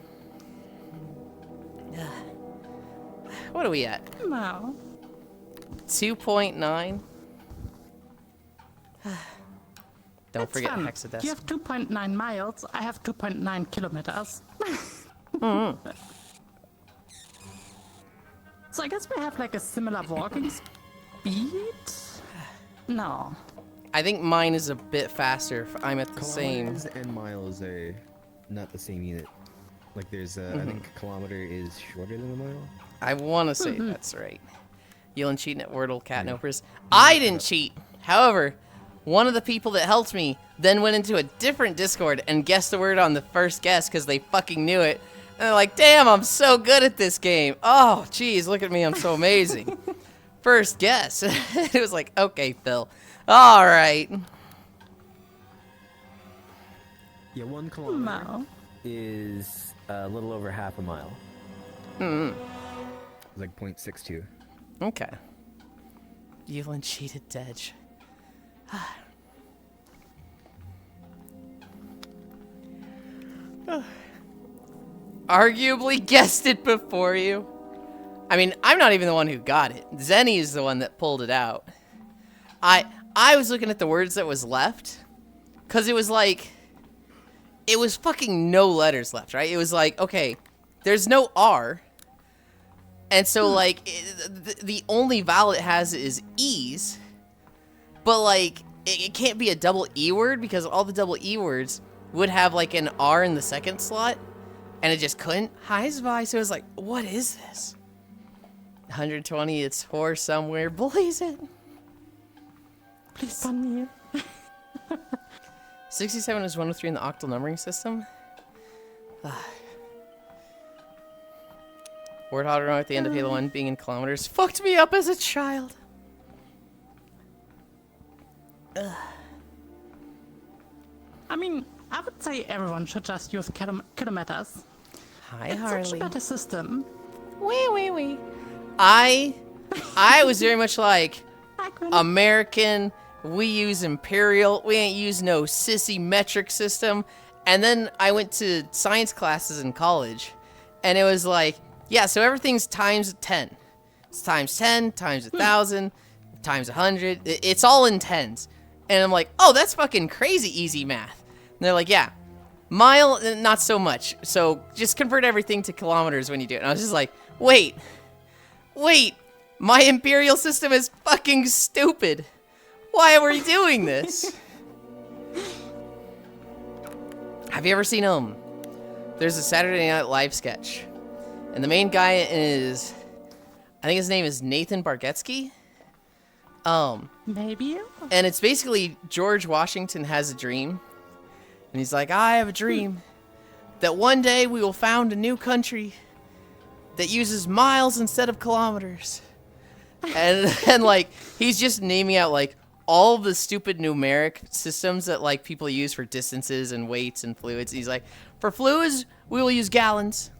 What are we at? No. 2.9. Don't It's forget fun. hexadecimal. You have 2.9 miles. I have 2.9 kilometers. So I guess we have like a similar walking speed? No. I think mine is a bit faster if I'm at the same. Kilometers and miles are not the same unit. Like there's I think a kilometer is shorter than a mile. I want to say that's right. Yelling cheating at Wordle cat nopers. I didn't cheat. However, one of the people that helped me then went into a different Discord and guessed the word on the first guess because they fucking knew it. And they're like, damn, I'm so good at this game. Oh, geez, look at me. I'm so amazing. First guess. It was like, okay, Phil. All right. Yeah, 1 kilometer No. Is a little over half a mile. is like 0.62. Okay. Yelling cheated Dedge. Arguably guessed it before you. I mean, I'm not even the one who got it. Zenny is the one that pulled it out. I was looking at the words that was left, because it was like, it was fucking no letters left, right? It was like, okay, there's no R, and so like, the only vowel it has is E's, but like, it can't be a double E word, because all the double E words would have like an R in the second slot, and it just couldn't. Hi, Zvi. So it was like, what is this? 120, it's 4 somewhere. Blaze it. Please fund me. 67 is 103 in the octal numbering system. Word Hotter at the end of Halo 1 being in kilometers fucked me up as a child. I mean, I would say everyone should just use kilometers. Hi, It's such a Harley. better system. Wee. I was very much like, Hi, Gwen. American, we use imperial, we ain't use no sissy metric system. And then I went to science classes in college, and it was like, yeah, so everything's times 10. It's times 10, times 1,000, times 100. It's all in tens. And I'm like, oh, that's fucking crazy easy math. And they're like, yeah, mile, not so much. So just convert everything to kilometers when you do it. And I was just like, wait, my imperial system is fucking stupid. Why are we doing this? Have you ever seen there's a Saturday Night Live sketch, and the main guy is, I think his name is Nathan Bargatze. Maybe? And it's basically George Washington has a dream, and he's like, I have a dream that one day we will found a new country that uses miles instead of kilometers. And like, he's just naming out like all the stupid numeric systems that like people use for distances and weights and fluids. He's like, for fluids, we will use gallons.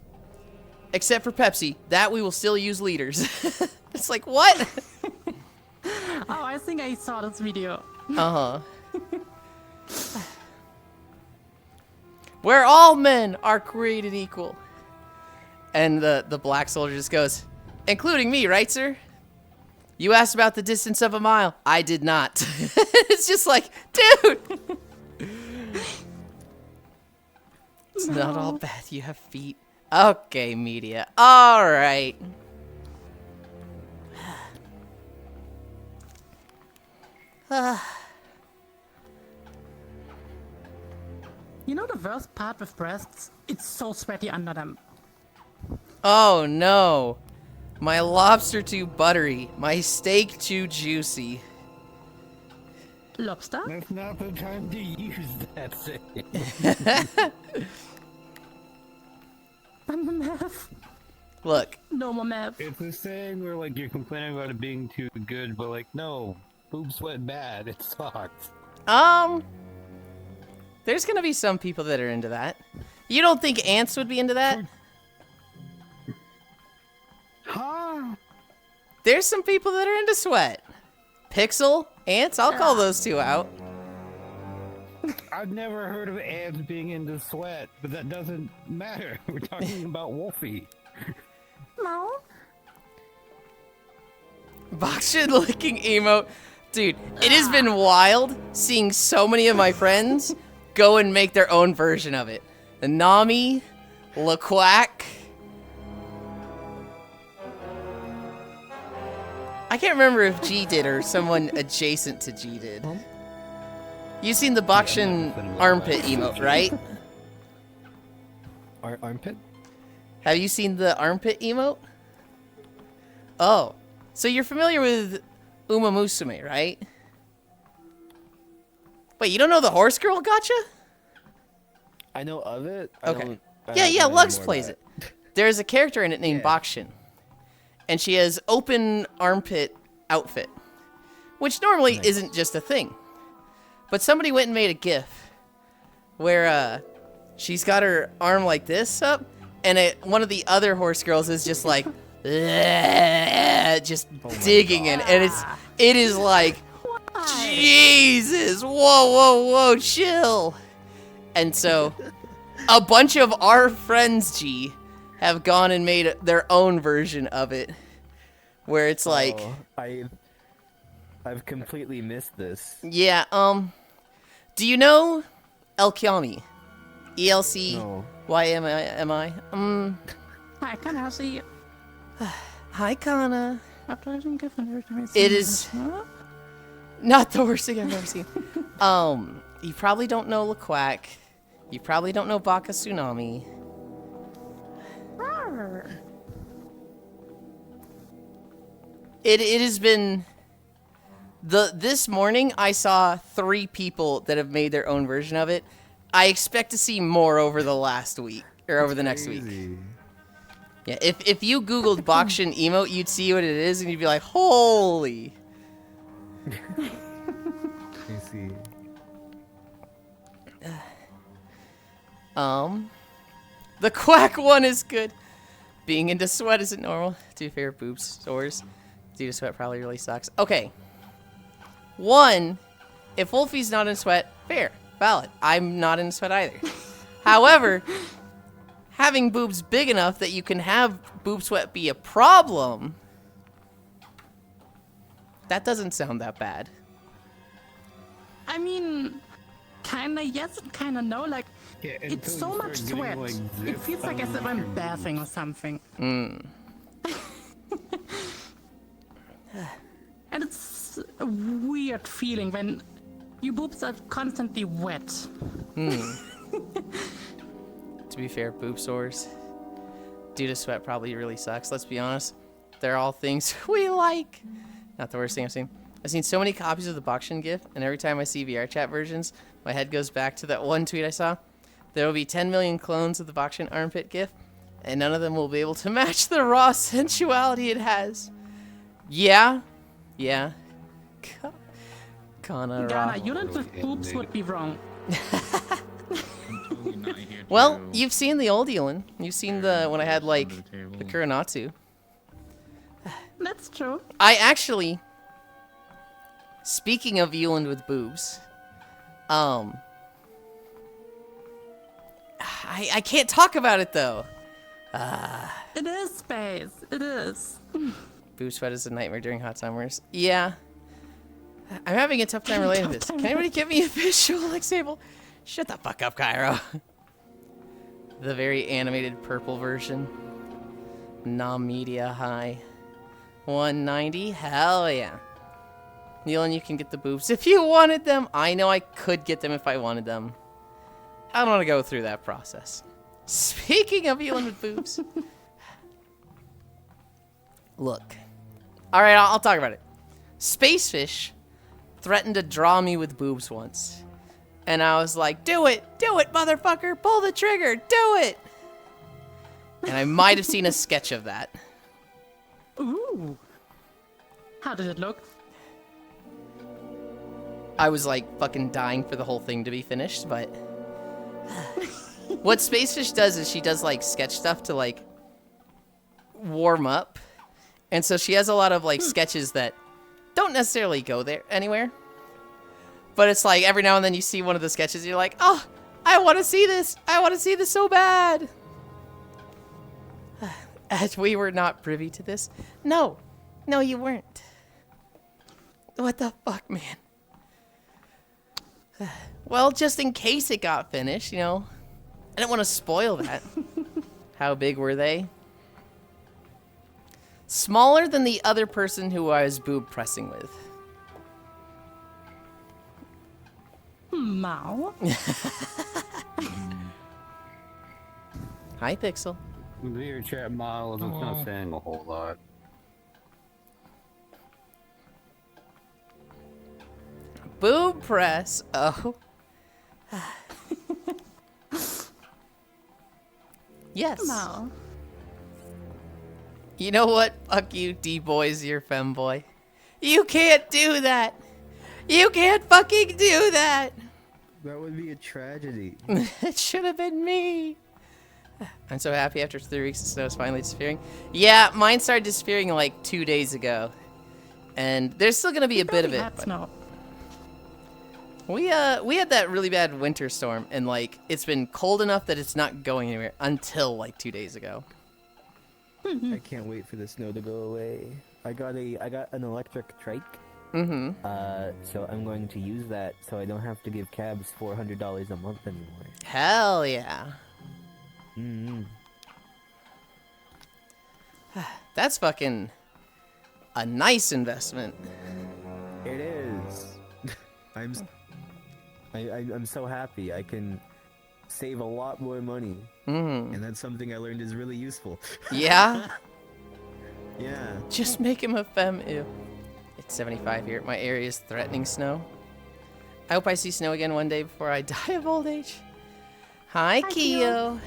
Except for Pepsi, that we will still use liters. It's like, what? Oh, I think I saw this video. Uh-huh. Where all men are created equal. And the black soldier just goes, including me, right, sir? You asked about the distance of a mile. I did not. It's just like, dude. It's not all bad. You have feet. Okay, media. All right. You know the worst part with breasts? It's so sweaty under them. Oh no. My lobster too buttery. My steak too juicy. Lobster? That's not the time to use that thing. I'm the meth. Look, No more meth. It's a saying where like you're complaining about it being too good, but like no, boob sweat bad. It sucks. there's gonna be some people that are into that. You don't think ants would be into that? Huh? There's some people that are into sweat. Pixel, ants, I'll call those two out. I've never heard of ants being into sweat, but that doesn't matter. We're talking about Wolfie. No. Boxshin licking emote. Dude, it has been wild seeing so many of my friends go and make their own version of it. The Nami, LeQuack. I can't remember if G did or someone adjacent to G did. You've seen the Boxshin armpit emote, right? Armpit? Have you seen the armpit emote? Oh, so you're familiar with Uma Musume, right? Wait, you don't know the horse girl gotcha? I know of it. Okay. Yeah, Lux plays it. There's a character in it named Boxshin. And she has open armpit outfit, which normally isn't just a thing. But somebody went and made a GIF where she's got her arm like this up, and one of the other horse girls is just like, just digging in, and it is like, Jesus, whoa, chill. And so, a bunch of our friends, G, have gone and made their own version of it, where it's like, I've completely missed this. yeah, do you know Elkyami? ELCYMI? I can now see. Hi, Kana. It It is not the worst thing I've ever seen. You probably don't know LeQuack. You probably don't know Baka Tsunami. It has been this morning I saw 3 people that have made their own version of it. I expect to see more over the last week or over the next week. Yeah, if you Googled Boxshin emote, you'd see what it is and you'd be like, holy. I see. The quack one is good. Being into sweat isn't normal. 2 favorite boobs stores. Due to sweat probably really sucks. Okay. 1, if Wolfie's not in sweat, fair, valid. I'm not in sweat either. However, having boobs big enough that you can have boob sweat be a problem, that doesn't sound that bad. I mean, kinda yes and kinda no. Like, Yeah, it's until so you much start getting, sweat. like, It zip feels like as if I'm on bathing or something. And it's a weird feeling when your boobs are constantly wet. To be fair, boob sores due to sweat probably really sucks. Let's be honest. They're all things we like. Not the worst thing I've seen. I've seen so many copies of the Boxshin GIF, and every time I see VR chat versions, my head goes back to that one tweet I saw. There will be 10 million clones of the Boxshin armpit GIF, and none of them will be able to match the raw sensuality it has. Yeah. Kana raw. Ghana, units with boobs would be wrong. Well, you've seen the old Elin. You've seen the when I had like the Kuronatsu. That's true. I actually, speaking of Elin with boobs, I can't talk about it though. It is space. It is. Boob sweat is a nightmare during hot summers. Yeah. I'm having a tough time relating to this. Can anybody give me a visual example? Shut the fuck up, Cairo. The very animated purple version. Non-media high. 190? Hell yeah. Nealon, you can get the boobs if you wanted them. I know I could get them if I wanted them. I don't want to go through that process. Speaking of Elon with boobs. Look. Alright, I'll talk about it. Spacefish threatened to draw me with boobs once. And I was like, do it, motherfucker, pull the trigger, do it. And I might have seen a sketch of that. Ooh. How did it look? I was like fucking dying for the whole thing to be finished, but what Spacefish does is she does like sketch stuff to like warm up. And so she has a lot of like sketches that don't necessarily go there anywhere. But it's like every now and then you see one of the sketches, you're like, oh, I want to see this. I want to see this so bad. As we were not privy to this. No, you weren't. What the fuck, man? Well, just in case it got finished, you know. I didn't want to spoil that. How big were they? Smaller than the other person who I was boob pressing with. Mao. Hi, Pixel. Your chat model is not saying a whole lot. Boob press. Oh. Yes. Mao. You know what? Fuck you, D-boys, you're femboy. You can't do that. You can't fucking do that. That would be a tragedy. It should have been me. I'm so happy after 3 weeks the snow is finally disappearing. Yeah, mine started disappearing like 2 days ago. And there's still gonna be a bit of it. That's not. We had that really bad winter storm, and like it's been cold enough that it's not going anywhere until like 2 days ago. I can't wait for the snow to go away. I got an electric trike. Mm-hmm. So I'm going to use that so I don't have to give cabs $400 a month anymore. Hell yeah. Mm-hmm. That's fucking a nice investment. It is. I'm so happy. I can save a lot more money. Mm. And that's something I learned is really useful. Yeah? Yeah. Just make him a femme. Ew. It's 75 here. My area is threatening snow. I hope I see snow again one day before I die of old age. Hi, Keo.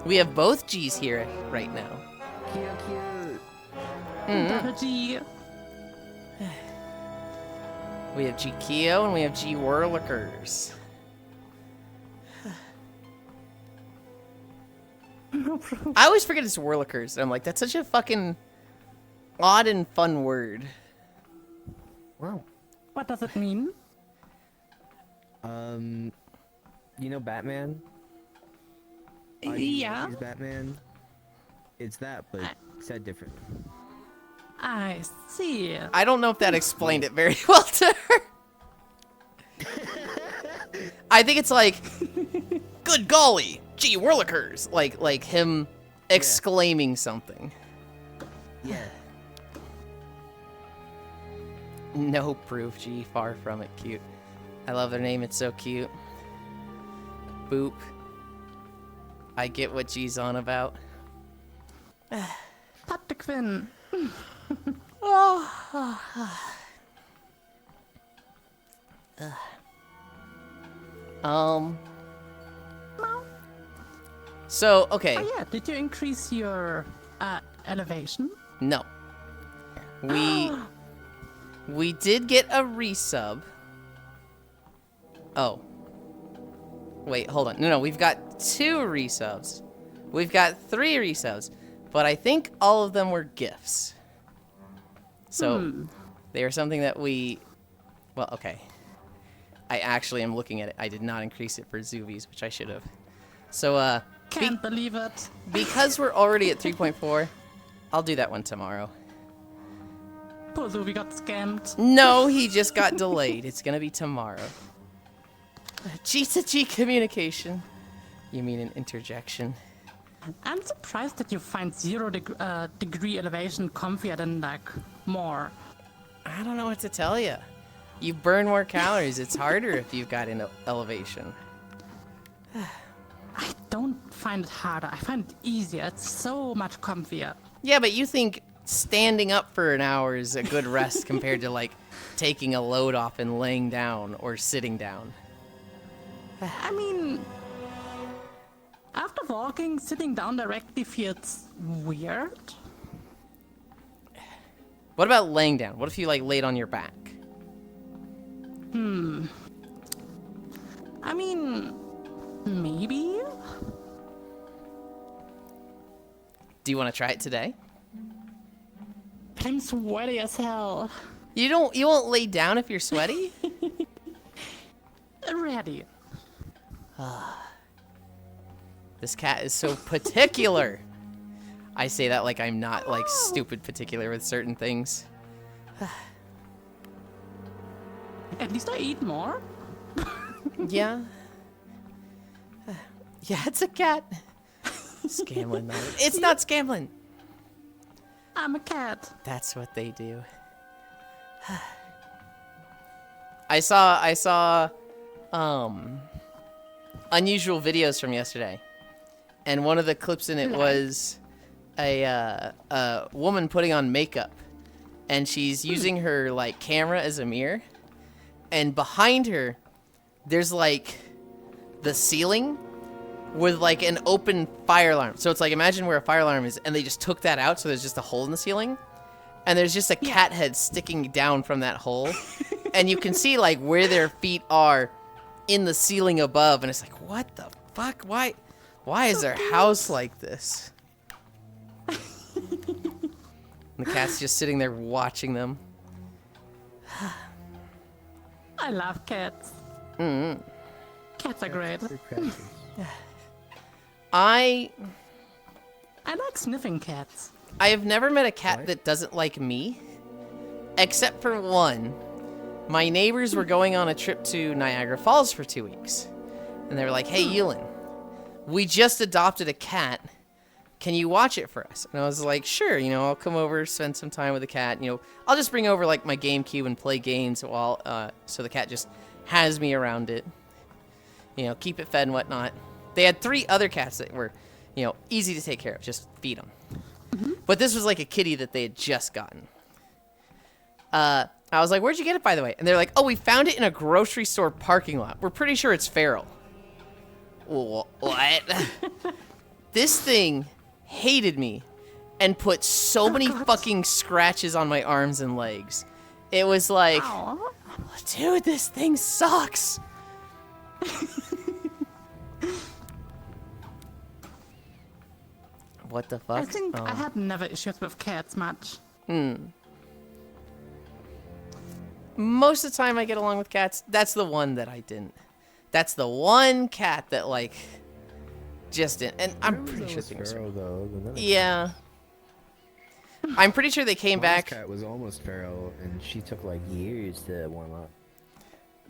We have both G's here right now. Cute. Double G. We have G Keo and we have G Whirlikers. I always forget it's Whirlikers. I'm like, that's such a fucking odd and fun word. Wow. What does it mean? You know Batman? Yeah. He's Batman. It's that, but said different. I see. I don't know if that explained it very well to her. I think it's like, good golly, gee whirlikers, like him exclaiming something. Yeah. No proof, gee, far from it, cute. I love their name, it's so cute. Boop. I get what G's on about. Patrick Quinn. So, okay. Oh yeah, did you increase your elevation? No. We did get a resub. Oh. Wait, hold on. No, we've got 2 resubs. We've got 3 resubs. But I think all of them were gifts. So, they are something that we... Well, okay. I actually am looking at it. I did not increase it for Zoovies, which I should have. So, Can't believe it. because we're already at 3.4, I'll do that one tomorrow. Poor Zuvi got scammed. No, he just got delayed. It's gonna be tomorrow. G to G communication. You mean an interjection? I'm surprised that you find degree elevation comfier than like more. I don't know what to tell you. You burn more calories. It's harder if you've got an elevation. I don't find it harder. I find it easier. It's so much comfier. Yeah, but you think standing up for an hour is a good rest compared to like taking a load off and laying down or sitting down. I mean, after walking, sitting down directly feels weird. What about laying down? What if you like laid on your back? I mean, maybe? Do you want to try it today? But I'm sweaty as hell. You won't lay down if you're sweaty? Ready. This cat is so particular. I say that like I'm not like stupid particular with certain things. At least I eat more. Yeah. Yeah, it's a cat. Scamblin. It's not Scamblin. I'm a cat. That's what they do. I saw unusual videos from yesterday. And one of the clips in it was a woman putting on makeup, and she's using her like camera as a mirror, and behind her there's like the ceiling with like an open fire alarm. So it's like, imagine where a fire alarm is, and they just took that out, so there's just a hole in the ceiling, and there's just a cat head sticking down from that hole, and you can see like where their feet are in the ceiling above, and it's like, what the fuck? Why is their house like this? And the cat's just sitting there watching them. I love cats. Cats are great. I like sniffing cats. have never met a cat that doesn't like me, except for one. My neighbors were going on a trip to Niagara Falls for 2 weeks, and they were like, "Hey, Yulin, we just adopted a cat. Can you watch it for us?" And I was like, "Sure, I'll come over, spend some time with the cat. I'll just bring over like my GameCube and play games while, so the cat just has me around it. Keep it fed and whatnot." They had 3 other cats that were, easy to take care of. Just feed them. But this was like a kitty that they had just gotten. I was like, "Where'd you get it, by the way?" And they're like, "Oh, we found it in a grocery store parking lot. We're pretty sure it's feral." What? This thing hated me and put so many fucking scratches on my arms and legs. It was like, dude, this thing sucks. What the fuck? I think I had never issues with cats much. Most of the time I get along with cats. That's the one that I didn't. That's the one cat that like just didn't. And I'm pretty sure things. Yeah. I'm pretty sure they came back. Cat was almost feral, and she took like years to warm up.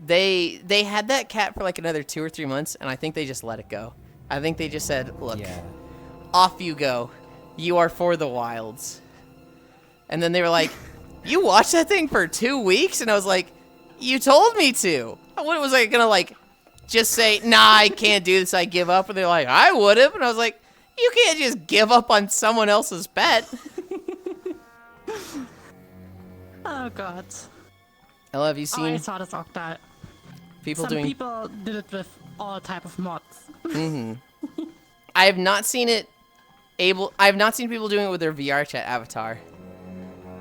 They had that cat for like another 2 or 3 months, and I think they just let it go. I think they just said, "Look, off you go. You are for the wilds." And then they were like, "You watched that thing for 2 weeks?" And I was like, "You told me to." What was I gonna like just say, "Nah, I can't do this, I give up"? And they're like, "I would have." And I was like, "You can't just give up on someone else's pet." Oh god. Ella, have you Oh, I seen saw this Octa. people Some doing... people did it with all type of mods. I have not seen it I have not seen people doing it with their VR chat avatar.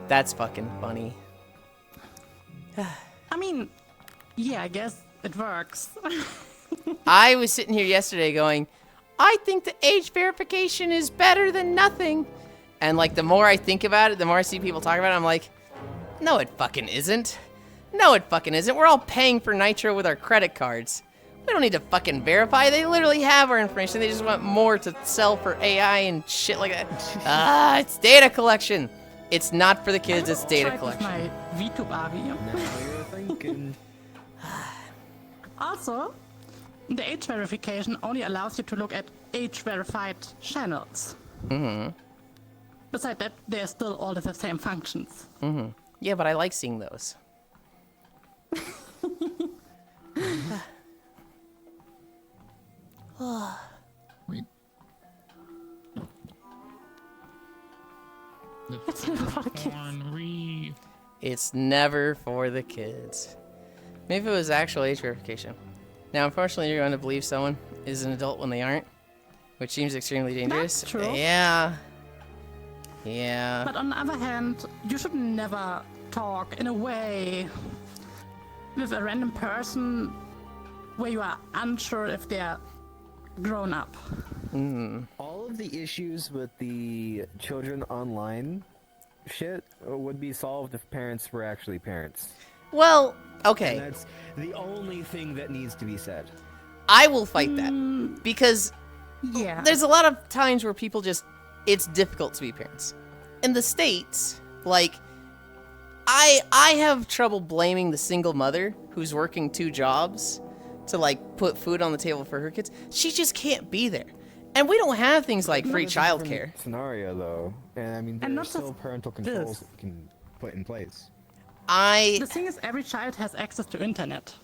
That's fucking funny. I mean, yeah, I guess it works. I was sitting here yesterday going, "I think the age verification is better than nothing." And like the more I think about it, the more I see people talk about it, I'm like, no, it fucking isn't. No, it fucking isn't. We're all paying for Nitro with our credit cards. We don't need to fucking verify. They literally have our information. They just want more to sell for AI and shit like that. It's data collection. It's not for the kids, it's data Tried with collection. my VTube AVI. Now you're thinking. Also, the age verification only allows you to look at age-verified channels. Besides that, they're still all the same functions. Yeah, but I like seeing those. Wait. The It's never for the kids. porn It's never for the kids. Maybe it was actual age verification. Now, unfortunately, you're going to believe someone is an adult when they aren't, which seems extremely dangerous. That's true. Yeah. Yeah. But on the other hand, you should never talk in a way with a random person where you are unsure if they're grown up. All of the issues with the children online shit would be solved if parents were actually parents. Well, And okay. that's the only thing that needs to be said. I will fight that because Yeah. there's a lot of times where people just, it's difficult to be parents. In the States, like, I have trouble blaming the single mother who's working 2 jobs to, like, put food on the table for her kids. She just can't be there. And we don't have things like free It's a different childcare. scenario though, and I mean And there's not just still parental this. controls that you can put in place. The thing is, every child has access to internet.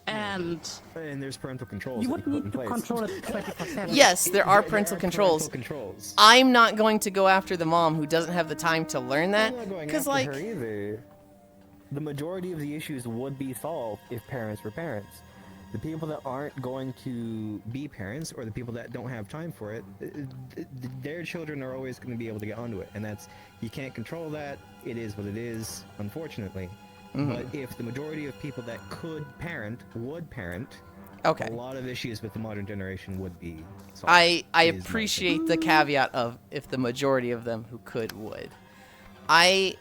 And And there's parental controls you that would you need can to put in place. control it 24/7. Yes, there are There parental controls. controls. I'm not going to go after the mom who doesn't have the time to learn that I'm not going because, after like, her either. The majority of the issues would be solved if parents were parents. The people that aren't going to be parents, or the people that don't have time for it, their children are always going to be able to get onto it, and that's, you can't control that. It is what it is, unfortunately. But if the majority of people that could parent would parent, okay. a lot of issues with the modern generation would be solved. I is my opinion. appreciate the caveat of if the majority of them who could would. I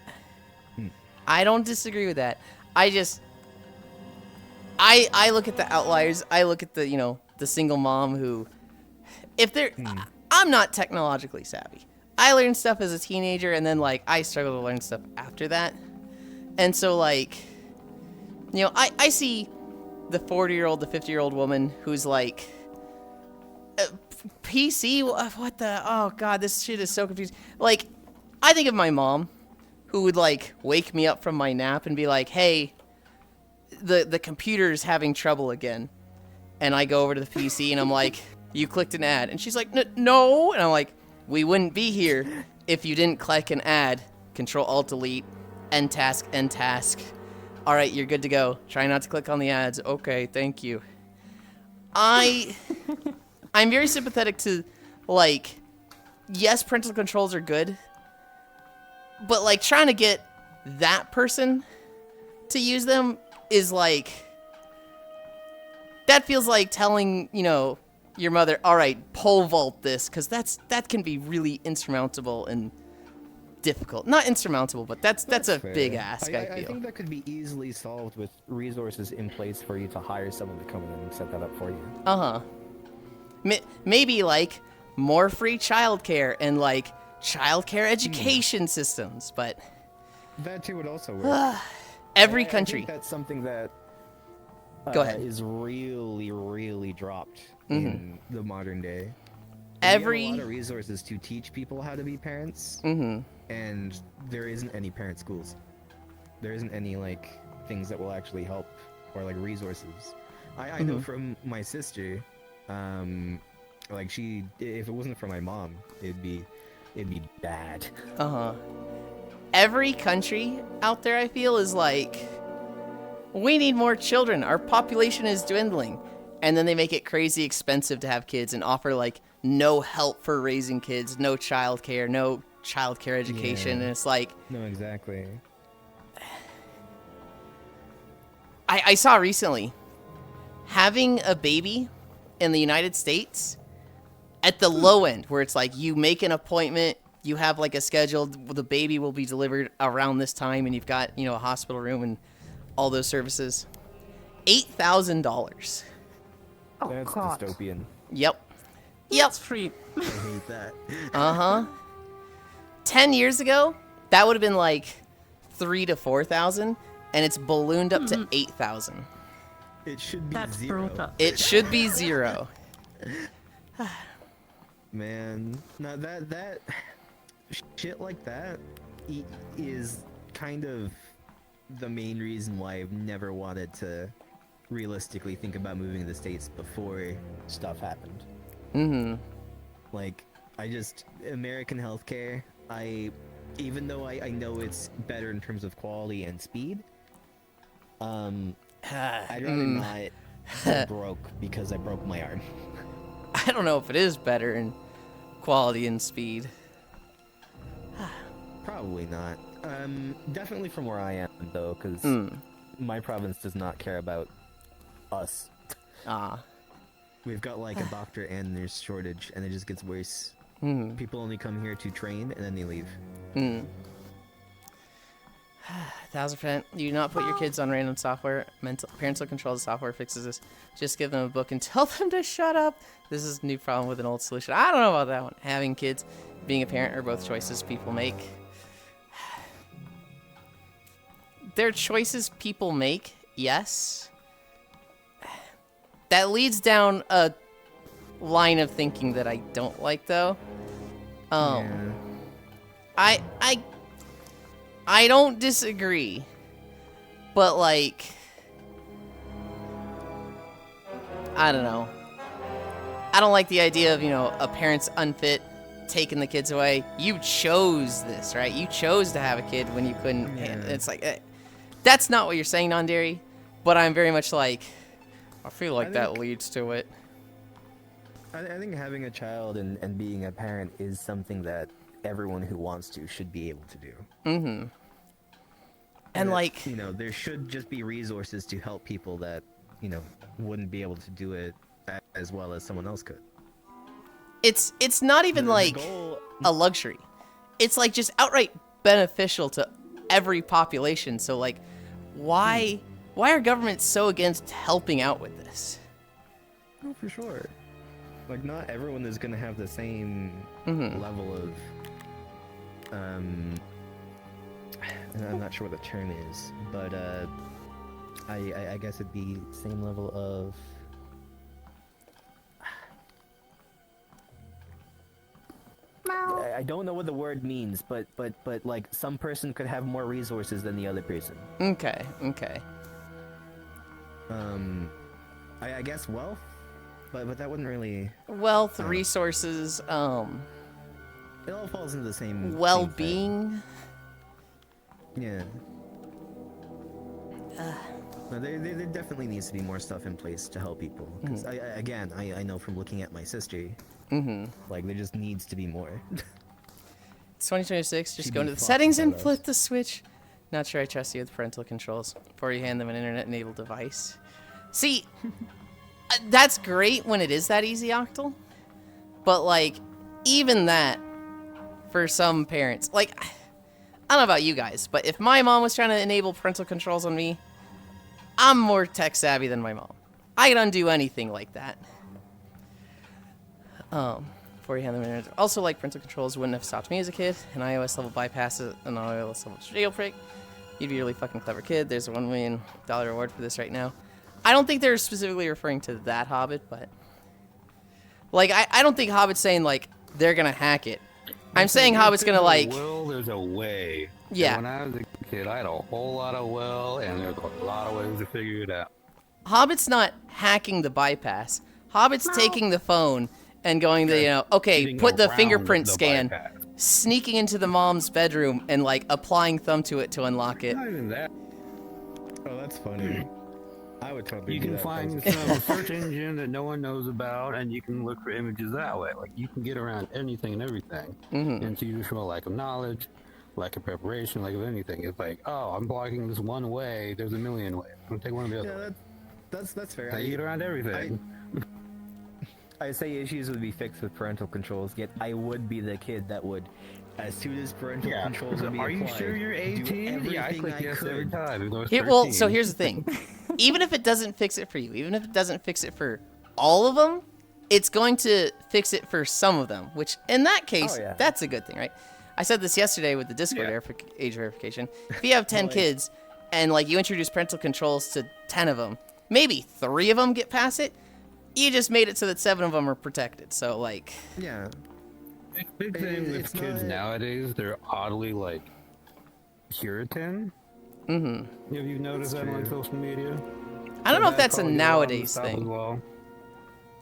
don't disagree with that. I look at the outliers. I look at the, the single mom who, if they're, I'm not technologically savvy. I learned stuff as a teenager, and then, like, I struggle to learn stuff after that. And so, like, I see the 40-year-old, the 50-year-old woman who's like, PC? What the? Oh, God, this shit is so confusing. Like, I think of my mom, who would, like, wake me up from my nap and be like, hey, the computer's having trouble again. And I go over to the PC and I'm like, you clicked an ad. And she's like, no. And I'm like, we wouldn't be here if you didn't click an ad. Control-Alt-Delete, end task, end task. All right, you're good to go. Try not to click on the ads. Okay, thank you. I'm very sympathetic to, like, yes, parental controls are good, but, like, trying to get that person to use them is, like, that feels like telling, your mother, all right, pole vault this, because that can be really insurmountable and difficult. Not insurmountable, but that's a fair. big ask, I I feel. think that could be easily solved with resources in place for you to hire someone to come in and set that up for you. Uh-huh. Maybe, like, more free childcare and, like, childcare education systems, but That too would also work. every I country. think that's something that Go ahead. is really, really dropped in the modern day. We have Every a lot of resources to teach people how to be parents, and there isn't any parent schools. There isn't any, like, things that will actually help, or, like, resources. I know from my sister, like, if it wasn't for my mom, it'd be bad. every country out there, I feel, is like, we need more children. Our population is dwindling. And then they make it crazy expensive to have kids and offer, like, no help for raising kids, no childcare, no childcare education. Yeah. And it's like, No, exactly. I saw recently, having a baby in the United States at the low end, where it's like you make an appointment, you have, like, a schedule, the baby will be delivered around this time, and you've got, a hospital room and all those services. $8,000. Oh, That's God. dystopian. Yep. That's free. I hate that. 10 years ago, that would have been like 3,000 to 4,000, and it's ballooned up to 8,000. It should be That's 0. brutal. It should be 0. Man, now that shit like that is kind of the main reason why I've never wanted to realistically think about moving to the States before stuff happened. Mm-hmm. Like, American healthcare, even though I know it's better in terms of quality and speed, I'd rather not go broke because I broke my arm. I don't know if it is better in quality and speed. Probably not. Definitely from where I am, though, because my province does not care about us. We've got like a doctor and nurse shortage, and it just gets worse. People only come here to train, and then they leave. 1000%. You do not put your kids on random software. Parents will control the software fixes this. Just give them a book and tell them to shut up. This is a new problem with an old solution. I don't know about that one. Having kids, being a parent are both choices people make. They're choices people make, yes. That leads down a line of thinking that I don't like, though. I don't disagree, but like, I don't know. I don't like the idea of, a parent's unfit taking the kids away. You chose this, right? You chose to have a kid when you couldn't. It's like, that's not what you're saying, non-dairy, but I'm very much like, I feel like that leads to it. I think having a child and being a parent is something that everyone who wants to should be able to do. Mm-hmm. And like, there should just be resources to help people that, wouldn't be able to do it as well as someone else could. It's not even like a luxury. It's like just outright beneficial to every population. So like, why are governments so against helping out with this? Oh, for sure. Like, not everyone is gonna have the same level of I'm not sure what the term is, but I guess it'd be same level of I don't know what the word means, but like some person could have more resources than the other person. Okay. I guess wealth, but that wouldn't really Wealth, resources, it all falls into the same well-being. Yeah. No, there definitely needs to be more stuff in place to help people. Because I know from looking at my sister, like there just needs to be more. It's 2026. Just She'd go be into the fucked settings and without us. flip the switch. Not sure I trust you with parental controls before you hand them an internet-enabled device. See, that's great when it is that easy, Octal. But like, even that, for some parents, like, I don't know about you guys, but if my mom was trying to enable parental controls on me, I'm more tech savvy than my mom. I can undo anything like that. Before you hand them internet. Also, like, parental controls wouldn't have stopped me as a kid. An iOS level bypass, an iOS level jailbreak. You'd be a really fucking clever kid. There's a $1 million reward for this right now. I don't think they're specifically referring to that Hobbit, but like, I don't think Hobbit's saying like they're gonna hack it. I'm saying Hobbit's gonna like. Will, there's a way. Yeah. And when I was a kid, I had a whole lot of will, and there's a lot of ways to figure it out. Hobbit's not hacking the bypass. Hobbit's taking the phone and going to, okay, Getting put the around fingerprint the scan, bypass. sneaking into the mom's bedroom and like applying thumb to it to unlock it. Not even that. Oh, that's funny. I would totally You do can that. find some search engine that no one knows about, and you can look for images that way. Like, you can get around anything and everything. And so you just show lack of knowledge, lack of preparation, lack of anything. It's like, oh, I'm blocking this one way. There's a million ways. I'm gonna take one of the other. That's fair. How you get around everything. I say issues would be fixed with parental controls, yet I would be the kid that would, as soon as parental controls would be Are you applied, sure you're do 18? Yeah, I everything click yes every could. time. even though it's Well, 13. so here's the thing. Even if it doesn't fix it for you, even if it doesn't fix it for all of them, it's going to fix it for some of them, which in that case, that's a good thing, right? I said this yesterday with the Discord age verification. If you have 10 kids and like you introduce parental controls to 10 of them, maybe 3 of them get past it. You just made it so that 7 of them are protected. So, like... Yeah. Big thing with It's kids not- nowadays, they're oddly, like, Puritan. Mm-hmm. Have you noticed that on like, social media? I don't know if That that's a probably goes on nowadays the South as thing. well.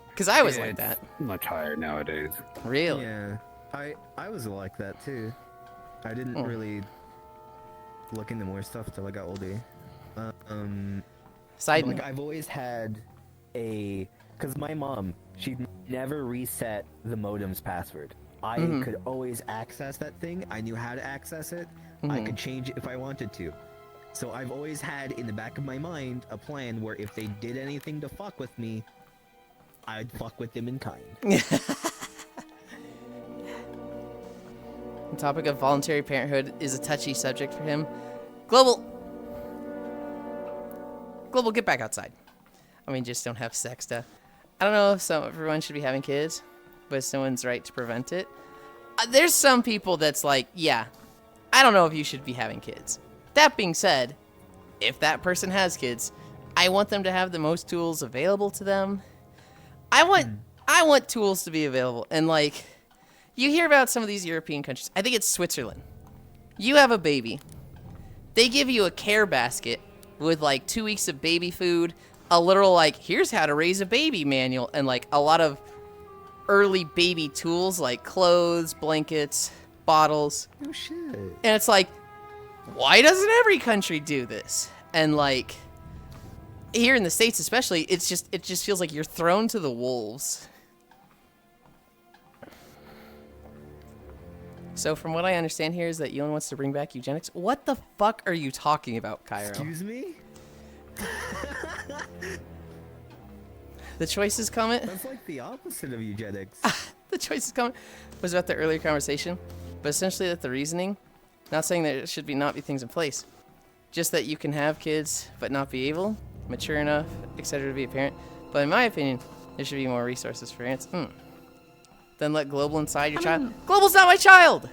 Because I was Yeah, like it's that. Much higher nowadays. Really? Yeah. I was like that too. I didn't really look into more stuff till I got older. Side Like note. I've always had because my mom, she never reset the modem's password. I could always access that thing. I knew how to access it. I could change it if I wanted to. So I've always had in the back of my mind a plan where if they did anything to fuck with me, I'd fuck with them in kind. The topic of voluntary parenthood is a touchy subject for him. Global, get back outside. I mean, just don't have sex stuff. I don't know if everyone should be having kids, but it's no one's right to prevent it. There's some people that's like, yeah, I don't know if you should be having kids. That being said, if that person has kids, I want them to have the most tools available to them. I want tools to be available, and like, you hear about some of these European countries. I think it's Switzerland. You have a baby. They give you a care basket with like 2 weeks of baby food, a literal like, here's how to raise a baby manual, and like a lot of early baby tools like clothes, blankets, bottles. Oh shit. And it's like, why doesn't every country do this? And like, here in the States especially, it just feels like you're thrown to the wolves. So from what I understand here is that Elon wants to bring back eugenics. What the fuck are you talking about, Cairo? Excuse me? The choices comment? That's like the opposite of eugenics. The choices comment was about the earlier conversation, but essentially that the reasoning, not saying that it should not be things in place, just that you can have kids but not be able, mature enough, etc. to be a parent. But in my opinion, there should be more resources for parents. Then let Global inside your child. Global's not my child!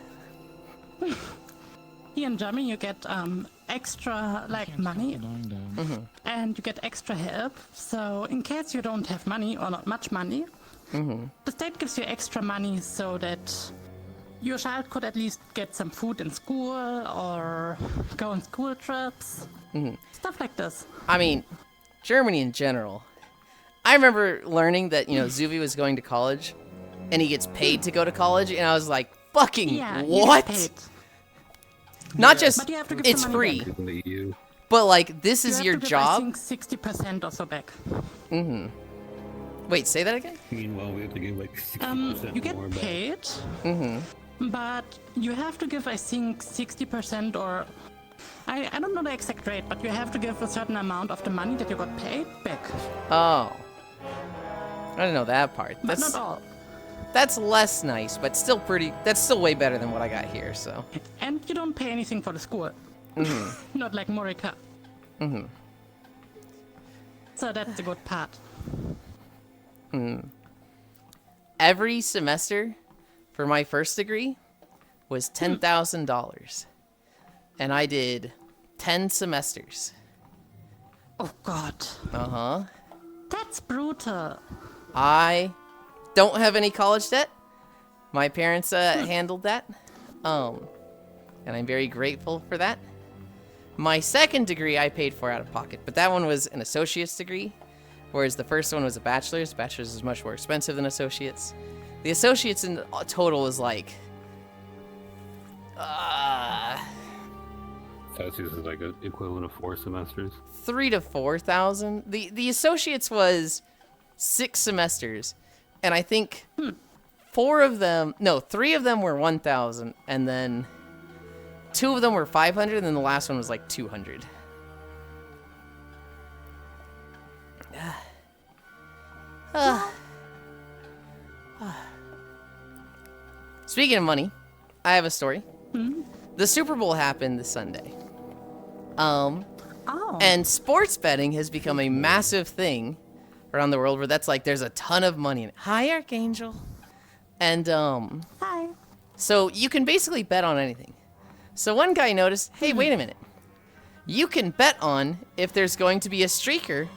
Here in Germany, you get extra like money, and you get extra help. So in case you don't have money or not much money, the state gives you extra money so that your child could at least get some food in school or go on school trips, stuff like this. I mean, Germany in general. I remember learning that, Zuvi was going to college, and he gets paid to go to college, and I was like, fucking Yeah, what? you get paid. Not just, But you have to give it's some money free, back. In the EU. but like, this You is have your to give, job. I think 60% or so back. Wait, say that again? Meanwhile, we have to give like 60% You get more back. paid, but you have to give, I think, 60% or I don't know the exact rate, but you have to give a certain amount of the money that you got paid back. Oh. I didn't know that part. But not all. That's less nice, but still that's still way better than what I got here, so. And you don't pay anything for the school. Not like Morika. So that's the good part. Every semester for my first degree was $10,000. And I did 10 semesters. Oh god. Uh-huh. That's brutal. I don't have any college debt. My parents handled that. And I'm very grateful for that. My second degree I paid for out of pocket, but that one was an associate's degree, whereas the first one was a bachelor's. Bachelor's is much more expensive than associates. The associates in total was like, Celsius is like an equivalent of 4 semesters. 3,000 to 4,000. The associates was 6 semesters, and I think 3 of them were 1,000, and then 2 of them were 500, and then the last one was like 200. Speaking of money, I have a story. The Super Bowl happened this Sunday. Oh. And sports betting has become a massive thing around the world where that's like there's a ton of money in it. Hi, Archangel. And Hi. so you can basically bet on anything. So one guy noticed, hey, wait a minute. You can bet on if there's going to be a streaker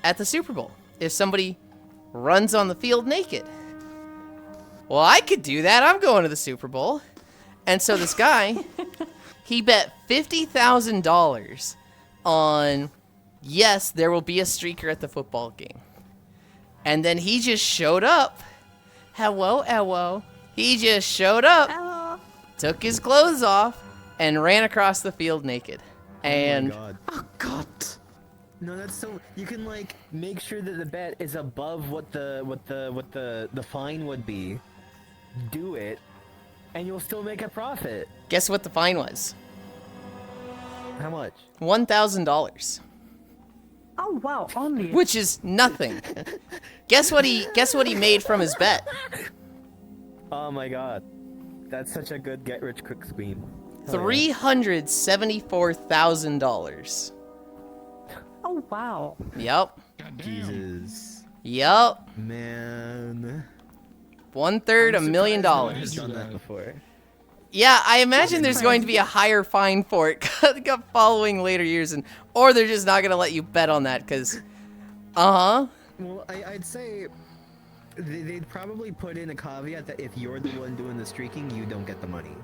at the Super Bowl if somebody runs on the field naked. Well, I could do that. I'm going to the Super Bowl. And so this guy, he bet $50,000 on, yes, there will be a streaker at the football game. And then he just showed up. Hello. He just showed up, took his clothes off, and ran across the field naked. And Oh God. No, that's so. You can like Make sure that the bet is above what the fine would be. Do it, and you'll still make a profit. guess what the fine was? How much? $1,000, Oh wow, only. which is nothing. Guess what he made from his bet? Oh my god, that's such a good get-rich-quick scheme. $374,000. Oh wow. Yep. Jesus, Yep. man. 1/3 $1 million. I've done that before. Yeah, I imagine there's going to be a higher fine for it following later years, or they're just not gonna let you bet on that because, Well, I'd say they'd probably put in a caveat that if you're the one doing the streaking, you don't get the money.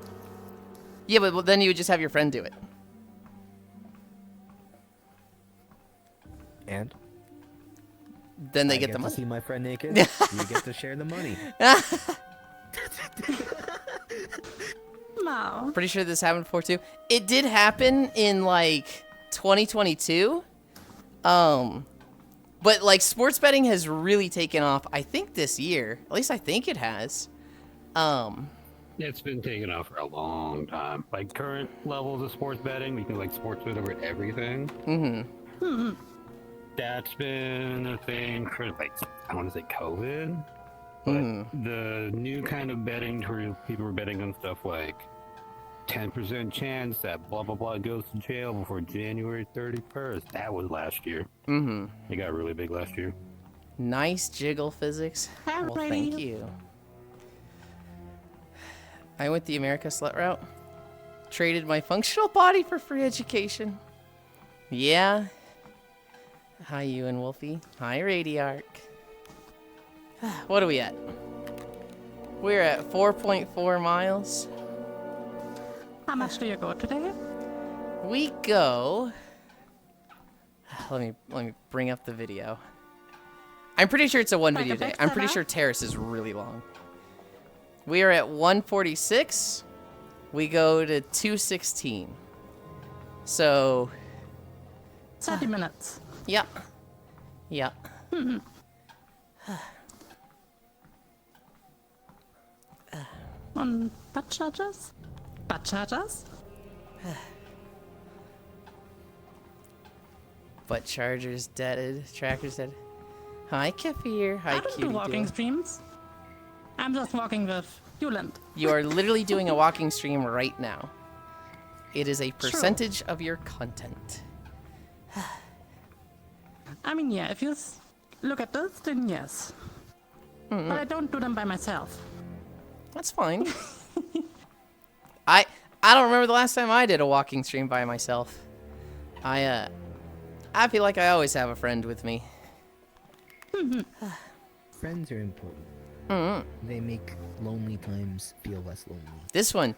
Yeah, but then you would just have your friend do it. And Then they I get the to money. see my friend naked. You get to share the money. No. Pretty sure this happened before too. It did happen in like 2022. But like sports betting has really taken off. I think this year. At least I think it has. It's been taken off for a long time. Like current levels of sports betting, you can like sports bet over everything. Mm-hmm. That's been a thing for like I want to say COVID, but the new kind of betting where people were betting on stuff like 10% chance that blah blah blah goes to jail before January 31st. That was last year. Mm-hmm. It got really big last year. Nice jiggle physics. Well, thank you. I went the America Slut route. Traded my functional body for free education. Yeah. Hi, you and Wolfie. Hi, Radiarch. What are we at? We're at 4.4 miles. How much do you go today? We go. Let me bring up the video. I'm pretty sure it's a one video day. I'm pretty sure Terrace is really long. We are at 146. We go to 216. So, 30 minutes. yeah. Yeah. On butt chargers? Butt chargers? But Charger's dead. Tracker's dead. Hi, Kefir. Hi, I don't do Cutie walking Doo. streams. I'm just walking with Yuland. You are literally doing a walking stream right now. It is a percentage of your content. I mean, yeah, if you look at this, then yes. But I don't do them by myself. That's fine. I don't remember the last time I did a walking stream by myself. I feel like I always have a friend with me. Friends are important. They make lonely times feel less lonely. This one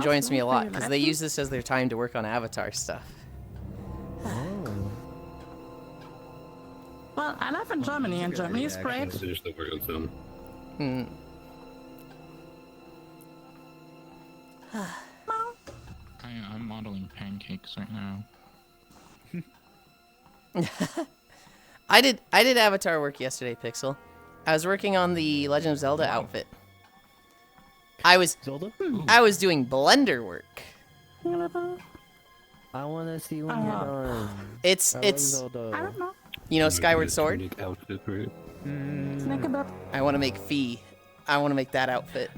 joins me a lot because they Absolutely. use this as their time to work on Avatar stuff. Oh. Well, I live in Germany, and Germany is great. Finish the work on some. I'm modeling pancakes right now. I did Avatar work yesterday, Pixel. I was working on the Legend of Zelda outfit. I was Zelda? doing Blender work. I want to see when you're done. It's I don't know. you know Skyward Sword. Make outfit for it. Think about I want to make Fee. I want to make that outfit.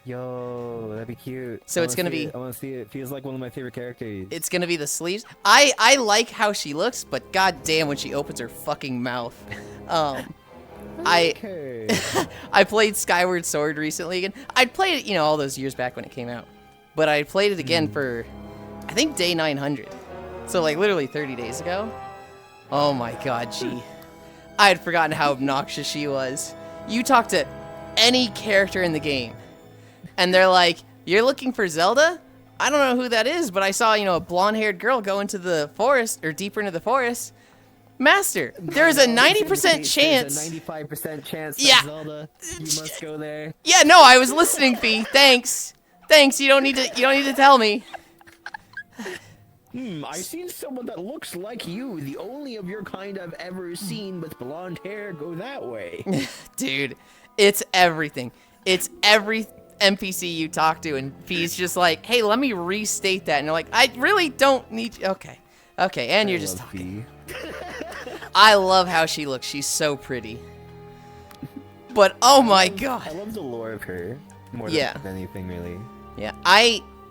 Yo, that'd be cute. So I it's wanna gonna see be- it. I want to see it. Feels like one of my favorite characters. It's gonna be the sleeves. I like how she looks, but goddamn when she opens her fucking mouth. Okay. I played Skyward Sword recently again. I'd played it, all those years back when it came out. But I played it again for, I think, day 900. So, like, literally 30 days ago. Oh my god, gee. I had forgotten how obnoxious she was. You talk to any character in the game, and they're like, "You're looking for Zelda? I don't know who that is, but I saw, a blonde-haired girl go into the forest, or deeper into the forest. Master, there is a 90% chance. There's a 95% chance that Yeah. Zelda, you must go there. Yeah, no, I was listening, Fee. Thanks. You don't need to tell me. I seen someone that looks like you, the only of your kind I've ever seen with blonde hair. Go that way. Dude, it's everything. It's every NPC you talk to, and Fee's just like, hey, let me restate that. And you're like, I really don't need you. Okay, and you're just talking. I love how she looks. She's so pretty. But, oh my god. I love the lore of her more Yeah. than anything, really. Yeah,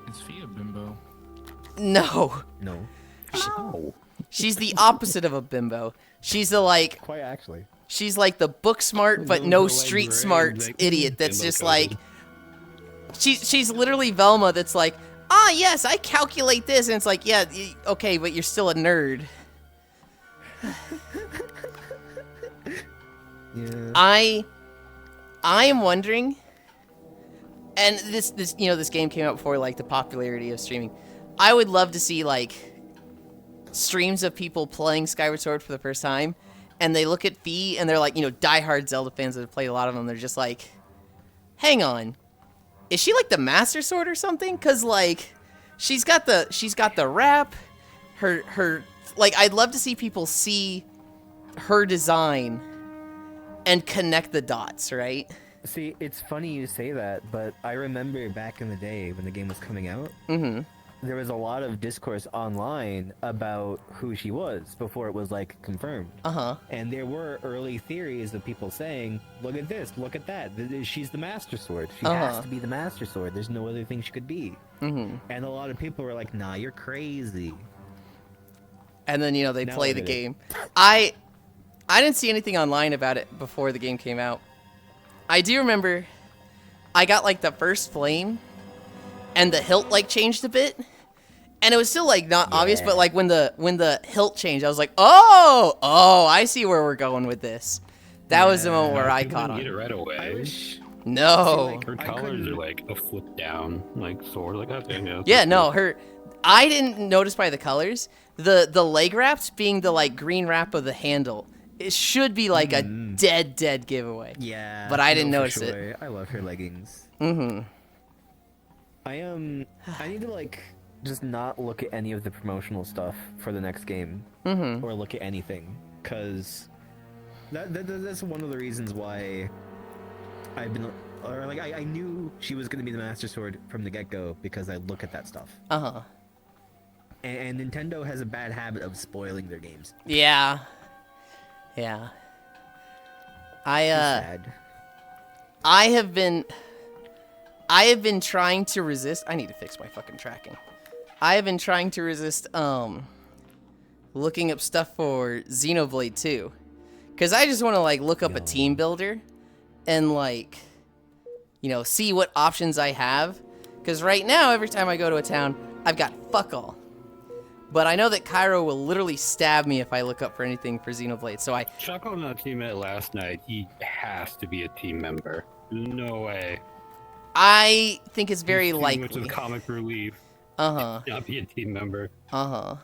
Is Fee a bimbo? No. No. She's the opposite of a bimbo. She's the, like, Quite actually. she's like the book smart but Those no are, like, street grades, smart like, idiot that's bimbo just coded. like, she's literally Velma that's like, yes, I calculate this, and it's like, yeah, okay, but you're still a nerd. Yeah. I am wondering, and this game came out before like the popularity of streaming. I would love to see like streams of people playing Skyward Sword for the first time, and they look at Fee and they're like, diehard Zelda fans that have played a lot of them. They're just like, hang on, is she like the Master Sword or something? Cause like she's got the wrap, her like I'd love to see people see her design and connect the dots, right? See, it's funny you say that, but I remember back in the day when the game was coming out, there was a lot of discourse online about who she was before it was like confirmed. And there were early theories of people saying, look at this, look at that. She's the Master Sword. She has to be the Master Sword. There's no other thing she could be. And a lot of people were like, nah, you're crazy. And then they Now play look the at it. game. I didn't see anything online about it before the game came out. I do remember I got like the first flame and the hilt like changed a bit. And it was still like not obvious, but like when the hilt changed, I was like, oh, I see where we're going with this. That was the moment where I People caught didn't get it on. right away. I wish. No. Her colors are like a flip down, like sword, like that thing. Yeah, no, I didn't notice by the colors. The leg wraps being the like green wrap of the handle. It should be like a dead giveaway. Yeah. But I didn't no, for notice it. sure. I love her leggings. I need to like just not look at any of the promotional stuff for the next game, or look at anything, cause that's one of the reasons why I've been, or like I knew she was gonna be the Master Sword from the get go because I look at that stuff. And Nintendo has a bad habit of spoiling their games. Yeah. Sad. I have been trying to resist. I need to fix my fucking tracking. I have been trying to resist looking up stuff for Xenoblade 2. Cuz I just want to like look up a team builder and like see what options I have, cuz right now every time I go to a town, I've got fuck all. But I know that Cairo will literally stab me if I look up for anything for Xenoblade. So Chuck on the teammate last night. He has to be a team member. No way. I think it's very Which is likely. comic relief. Not be a team member. I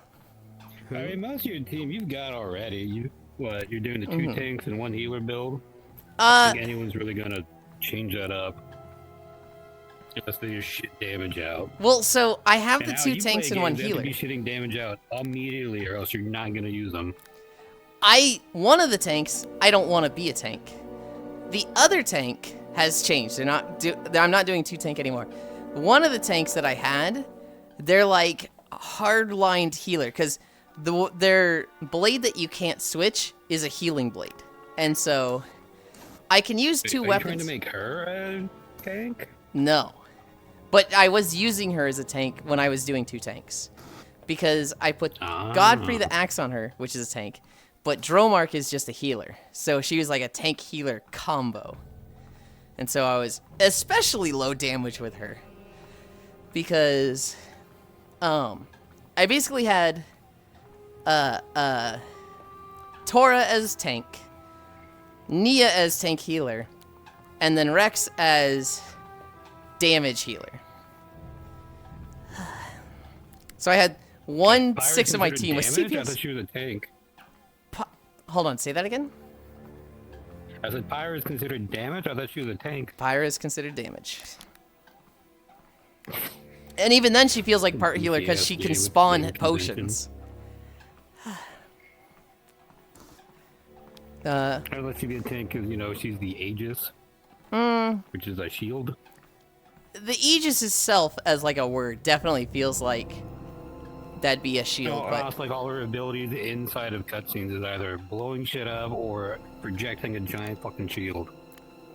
mean, most of your team you've got already. You're doing the two tanks and one healer build. I think anyone's really gonna change that up. Just to your shit damage out. Well, so I have the And how 2 you tanks play and 1 games, they have healer. to be shitting damage out immediately, or else you're not gonna use them. One of the tanks, I don't want to be a tank. The other tank has changed. I'm not doing 2 tank anymore. One of the tanks that I had, they're like hard-lined healer, because their blade that you can't switch is a healing blade, and so I can use 2 Are you weapons. trying to make her a tank? No. But I was using her as a tank when I was doing 2 tanks. Because I put Godfrey the Axe on her, which is a tank, but Dromark is just a healer. So she was like a tank healer combo. And so I was especially low damage with her. Because I basically had Tora as tank, Nia as tank healer, and then Rex as damage healer. So I had 1/6 of my team with damage? I CPS. thought she was a tank. Hold on, say that again? I said Pyra is considered damage? I thought she was a tank. Pyra is considered damage. And even then she feels like part healer because she can spawn potions. I thought she'd be a tank because, you know, she's the Aegis. Which is a shield. The Aegis itself as like a word definitely feels like that'd be a shield, No, but it's like all her abilities inside of cutscenes is either blowing shit up or projecting a giant fucking shield.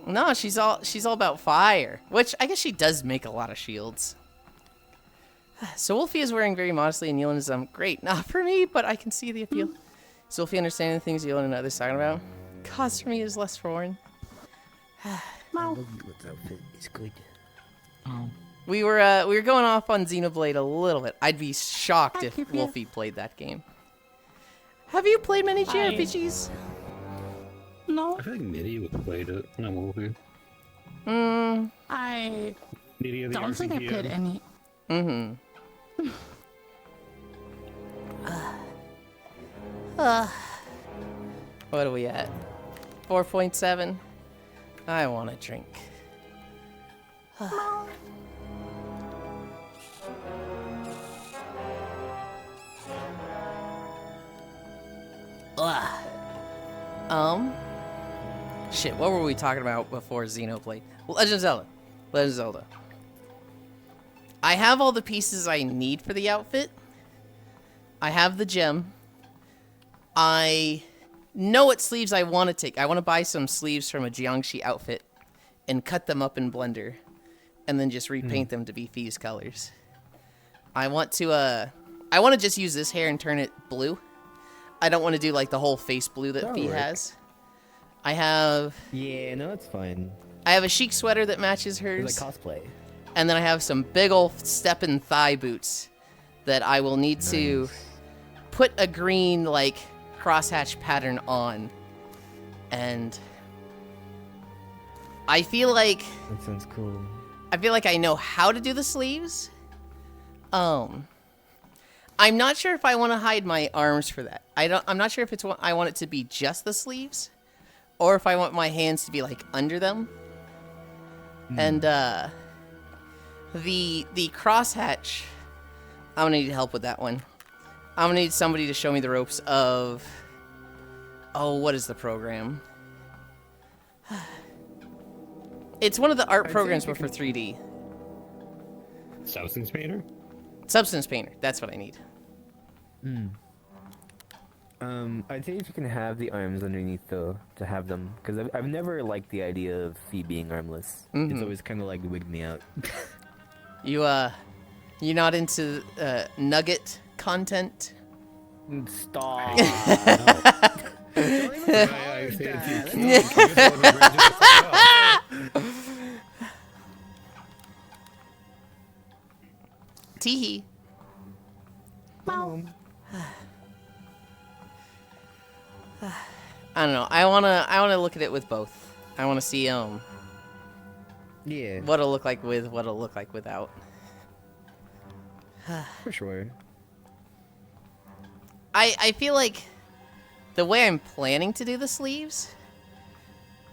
no, she's all about fire, which I guess she does make a lot of shields. So Wolfie is wearing very modestly, and Yelan is great. Not for me, but I can see the appeal. Is Wolfie understanding the things Yelan and others talking about? Cause for me is less foreign. No. It's good. Oh. We were going off on Xenoblade a little bit. I'd be shocked if Wolfie played that game. Have you played many JRPGs? No. I feel like Niddy would play it, not Wolfie. I Niddy of the don't think I RPG. played any. What are we at? 4.7? I want a drink. Shit, what were we talking about before Xenoblade? Legend of Zelda. Legend of Zelda. I have all the pieces I need for the outfit. I have the gem. I know what sleeves I want to take. I want to buy some sleeves from a Jiangxi outfit and cut them up in Blender and then just repaint them to be Thieves colors. I want to just use this hair and turn it blue. I don't want to do like the whole face blue that That'll Fee work. has. I have Yeah, no, it's fine. a chic sweater that matches It's hers. like cosplay. And then I have some big ol' steppin' thigh boots that I will need to put a green, like, crosshatch pattern on. And I feel like That sounds cool. I know how to do the sleeves. I'm not sure if I want to hide my arms for that. I'm not sure if I want it to be just the sleeves, or if I want my hands to be like under them. And the crosshatch, I'm gonna need help with that one. I'm gonna need somebody to show me the ropes of. Oh, what is the program? It's one of the art programs, but for 3D. Substance Painter? Substance Painter. That's what I need. I'd say if you can have the arms underneath though, to have them, because I've never liked the idea of Fee being armless. It's always kind of like wigged me out. You not into nugget content? Stop. I say if you can't, Teehee. I don't know. I wanna look at it with both. I wanna see Yeah. what it'll look like with, what it'll look like without. For sure. I feel like the way I'm planning to do the sleeves,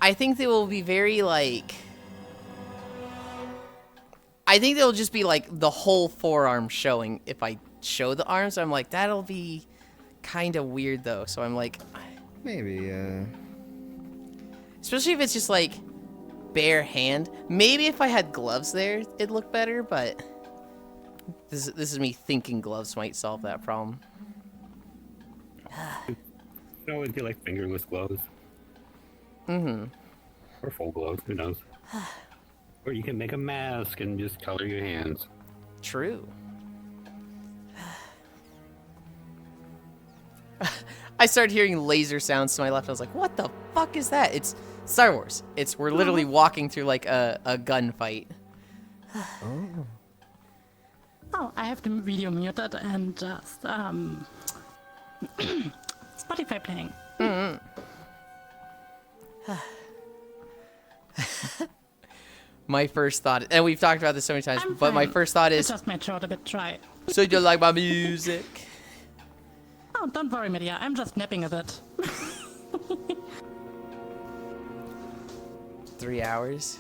I think they will be very like. I think they'll just be like the whole forearm showing. If I show the arms, I'm like, that'll be kind of weird though. So I'm like, Maybe, especially if it's just like bare hand. Maybe if I had gloves there, it'd look better. But this is me thinking gloves might solve that problem. you can always get like fingerless gloves. Or full gloves, who knows? Or you can make a mask and just color your hands. True. I started hearing laser sounds to my left. I was like, what the fuck is that? It's Star Wars. We're literally walking through like a gunfight. Oh, I have the video muted and just Spotify playing. My first thought, and we've talked about this so many times, I'm but my fine. first thought I is, just made sure to get dry. so you like my music? Oh, don't worry, Media. I'm just napping a bit. 3 hours?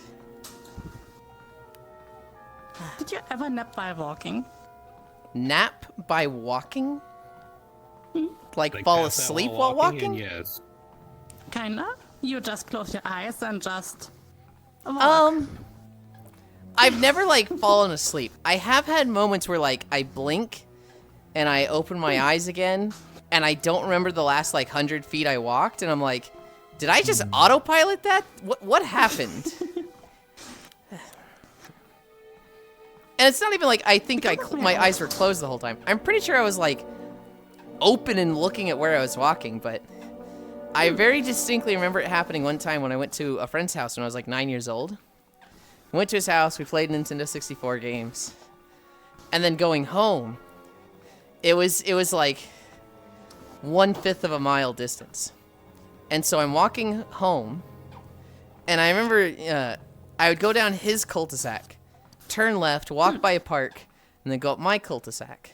Did you ever nap while walking? Nap by walking? Like, Like, fall pass out asleep while walking? and yes. Kinda. You just close your eyes and just walk. I've never, like, fallen asleep. I have had moments where, like, I blink and I open my eyes again and I don't remember the last, like, 100 feet I walked, and I'm like, did I just autopilot that? What happened? And it's not even like I think my eyes were closed the whole time. I'm pretty sure I was, like, open and looking at where I was walking, but I very distinctly remember it happening one time when I went to a friend's house when I was, like, 9 years old. I went to his house, we played Nintendo 64 games, and then going home, it was like 1/5 of a mile distance. And so I'm walking home, and I remember I would go down his cul-de-sac, turn left, walk by a park, and then go up my cul-de-sac.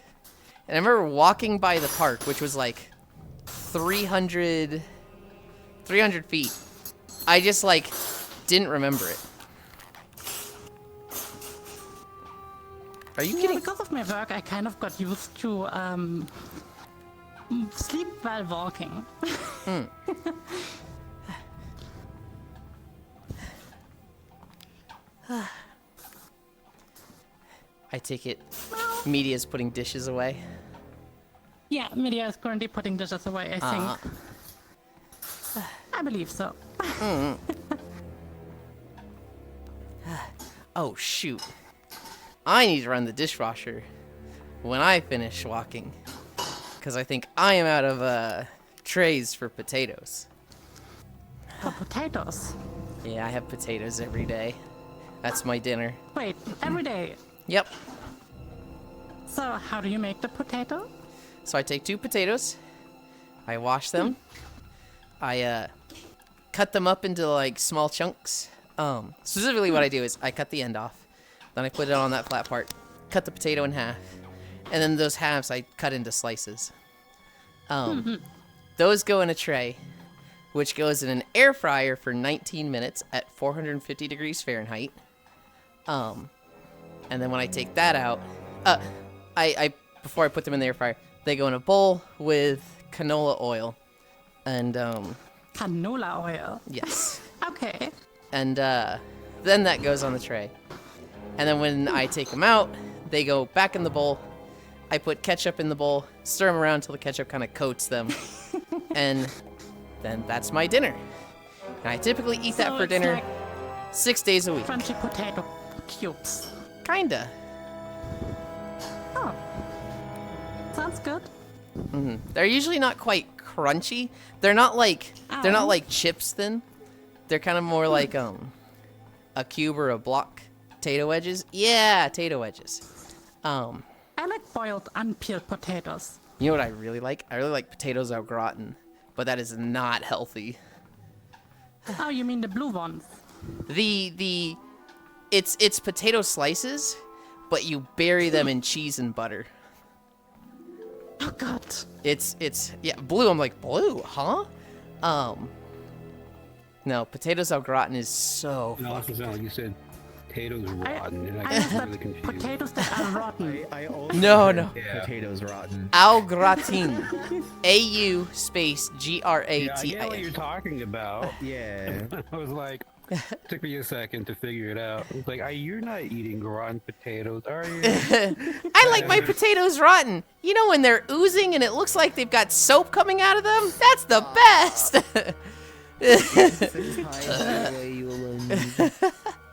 And I remember walking by the park, which was like 300 feet. I just, like, didn't remember it. Are you Yeah, kidding? because of my work, I kind of got used to sleep while walking. I take it Media's putting dishes away. Yeah, Media is currently putting dishes away, I think. I believe so. Oh, shoot. I need to run the dishwasher when I finish walking, because I think I am out of trays for potatoes. For potatoes. Yeah, I have potatoes every day. That's my dinner. Wait, every day. Yep. So, how do you make the potato? So I take 2 potatoes, I wash them, I cut them up into, like, small chunks. Specifically what I do is I cut the end off, then I put it on that flat part, cut the potato in half, and then those halves I cut into slices. Those go in a tray, which goes in an air fryer for 19 minutes at 450 degrees Fahrenheit. And then when I take that out, before I put them in the air fryer, they go in a bowl with canola oil, and Canola oil. yes, Okay. and then that goes on the tray. And then when I take them out, they go back in the bowl. I put ketchup in the bowl, stir them around until the ketchup kind of coats them, and then that's my dinner. And I typically eat that So for it's dinner like 6 days a week. crunchy potato cubes. Kinda. Oh. Sounds good. They're usually not quite crunchy. They're not like chips thin. They're kind of more like a cube or a block. Potato wedges? Yeah, potato wedges. I like boiled, unpeeled potatoes. You know what I really like? I really like potatoes au gratin, but that is not healthy. Oh, you mean the blue ones? It's potato slices, but you bury them in cheese and butter. Oh god. It's yeah, blue. I'm like, blue, huh? No, potatoes au gratin is so It also sounded like you said potatoes rotten, and I I guess got that really confused. potatoes that are rotten. I also No, heard no. Yeah. potatoes rotten. au gratin. AU space Yeah, I get what GRATIN. you're talking about. Yeah. I was like, took me a second to figure it out. I was like, you're not eating rotten potatoes, are you? I like my potatoes rotten. You know when they're oozing and it looks like they've got soap coming out of them? That's the best.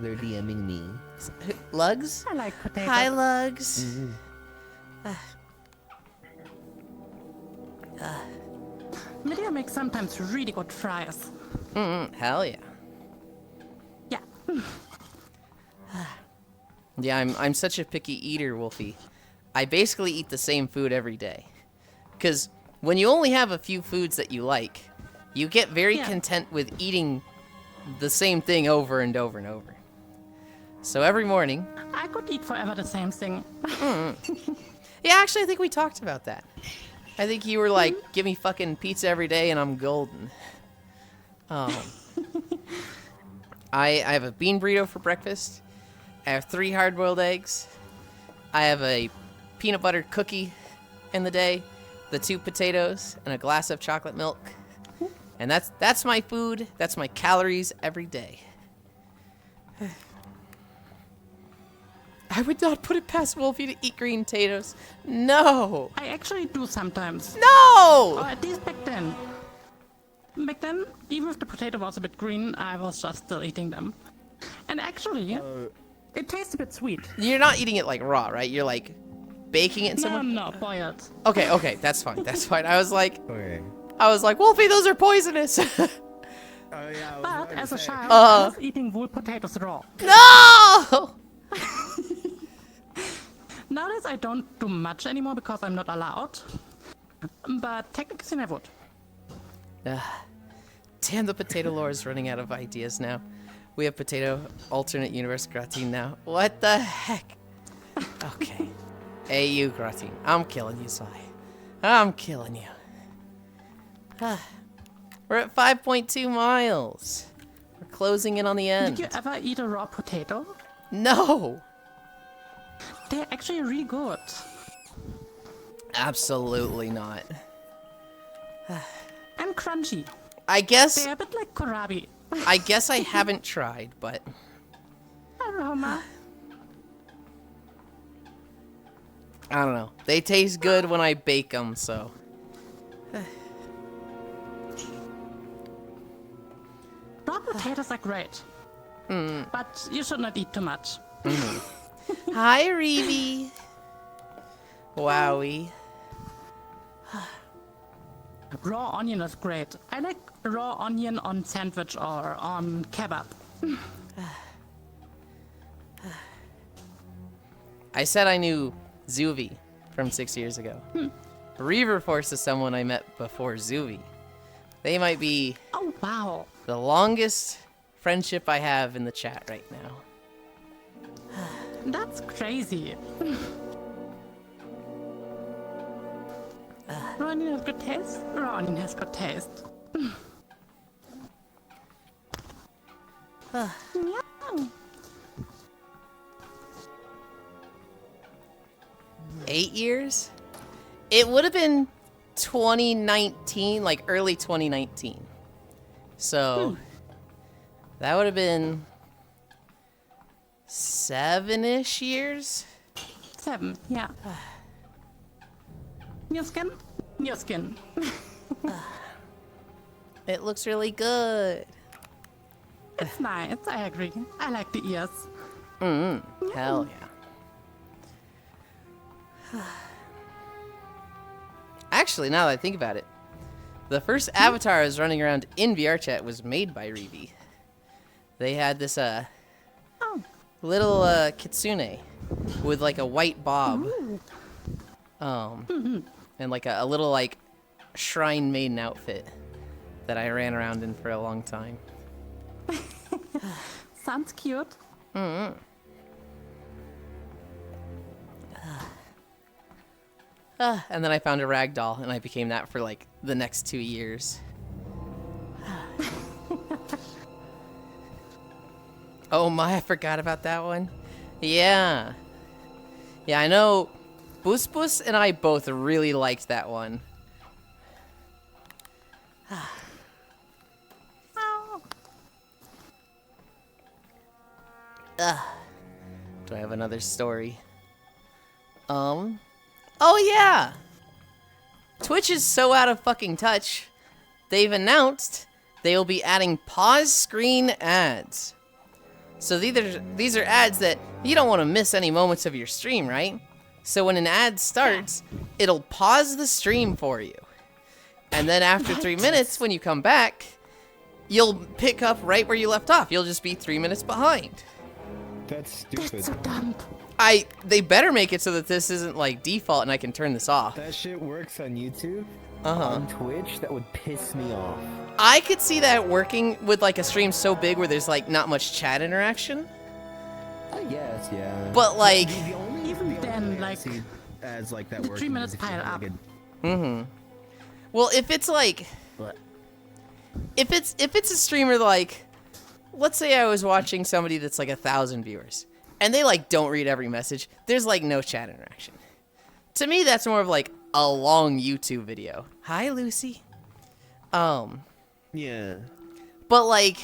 They're DMing me. Lugs? I like potatoes. Hi, Lugs. Media makes sometimes really good fries. Hell yeah. Yeah. Yeah, I'm such a picky eater, Wolfie. I basically eat the same food every day. Because when you only have a few foods that you like, you get very Yeah. content with eating the same thing over and over and over. So every morning, I could eat forever the same thing. yeah, actually, I think we talked about that. I think you were like, give me fucking pizza every day and I'm golden. I have a bean burrito for breakfast. I have 3 hard-boiled eggs. I have a peanut butter cookie in the day, the 2 potatoes, and a glass of chocolate milk. And that's my food. That's my calories every day. I would not put it past Wolfie to eat green potatoes. No. I actually do sometimes. No! Or at least back then. Back then, even if the potato was a bit green, I was just still eating them. And actually, it tastes a bit sweet. You're not eating it like raw, right? You're like baking it in some way? No, boiled. Okay, that's fine. That's fine. I was like, Okay. Wolfie, those are poisonous. Oh yeah. But as a child, I was eating whole potatoes raw. No! Nowadays, I don't do much anymore because I'm not allowed. But technically, I would. Damn, the potato lore is running out of ideas now. We have potato alternate universe Gratine now. What the heck? Okay. Hey, you, Gratine. I'm killing you, Sai. I'm killing you. We're at 5.2 miles. We're closing in on the end. Did you ever eat a raw potato? No! They're actually really good. Absolutely not. And crunchy. I guess They're a bit like kohlrabi. I haven't tried, but Aroma. I don't know. They taste good when I bake them, so. Raw potatoes are great. But you should not eat too much. Hi, Reevie. Wowie. Raw onion is great. I like raw onion on sandwich or on kebab. I said I knew Zuvi from 6 years ago. Reaver Force is someone I met before Zuvi. They might be Oh, wow. the longest friendship I have in the chat right now. That's crazy. Raw onion has good taste. Raw onion has good taste. Yeah. 8 years? It would have been 2019, like early 2019. So that would have been 7-ish years. 7, yeah. New skin? New skin. It looks really good. It's nice, I agree. I like the ears. Hell yeah. Actually, now that I think about it, the first avatar I was running around in VRChat was made by Reevie. They had this Oh. little kitsune with like a white bob. And like a little like shrine maiden outfit that I ran around in for a long time. Sounds cute. And then I found a ragdoll, and I became that for like the next 2 years. Oh my, I forgot about that one. Yeah. Yeah, I know Bus Bus and I both really liked that one. Oh. Do I have another story? Oh yeah! Twitch is so out of fucking touch. They've announced they will be adding pause screen ads. So these are ads that you don't want to miss any moments of your stream, right? So when an ad starts, it'll pause the stream for you. And then after 3 minutes, when you come back, you'll pick up right where you left off. You'll just be 3 minutes behind. That's stupid. That's so dumb. They better make it so that this isn't like default and I can turn this off. That shit works on YouTube? on Twitch that would piss me off. I could see that working with like a stream so big where there's like not much chat interaction. Yes, yeah. But like, Even then, like, as like that the working 3 minutes is if you pile have, up. like, well, if it's like, But if it's a streamer like, let's say I was watching somebody that's like 1,000 viewers, and they like don't read every message. There's like no chat interaction. To me, that's more of like a long YouTube video. Hi, Lucy. Yeah. But like,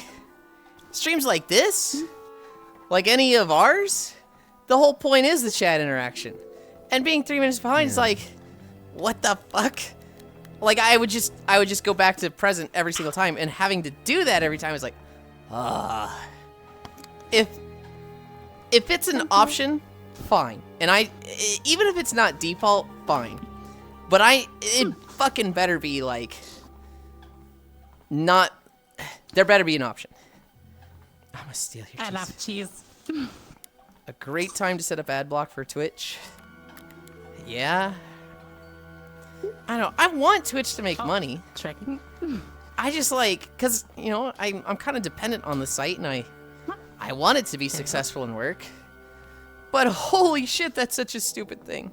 streams like this, like any of ours, the whole point is the chat interaction. And being 3 minutes behind is like, what the fuck? Like I would just go back to present every single time, and having to do that every time is like, if it's an option, fine. And even if it's not default, fine. But it fucking better be like, not, there better be an option. I'm gonna steal your I cheese. love cheese. A great time to set up ad block for Twitch. Yeah. I know. I want Twitch to make money. Tracking. I just like, cause you know, I'm kind of dependent on the site, and I want it to be successful and work. But holy shit, that's such a stupid thing.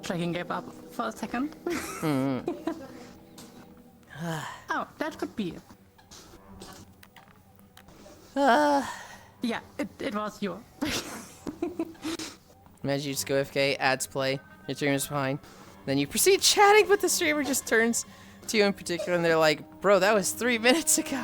Tracking gave up for a second. Oh, that could be it. Yeah, it was you. Imagine you just go AFK, ads play, your streamer's behind, then you proceed chatting, but the streamer just turns to you in particular, and they're like, "Bro, that was 3 minutes ago."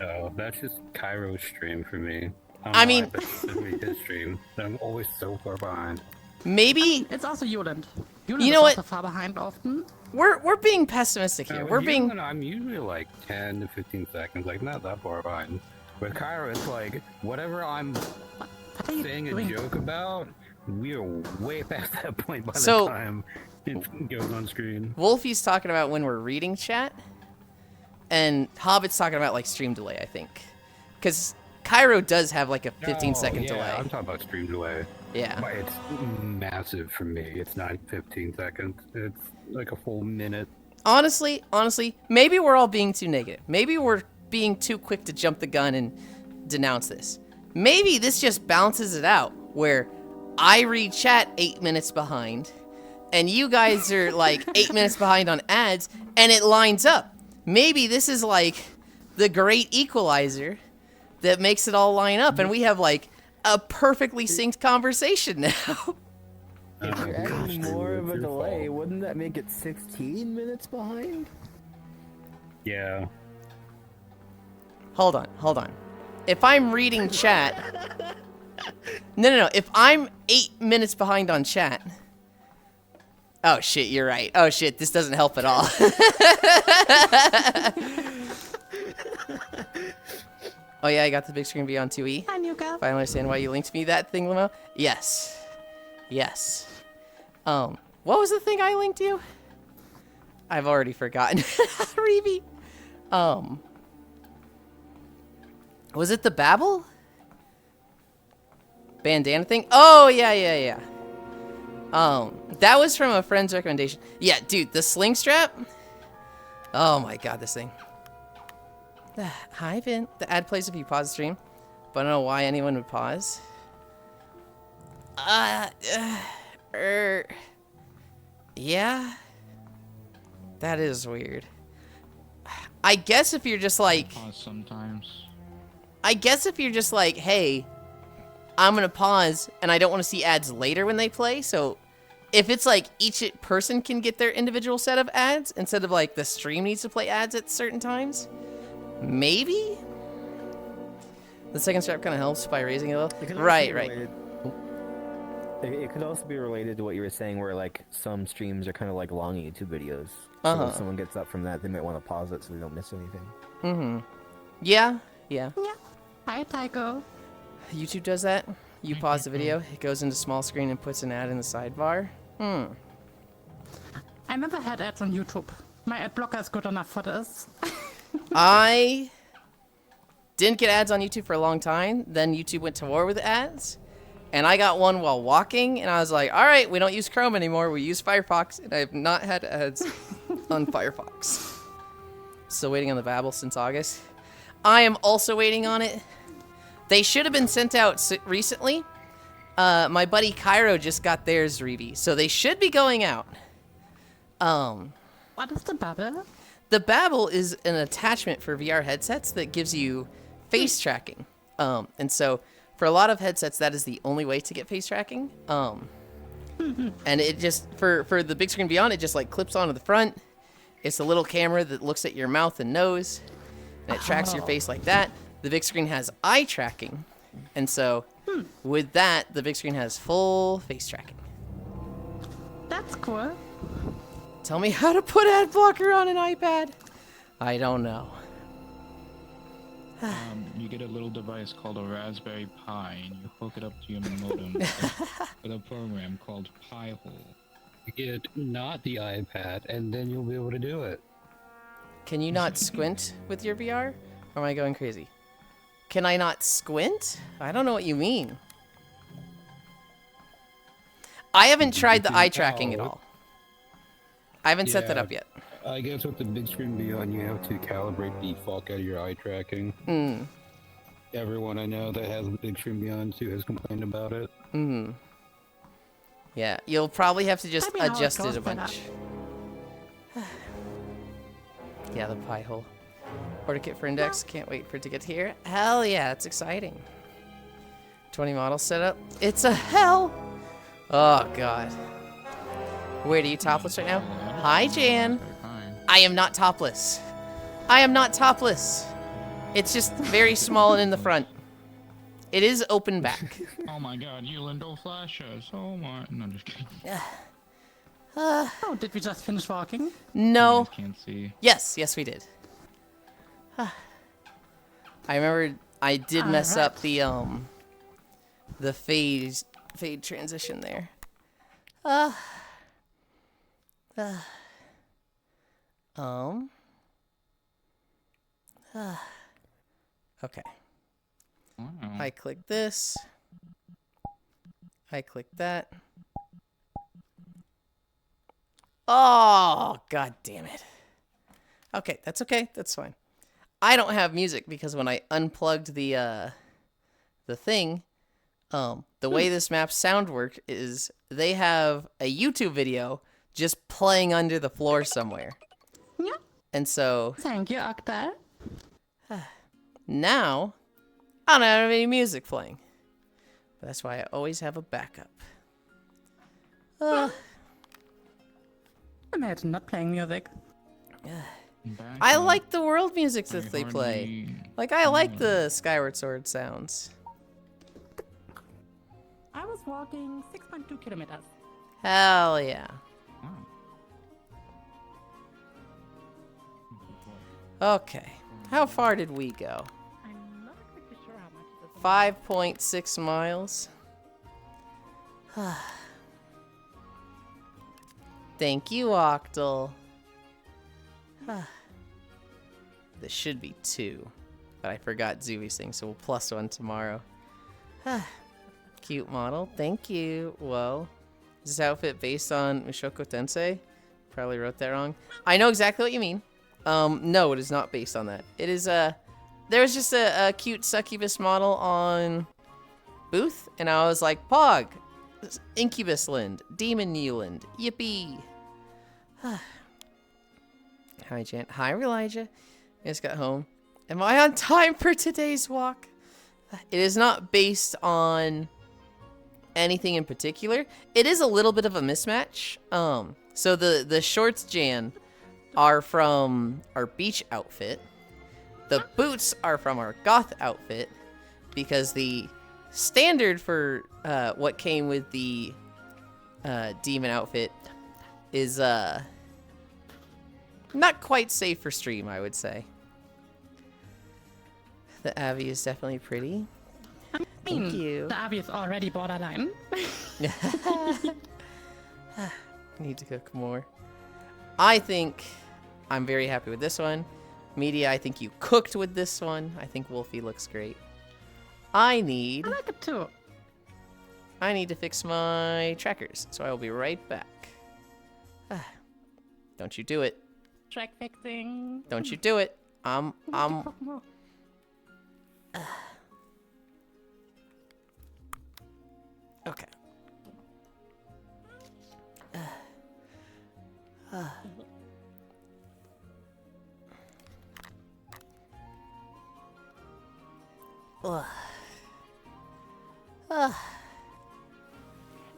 Oh, that's just Cairo's stream for me. I mean- it's his stream. I'm always so far behind. Maybe It's also Yuland. You Yuland know is what? also far behind often. we're being pessimistic here. We're being I'm usually like 10 to 15 seconds, like not that far behind. With Cairo, it's like whatever I'm What are you saying a doing? joke about, we are way past that point by So- the time it goes on screen. Wolfie's talking about when we're reading chat, and Hobbit's talking about like stream delay, I think, because Cairo does have like a 15-second yeah, delay. I'm talking about stream delay. Yeah. But it's massive for me. It's not 15 seconds. It's like a full minute. Honestly, maybe we're all being too negative. Maybe we're being too quick to jump the gun and denounce this. Maybe this just balances it out, where I read chat 8 minutes behind, and you guys are like 8 minutes behind on ads, and it lines up. Maybe this is like the great equalizer that makes it all line up, and we have like a perfectly synced conversation now. if you're adding more of a delay, wouldn't that make it 16 minutes behind? Yeah. Hold on. If I'm reading chat... No. If I'm 8 minutes behind on chat... Oh, shit, you're right. Oh, shit, this doesn't help at all. Oh, yeah, I got the big screen beyond 2E. Hi, Nuka. Finally understand why you linked me that thing, Limo. Yes. What was the thing I linked you? I've already forgotten. Reeby. Was it the Babel? Bandana thing? Oh, yeah. That was from a friend's recommendation. Yeah, dude, the sling strap? Oh my god, this thing. Hi, Vin. The ad plays if you pause the stream, but I don't know why anyone would pause. Yeah. That is weird. I guess if you're just like... Pause sometimes. I guess if you're just like, hey, I'm gonna pause, and I don't want to see ads later when they play, so if it's like each person can get their individual set of ads, instead of like the stream needs to play ads at certain times, maybe? The second strap kind of helps by raising it a It could little. also Right. be related- It could also be related to what you were saying, where like some streams are kind of like long YouTube videos. So if someone gets up from that, they might want to pause it so they don't miss anything. Yeah. Yeah. Hi, Tycho. YouTube does that. You pause the video, it goes into small screen and puts an ad in the sidebar. I never had ads on YouTube. My ad blocker is good enough for this. I didn't get ads on YouTube for a long time. Then YouTube went to war with ads. And I got one while walking, and I was like, all right, we don't use Chrome anymore. We use Firefox, and I have not had ads on Firefox. Still waiting on the Babel since August. I am also waiting on it. They should have been sent out recently. My buddy Cairo just got theirs, Reevy, so they should be going out. What is the Babel? The Babel is an attachment for VR headsets that gives you face tracking. And so for a lot of headsets, that is the only way to get face tracking. And it just, for the big screen beyond, it just like clips onto the front. It's a little camera that looks at your mouth and nose, and it tracks your face like that. The big screen has eye tracking. And so with that, the big screen has full face tracking. That's cool. Tell me how to put ad blocker on an iPad. I don't know. You get a little device called a Raspberry Pi, and you hook it up to your modem with a program called Pi-hole. Get not the iPad, and then you'll be able to do it. Can you not squint with your VR? Or am I going crazy? Can I not squint? I don't know what you mean. I haven't tried the eye tracking at all. I haven't set that up yet. I guess with the big screen beyond, you have to calibrate the fuck out of your eye tracking. Everyone I know that has a big screen beyond too has complained about it. Yeah, you'll probably have to just I mean, how it adjust goes it a for bunch. Yeah, the pie hole. Order kit for Index. Can't wait for it to get here. Hell yeah, it's exciting. 20 models set up. It's a hell. Oh god. Wait, are you topless right now? Hi, Jan. I am not topless. I am not topless. It's just very small and in the front. It is open back. Oh my god, you Lindo flashes. Oh my. No, I'm just kidding. Oh, did we just finish walking? No. You guys can't see. Yes, we did. I remember I did mess up the fade transition there. Okay. Wow. I click this. I click that. Oh, god damn it. Okay, that's okay. That's fine. I don't have music because when I unplugged the thing, the way this map's sound work is they have a YouTube video just playing under the floor somewhere. Yeah. And so Thank you, Octa. now I don't have any music playing. But that's why I always have a backup. Imagine not playing music. I like the world music that they play. Like, I like the Skyward Sword sounds. I was walking 6.2 kilometers. Hell yeah. Okay. How far did we go? I'm not exactly sure how much it is. 5.6 miles. Thank you, Octal. This should be 2. But I forgot Zui's thing, so we'll plus 1 tomorrow. Cute model. Thank you. Whoa. Is this outfit based on Mushoku Tensei? Probably wrote that wrong. I know exactly what you mean. No, it is not based on that. It is, there was just a cute succubus model on Booth, and I was like, Pog, Incubus Land, Demon Newland, yippee. Hi, Jan. Hi, Elijah. I just got home. Am I on time for today's walk? It is not based on anything in particular. It is a little bit of a mismatch. So the shorts, Jan, are from our beach outfit. The boots are from our goth outfit, because the standard for what came with the demon outfit is not quite safe for stream, I would say. The Abby is definitely pretty. Thank you. The Abby is already borderline. Need to cook more. I think I'm very happy with this one. Media, I think you cooked with this one. I think Wolfie looks great. I need I like it too. I need to fix my trackers, so I will be right back. Don't you do it. Track fixing. Don't you do it. Okay.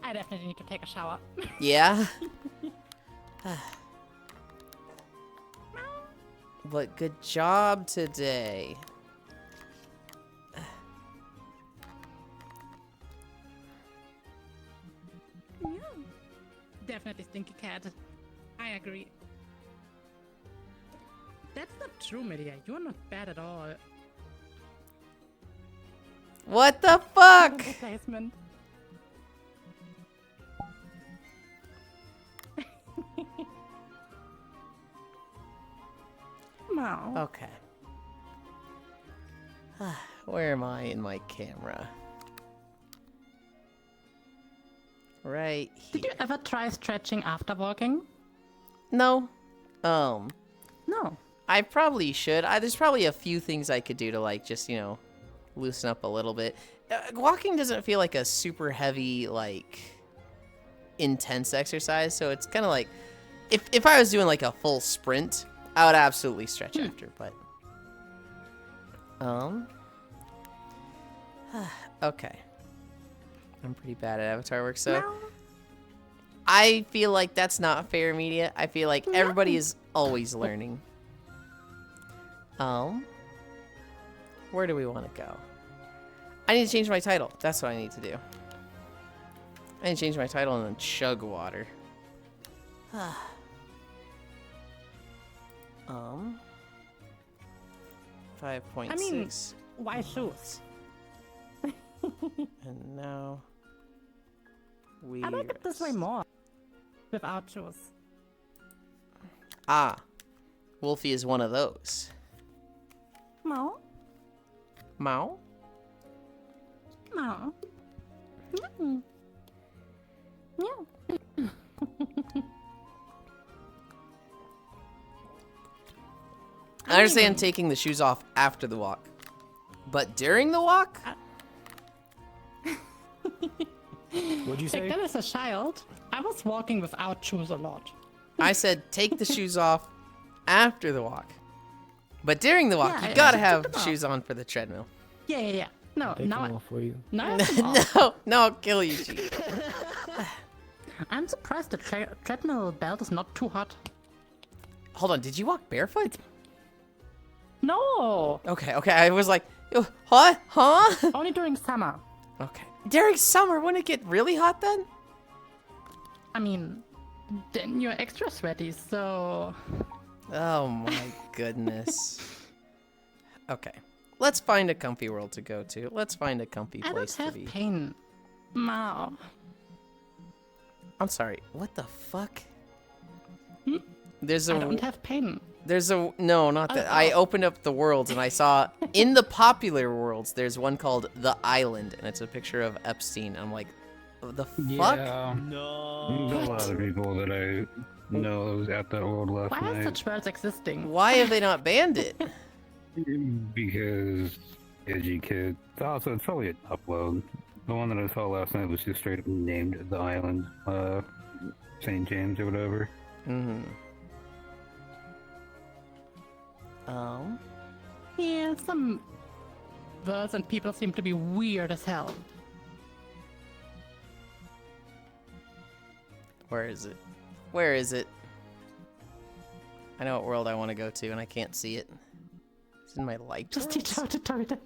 I definitely need to take a shower. Yeah? But good job today. Definitely stinky cat. I agree. That's not true, Media. You're not bad at all. What the fuck? Replacement. No. Okay. Where am I in my camera? Right here. Did you ever try stretching after walking? No. No. I probably should. There's probably a few things I could do to, like, just, you know, loosen up a little bit. Walking doesn't feel like a super heavy, like, intense exercise, so it's kind of like, if I was doing, like, a full sprint, I would absolutely stretch after, but... Okay. I'm pretty bad at avatar work, so... No. I feel like that's not fair, Media. I feel like everybody is always learning. Where do we want to go? I need to change my title. That's what I need to do. I need to change my title and then chug water. 5.6. I mean, why shoes? And now we I like it this way more. Without shoes. Ah, Wolfie is one of those. No. Mao? No. Yeah. I understand taking the shoes off after the walk, but during the walk? What'd you Like say? that as a child, I was walking without shoes a lot. I said take the shoes off after the walk. But during the walk, Yeah, you I gotta took have them off. shoes on for the treadmill. Yeah. No, Take now them off for you. now I have them off. No, I'll kill you, G. I'm surprised the treadmill belt is not too hot. Hold on, did you walk barefoot? No, Okay, I was like, what? Huh? only during summer. Okay. During summer, wouldn't it get really hot then? I mean, then you're extra sweaty, so... Oh my goodness. Okay. Let's find a comfy world to go to. Let's find a comfy I place don't to have be. pain. Mao. I'm sorry. What the fuck? Hmm? There's I a don't have pain. no, not that. Oh. I opened up the worlds and I saw in the popular worlds there's one called The Island and it's a picture of Epstein. I'm like, the fuck? Yeah, No. there's a lot of people that I know was at that world last Why are night such worlds existing? Why have they not banned it? because edgy kid. Also, it's probably an upload. The one that I saw last night was just straight up named The Island, St. James or whatever. Mm-hmm. Yeah, some worlds and people seem to be weird as hell. Where is it? Where is it? I know what world I want to go to and I can't see it. It's in my light. Just teach how to totem.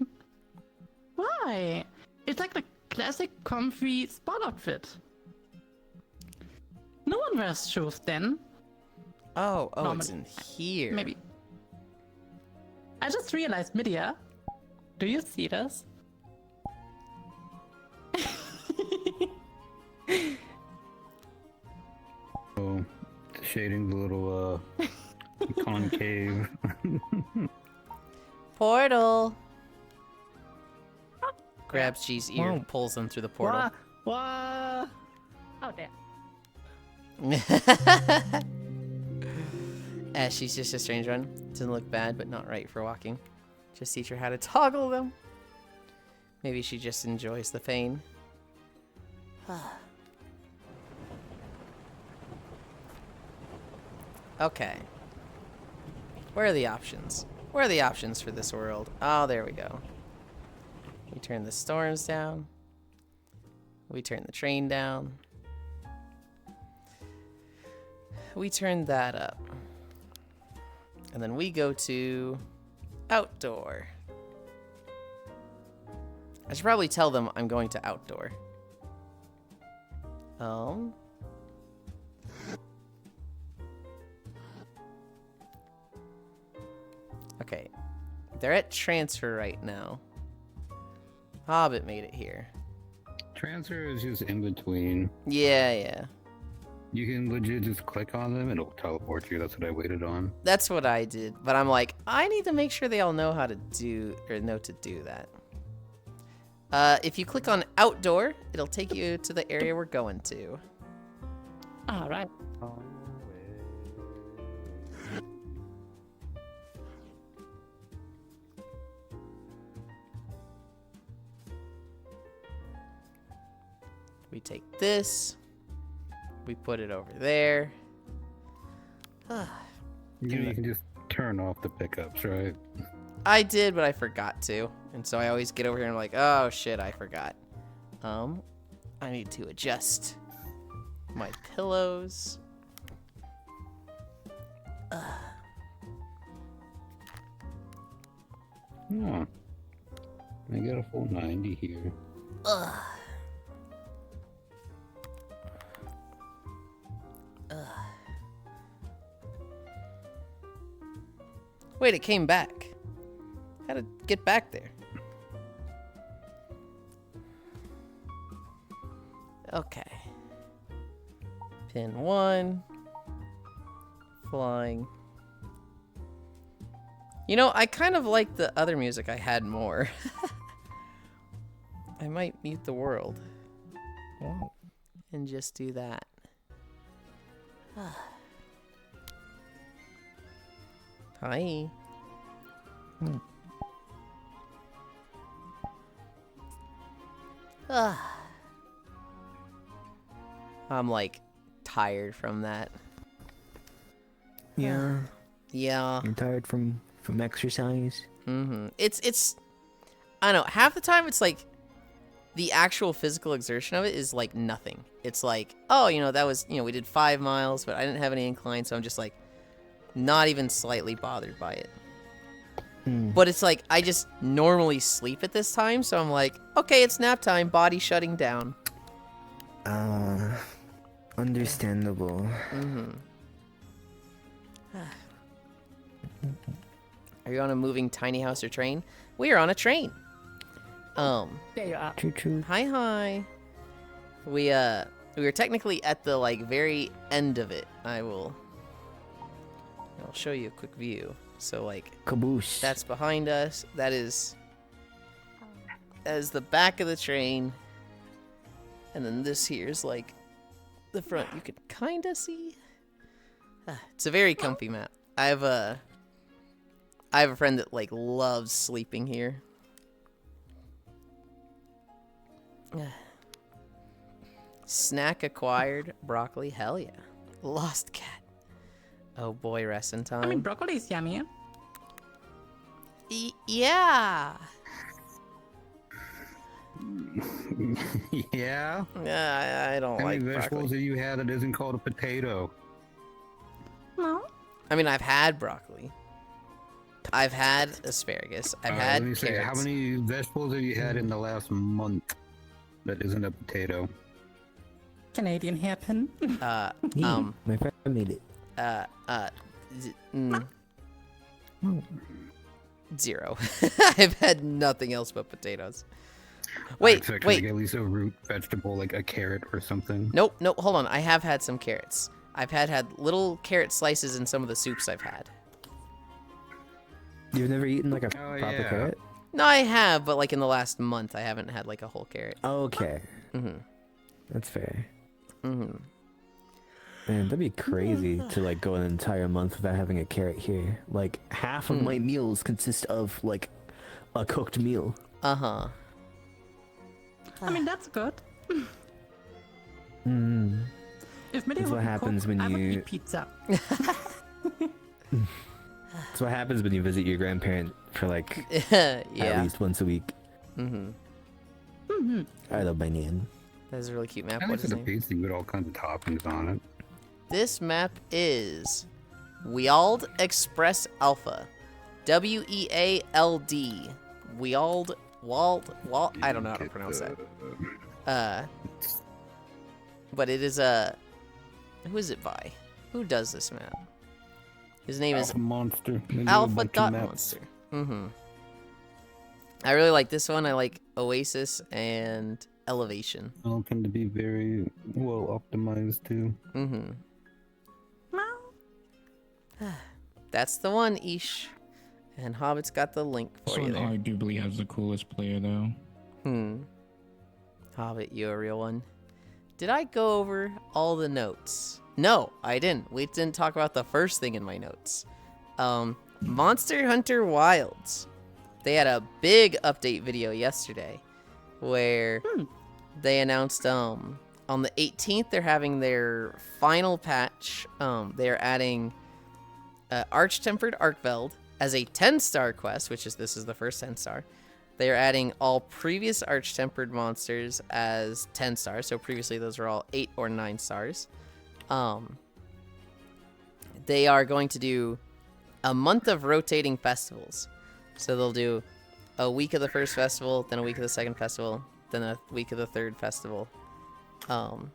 Why? It's like the classic comfy sport outfit. No one wears shoes then. Oh, it's Normally. in here. Maybe. I just realized, Midia. Do you see this? So, shading the little concave. Portal. Grabs G's ear, Whoa. pulls him through the portal. What? Oh, there. She's just a strange one. Doesn't look bad, but not right for walking. Just teach her how to toggle them. Maybe she just enjoys the pain. Okay. Where are the options? Where are the options for this world? Oh, there we go. We turn the storms down. We turn the train down. We turn that up. And then we go to outdoor. I should probably tell them I'm going to outdoor. Okay. They're at transfer right now. Hobbit made it here. Transfer is just in between. Yeah. You can legit just click on them, it'll teleport you. That's what I waited on. That's what I did. But I'm like, I need to make sure they all know how to do, or know to do that. If you click on outdoor, it'll take you to the area we're going to. All right. We take this. We put it over there. You can just turn off the pickups, right? I did, but I forgot to. And so I always get over here and I'm like, oh shit, I forgot. I need to adjust my pillows. Oh. I got a full 90 here. Wait, it came back. How to get back there? Okay. Pin 1. Flying. You know, I kind of like the other music I had more. I might mute the world. And just do that. Hi. I'm like tired from that. Yeah. Yeah. You're tired from exercise? It's I don't know, half the time it's like the actual physical exertion of it is like nothing. It's like, oh, you know, that was, you know, we did 5 miles, but I didn't have any incline, so I'm just like not even slightly bothered by it. But it's like I just normally sleep at this time, so I'm like, okay, it's nap time, body shutting down. Understandable. Are you on a moving tiny house or train? We are on a train. There you are. Choo-choo. Hi. We were technically at the like very end of it. I'll show you a quick view. So like Caboose. that's behind us. That is the back of the train. And then this here is like the front. You can kind of see. It's a very comfy map. I have a friend that like loves sleeping here. Snack acquired. Broccoli. Hell yeah. Lost cat. Oh boy, resting time. I mean, broccoli's yummy. Yeah. Yeah? I don't How like many vegetables broccoli. have you had that isn't called a potato? No. I mean, I've had broccoli. I've had asparagus. I've had Let me say, carrots. how many vegetables have you had in the last month that isn't a potato? Canadian hairpin. My friend made it. 0. I've had nothing else but potatoes. I Wait. expect like at least a root vegetable, like a carrot or something. Nope, hold on. I have had some carrots. I've had little carrot slices in some of the soups I've had. You've never eaten like a Oh, proper yeah. carrot? No, I have, but like in the last month, I haven't had like a whole carrot. Okay. That's fair. Mm-hmm. Man, that'd be crazy to like go an entire month without having a carrot here. Like half of my meals consist of like a cooked meal. Uh-huh. I mean, that's good. Mm. If Millie That's what wouldn't happens cook, when I would you- eat pizza. That's what happens when you visit your grandparent for like at Yeah. least once a week. Mm-hmm. I love my nan. That's a really cute map. I What like is the his name? pizza with all kinds of toppings on it. This map is Weald Express Alpha. W-E-A-L-D. Wald. I don't know how to pronounce that. But it is who is it by? Who does this map? His name is Alpha Monster. They do a Alpha bunch of Dot maps. Monster. Mm-hmm. I really like this one. I like Oasis and Elevation. All tend to be very well optimized too. Mm-hmm. That's the one, Ish. And Hobbit's got the link for This you one there. arguably has the coolest player though. Hobbit, you a real one. Did I go over all the notes? No, I didn't. We didn't talk about the first thing in my notes. Monster Hunter Wilds. They had a big update video yesterday where they announced on the 18th they're having their final patch. They're adding Arch-Tempered Arkveld as a 10-star quest, this is the first 10-star. They are adding all previous Arch-Tempered monsters as 10 stars. So previously those were all 8 or 9 stars. They are going to do a month of rotating festivals. So they'll do a week of the first festival, then a week of the second festival, then a week of the third festival. And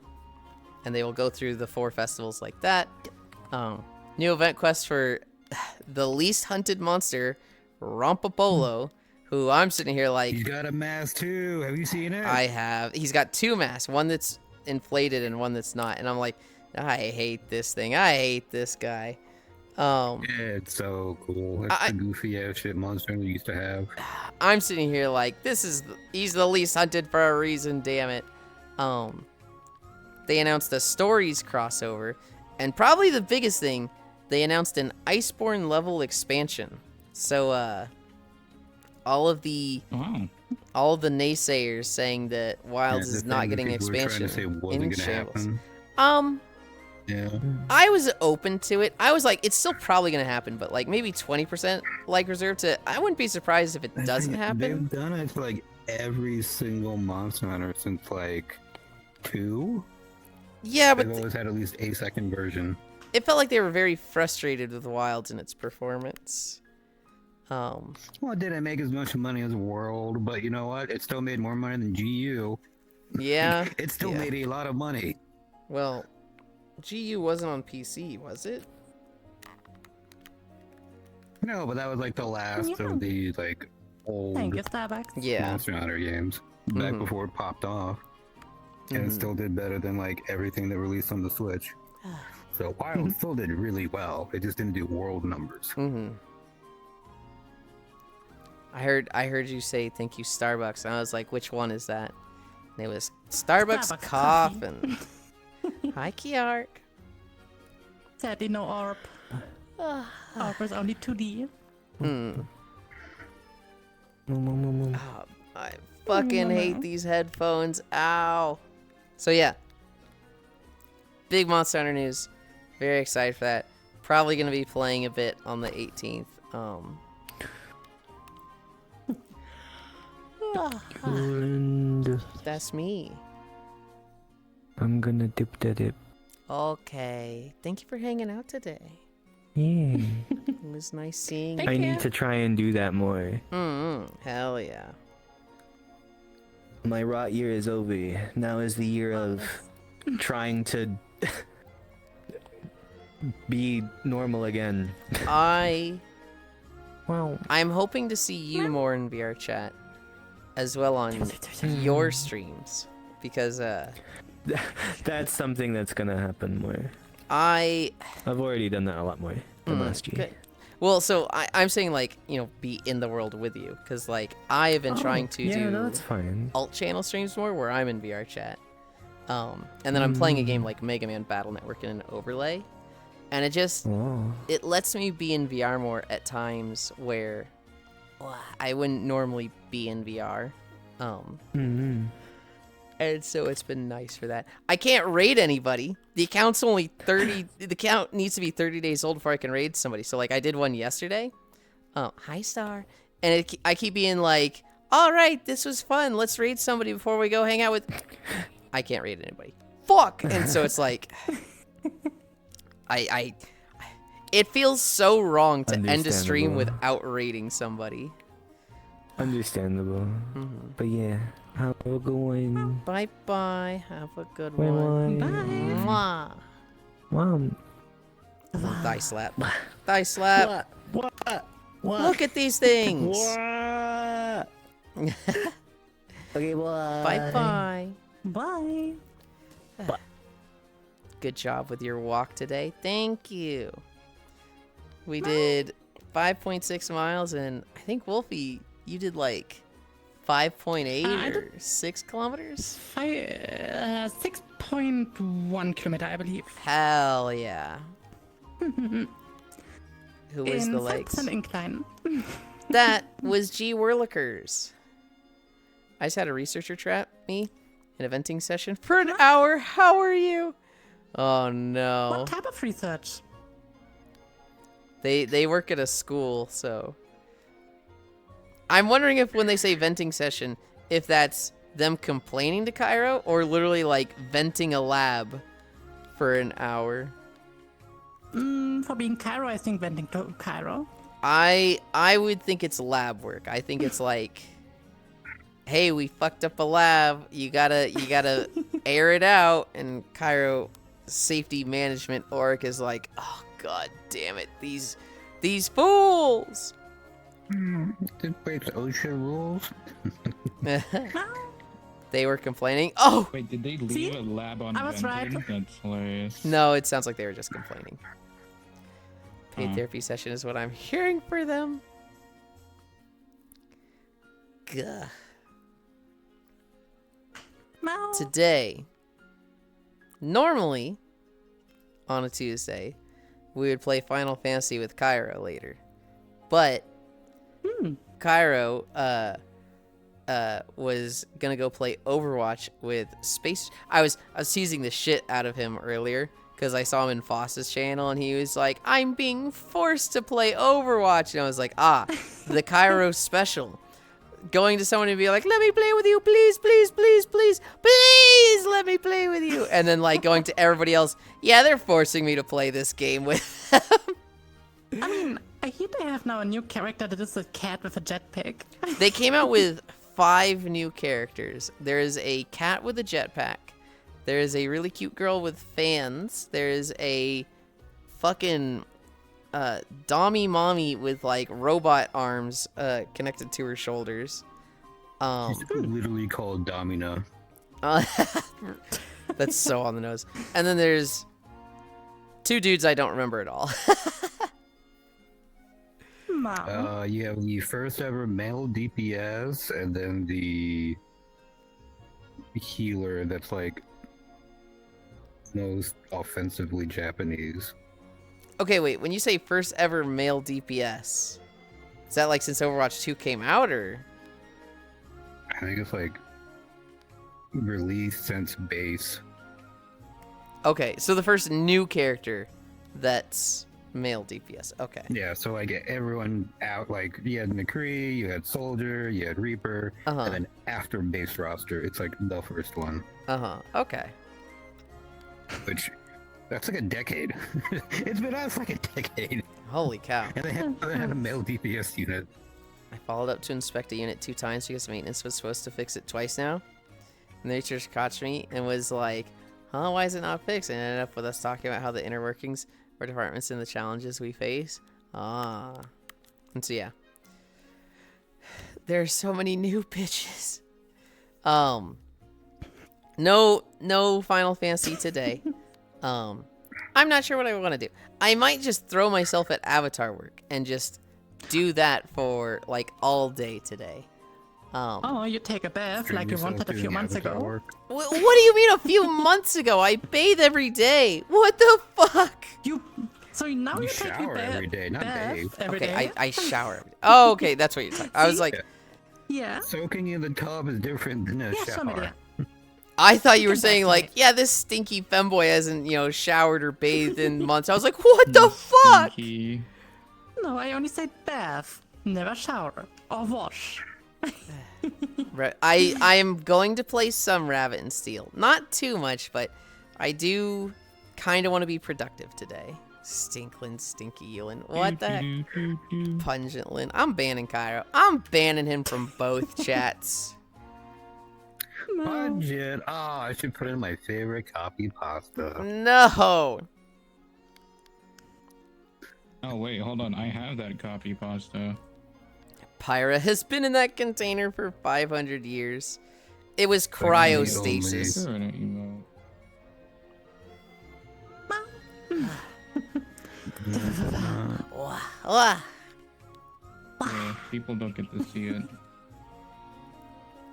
they will go through the 4 festivals like that. New event quest for the least hunted monster, Rompopolo, who I'm sitting here like, He's got a mask too. Have you seen it? I have. He's got 2 masks, one that's inflated and one that's not. And I'm like, I hate this thing. I hate this guy. Yeah, it's so cool. It's the goofy ass shit monster we used to have. I'm sitting here like, he's the least hunted for a reason, damn it. They announced a Stories crossover, and probably the biggest thing, they announced an Iceborne level expansion. So, all of the naysayers saying that Wilds is not getting an expansion in shambles. Yeah. I was open to it. I was like, it's still probably gonna happen, but like maybe 20% like reserved to. I wouldn't be surprised if it doesn't happen. They've done it for like every single Monster Hunter since like 2. Yeah, but they've always had at least a second version. It felt like they were very frustrated with Wilds and its performance. Well, it didn't make as much money as World, but you know what? It still made more money than GU. Yeah. It still made a lot of money. Well, GU wasn't on PC, was it? No, but that was like the last of the like old Thank you, Starbucks. Yeah. Monster Hunter games back before it popped off, and it still did better than like everything that released on the Switch. So Wild still did really well. It just didn't do world numbers. I heard you say thank you Starbucks, and I was like, which one is that? And it was Starbucks Coffin. Hi, Kiark. Sadly, no orb. Orb is only 2D. Oh, I fucking hate these headphones. Ow. So yeah, big Monster Hunter news. Very excited for that. Probably gonna be playing a bit on the 18th. That's me. I'm gonna dip the dip. Okay. Thank you for hanging out today. Yeah. It was nice seeing you. I need to try and do that more. Hell yeah. My rot year is over. Now is the year of trying to be normal again. I'm Well, hoping to see you more in VR chat, as well on your streams, because that's something that's gonna happen more. I've already done that a lot more than last year. good. Well, so I'm saying like, be in the world with you, because like I have been trying to do that's fine. alt channel streams more where I'm in VR chat. And then I'm playing a game like Mega Man Battle Network in an overlay, and it lets me be in VR more at times where I wouldn't normally be in VR. And so it's been nice for that. I can't raid anybody. The account's only 30. The account needs to be 30 days old before I can raid somebody. So like I did one yesterday. Hi Star. And I keep being like, all right, this was fun. Let's raid somebody before we go hang out with. I can't raid anybody. Fuck. And so it's like, it feels so wrong to end a stream without raiding somebody. Understandable. But yeah, have a good one. Bye bye. Have a good Bye one. bye. Mwah. Mom. Thigh slap. Thigh slap. What? Look at these things. What? Okay, bye. Bye bye. Bye. Good job with your walk today. Thank you. We did 5.6 miles, and I think Wolfie, you did like 5.8 or 6 kilometers? 6.1 kilometer, I believe. Hell yeah. Who was In the legs? 5% incline. That was G Whirlikers. I just had a researcher trap me in a venting session for an hour. How are you? Oh no. What type of research? They work at a school, so I'm wondering if when they say venting session, if that's them complaining to Cairo or literally like venting a lab for an hour. For being Cairo, I think venting to Cairo. I would think it's lab work. I think it's like, hey, we fucked up a lab. You gotta air it out. And Cairo safety management org is like, oh god damn it, these fools. This breaks OSHA rules. They were complaining. Oh Wait, did they leave See? a lab on I was right. venting? That's hilarious. no, it sounds like they were just complaining. Paid therapy session is what I'm hearing for them. Gah. No. Today, normally on a Tuesday, we would play Final Fantasy with Cairo later, but Cairo was gonna go play Overwatch with Space. I was teasing the shit out of him earlier because I saw him in Foss's channel and he was like, I'm being forced to play Overwatch, and I was like, the Cairo special. Going to someone and be like, let me play with you, please, please, please, please, please, let me play with you. And then like going to everybody else, yeah, they're forcing me to play this game with them. I mean, I hear they have now a new character that is a cat with a jetpack. They came out with 5 new characters. There is a cat with a jetpack. There is a really cute girl with fans. There is a fucking Dommy mommy with like robot arms connected to her shoulders. It's literally called Domina. That's so on the nose. And then there's 2 dudes I don't remember at all. Mom. You have the first ever male DPS, and then the healer that's like most offensively Japanese. Okay, wait. When you say first ever male DPS, is that like since Overwatch 2 came out, or? I think it's like released since base. Okay, so the first new character that's male DPS. Okay. Yeah, so like everyone out, like you had McCree, you had Soldier, you had Reaper, and then after base roster, it's like the first one. Okay. Which, that's like a decade. It's been out for like a decade. Holy cow. And they had a male DPS unit. I followed up to inspect a unit 2 times because maintenance was supposed to fix it twice now. And they just caught me and was like, huh, why is it not fixed? And ended up with us talking about how the inner workings of our departments and the challenges we face. And so yeah. There are so many new bitches. No Final Fantasy today. I'm not sure what I want to do. I might just throw myself at avatar work and just do that for like all day today. Oh, you take a bath Treat like you yourself wanted a doing few months avatar ago. work. What do you mean a few months ago? I bathe every day. What the fuck? So now You you take shower a bath every day, not bathe. every Okay, day? I shower. Oh, okay, that's what you're talking. I was See? like, Yeah. Soaking in the tub is different than a Yeah, show me shower. that. I thought you were can saying vaccinate. like, yeah, this stinky femboy hasn't, showered or bathed in months. I was like, what the fuck? Stinky. No, I only said bath, never shower or wash. Right. I am going to play some Rabbit and Steel. Not too much, but I do kind of want to be productive today. Stinklin, Stinky Ewan. What the heck? Pungent Lin. I'm banning Cairo. I'm banning him from both chats. Budget. Oh, I should put in my favorite copy pasta. No. Oh wait, hold on. I have that copy pasta. Pyra has been in that container for 500 years. It was cryostasis. Sure, I don't Wah. Yeah, people don't get to see it.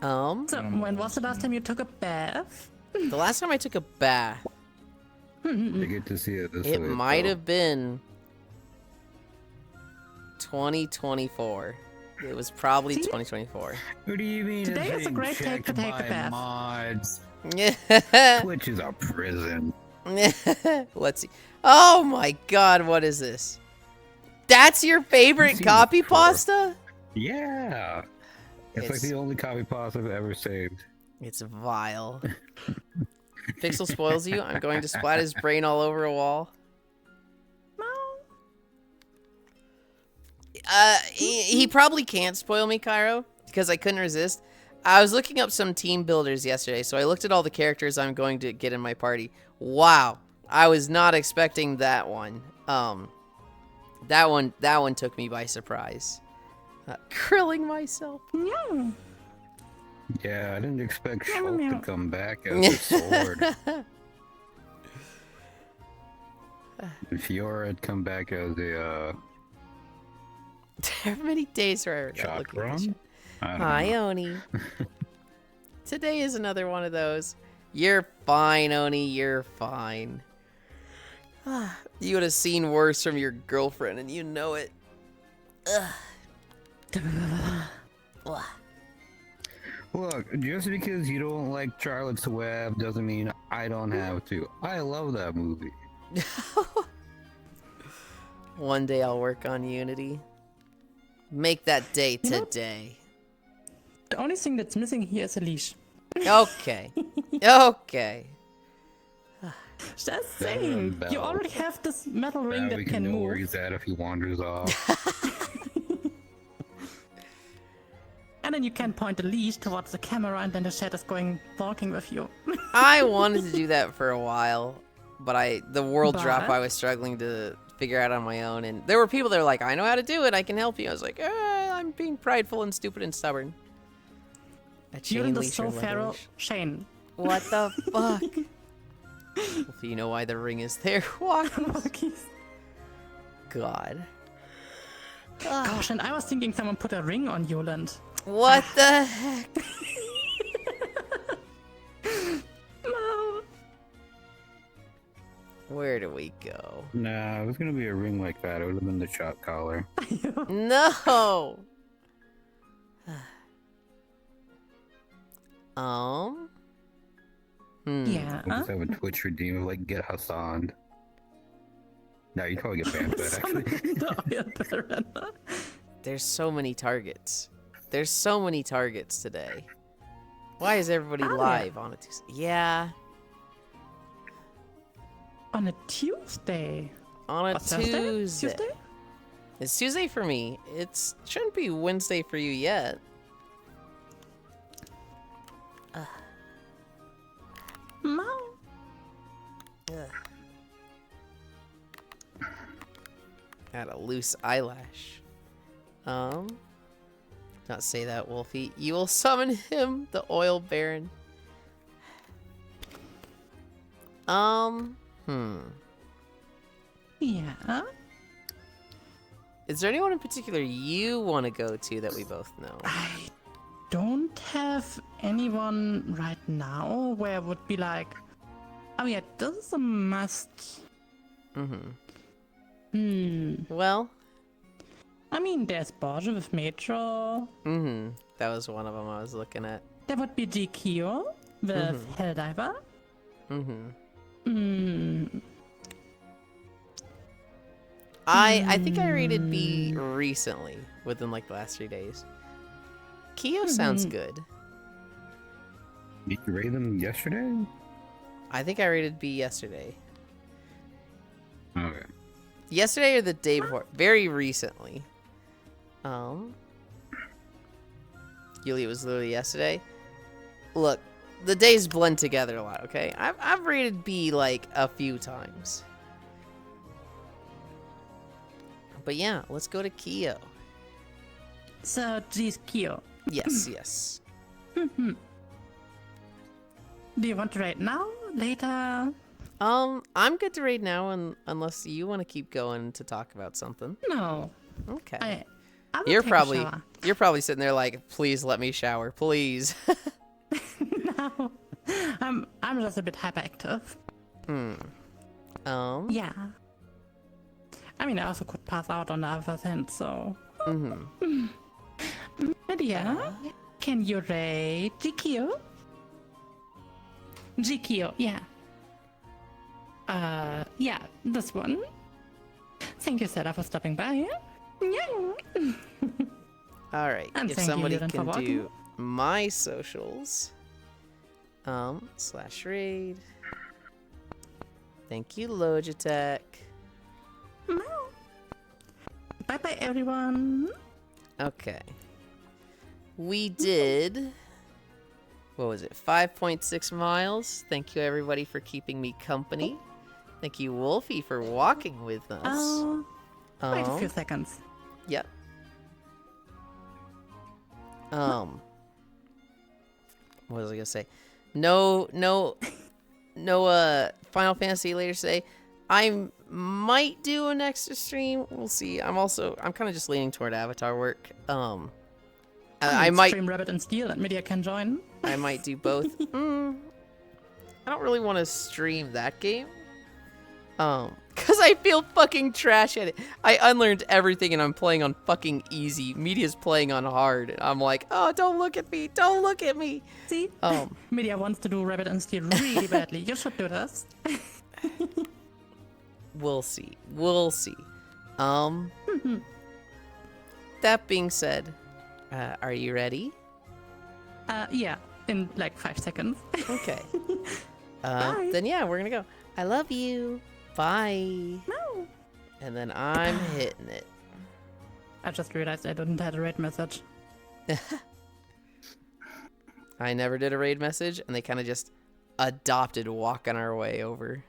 So, when was the last time you took a bath? The last time I took a bath, You get to see it this it way. might though. have been 2024. It was probably See? 2024. What do you mean? Today it's is a being great day checked to take a by bath. Mods. Yeah. Twitch is a prison. Let's see. Oh my god, what is this? That's your favorite seen copy it before. pasta? Yeah. It's like It's- the only copy pasta I've ever saved. It's vile. Pixel spoils you. I'm going to splat his brain all over a wall. He probably can't spoil me, Cairo, because I couldn't resist. I was looking up some team builders yesterday, so I looked at all the characters I'm going to get in my party. Wow, I was not expecting that one. That one took me by surprise. Grilling myself. Yeah. Yeah, I didn't expect Shulk meow. to come back as a sword. If Fiora had come back as a There are many days where I regret looking at this chakram. shit. I don't Hi, know. Oni. Today is another one of those. You're fine, Oni. You're fine. You would have seen worse from your girlfriend, and you know it. Ugh. Look, just because you don't like Charlotte's Web doesn't mean I don't have to. I love that movie. One day I'll work on Unity. Make that day You know- today. The only thing that's missing here is a leash. Okay. Okay. Just saying. bell. You already have this metal ring Now that we can know where move. he's at if he wanders off. And then you can point the leash towards the camera and then the shadow's going walking with you. I wanted to do that for a while, but the world drop But? I was struggling to figure out on my own, and there were people that were like, I know how to do it, I can help you. I was like, I'm being prideful and stupid and stubborn. A You're in chain the leash or so leather pharaoh leash. Shane. What the fuck? If you know why the ring is there, walk. God. Gosh, and I was thinking someone put a ring on Yoland. What the heck? No. Where do we go? Nah, it was gonna be a ring like that. It would have been the shot collar. No. Yeah. We'll just have a Twitch redeem of like get Hassan. No, you'd probably get banned for that actually. There's so many targets. There's so many targets today. Why is everybody Are there? live on a Tuesday? Yeah, On a Tuesday. on a Or Thursday? Tuesday. Tuesday? It's Tuesday for me. It shouldn't be Wednesday for you yet. No. Had a loose eyelash. Not say that, Wolfie. You will summon him, the oil baron. Yeah. Is there anyone in particular you want to go to that we both know? I don't have anyone right now where I would be like, oh yeah, this is a must. Well, I mean, there's Borgia with Metro. that was one of them I was looking at. There would be GQ with Helldiver. I think I rated B recently, within like the last 3 days. Kyo sounds good. Did you rate them yesterday? I think I rated B yesterday. Okay. Yesterday or the day before? Very recently. Yuli, it was literally yesterday. Look, the days blend together a lot, okay? I've rated B like a few times. But yeah, let's go to Kyo. So, G's Kyo. Yes, yes. Do you want to rate now? Later? I'm good to raid now, unless you want to keep going to talk about something. No. Okay. I will You're take a probably shower. sitting there like, please let me shower, please. No. I'm just a bit hyperactive. Yeah. I mean, I also could pass out on the other hand, so. Lydia, can you rate GQ? GQ, yeah. Yeah, this one. Thank you, Sarah, for stopping by. Yeah. All right. And If thank you, somebody Yuren, for can walking. do my socials, /raid. Thank you, Logitech. Bye bye, everyone. Okay. We did. What was it? 5.6 miles. Thank you, everybody, for keeping me company. Thank you, Wolfie, for walking with us. Wait a few seconds. Yep. What was I gonna say? No Final Fantasy later today. I might do an extra stream. We'll see. I'm kind of just leaning toward Avatar work. I might Stream Rabbit and Steel and Media can join. I might do both. I don't really want to stream that game. Cause I feel fucking trash at it. I unlearned everything and I'm playing on fucking easy. Media's playing on hard. And I'm like, oh, don't look at me. Don't look at me. See? Media wants to do Rabbit and Steel really badly. You should do this. We'll see. We'll see. That being said, are you ready? Yeah, in like 5 seconds. Okay. Bye. Then yeah, we're gonna go. I love you. Bye. No. And then I'm hitting it. I just realized I didn't have a raid message. I never did a raid message, and they kind of just adopted walking our way over.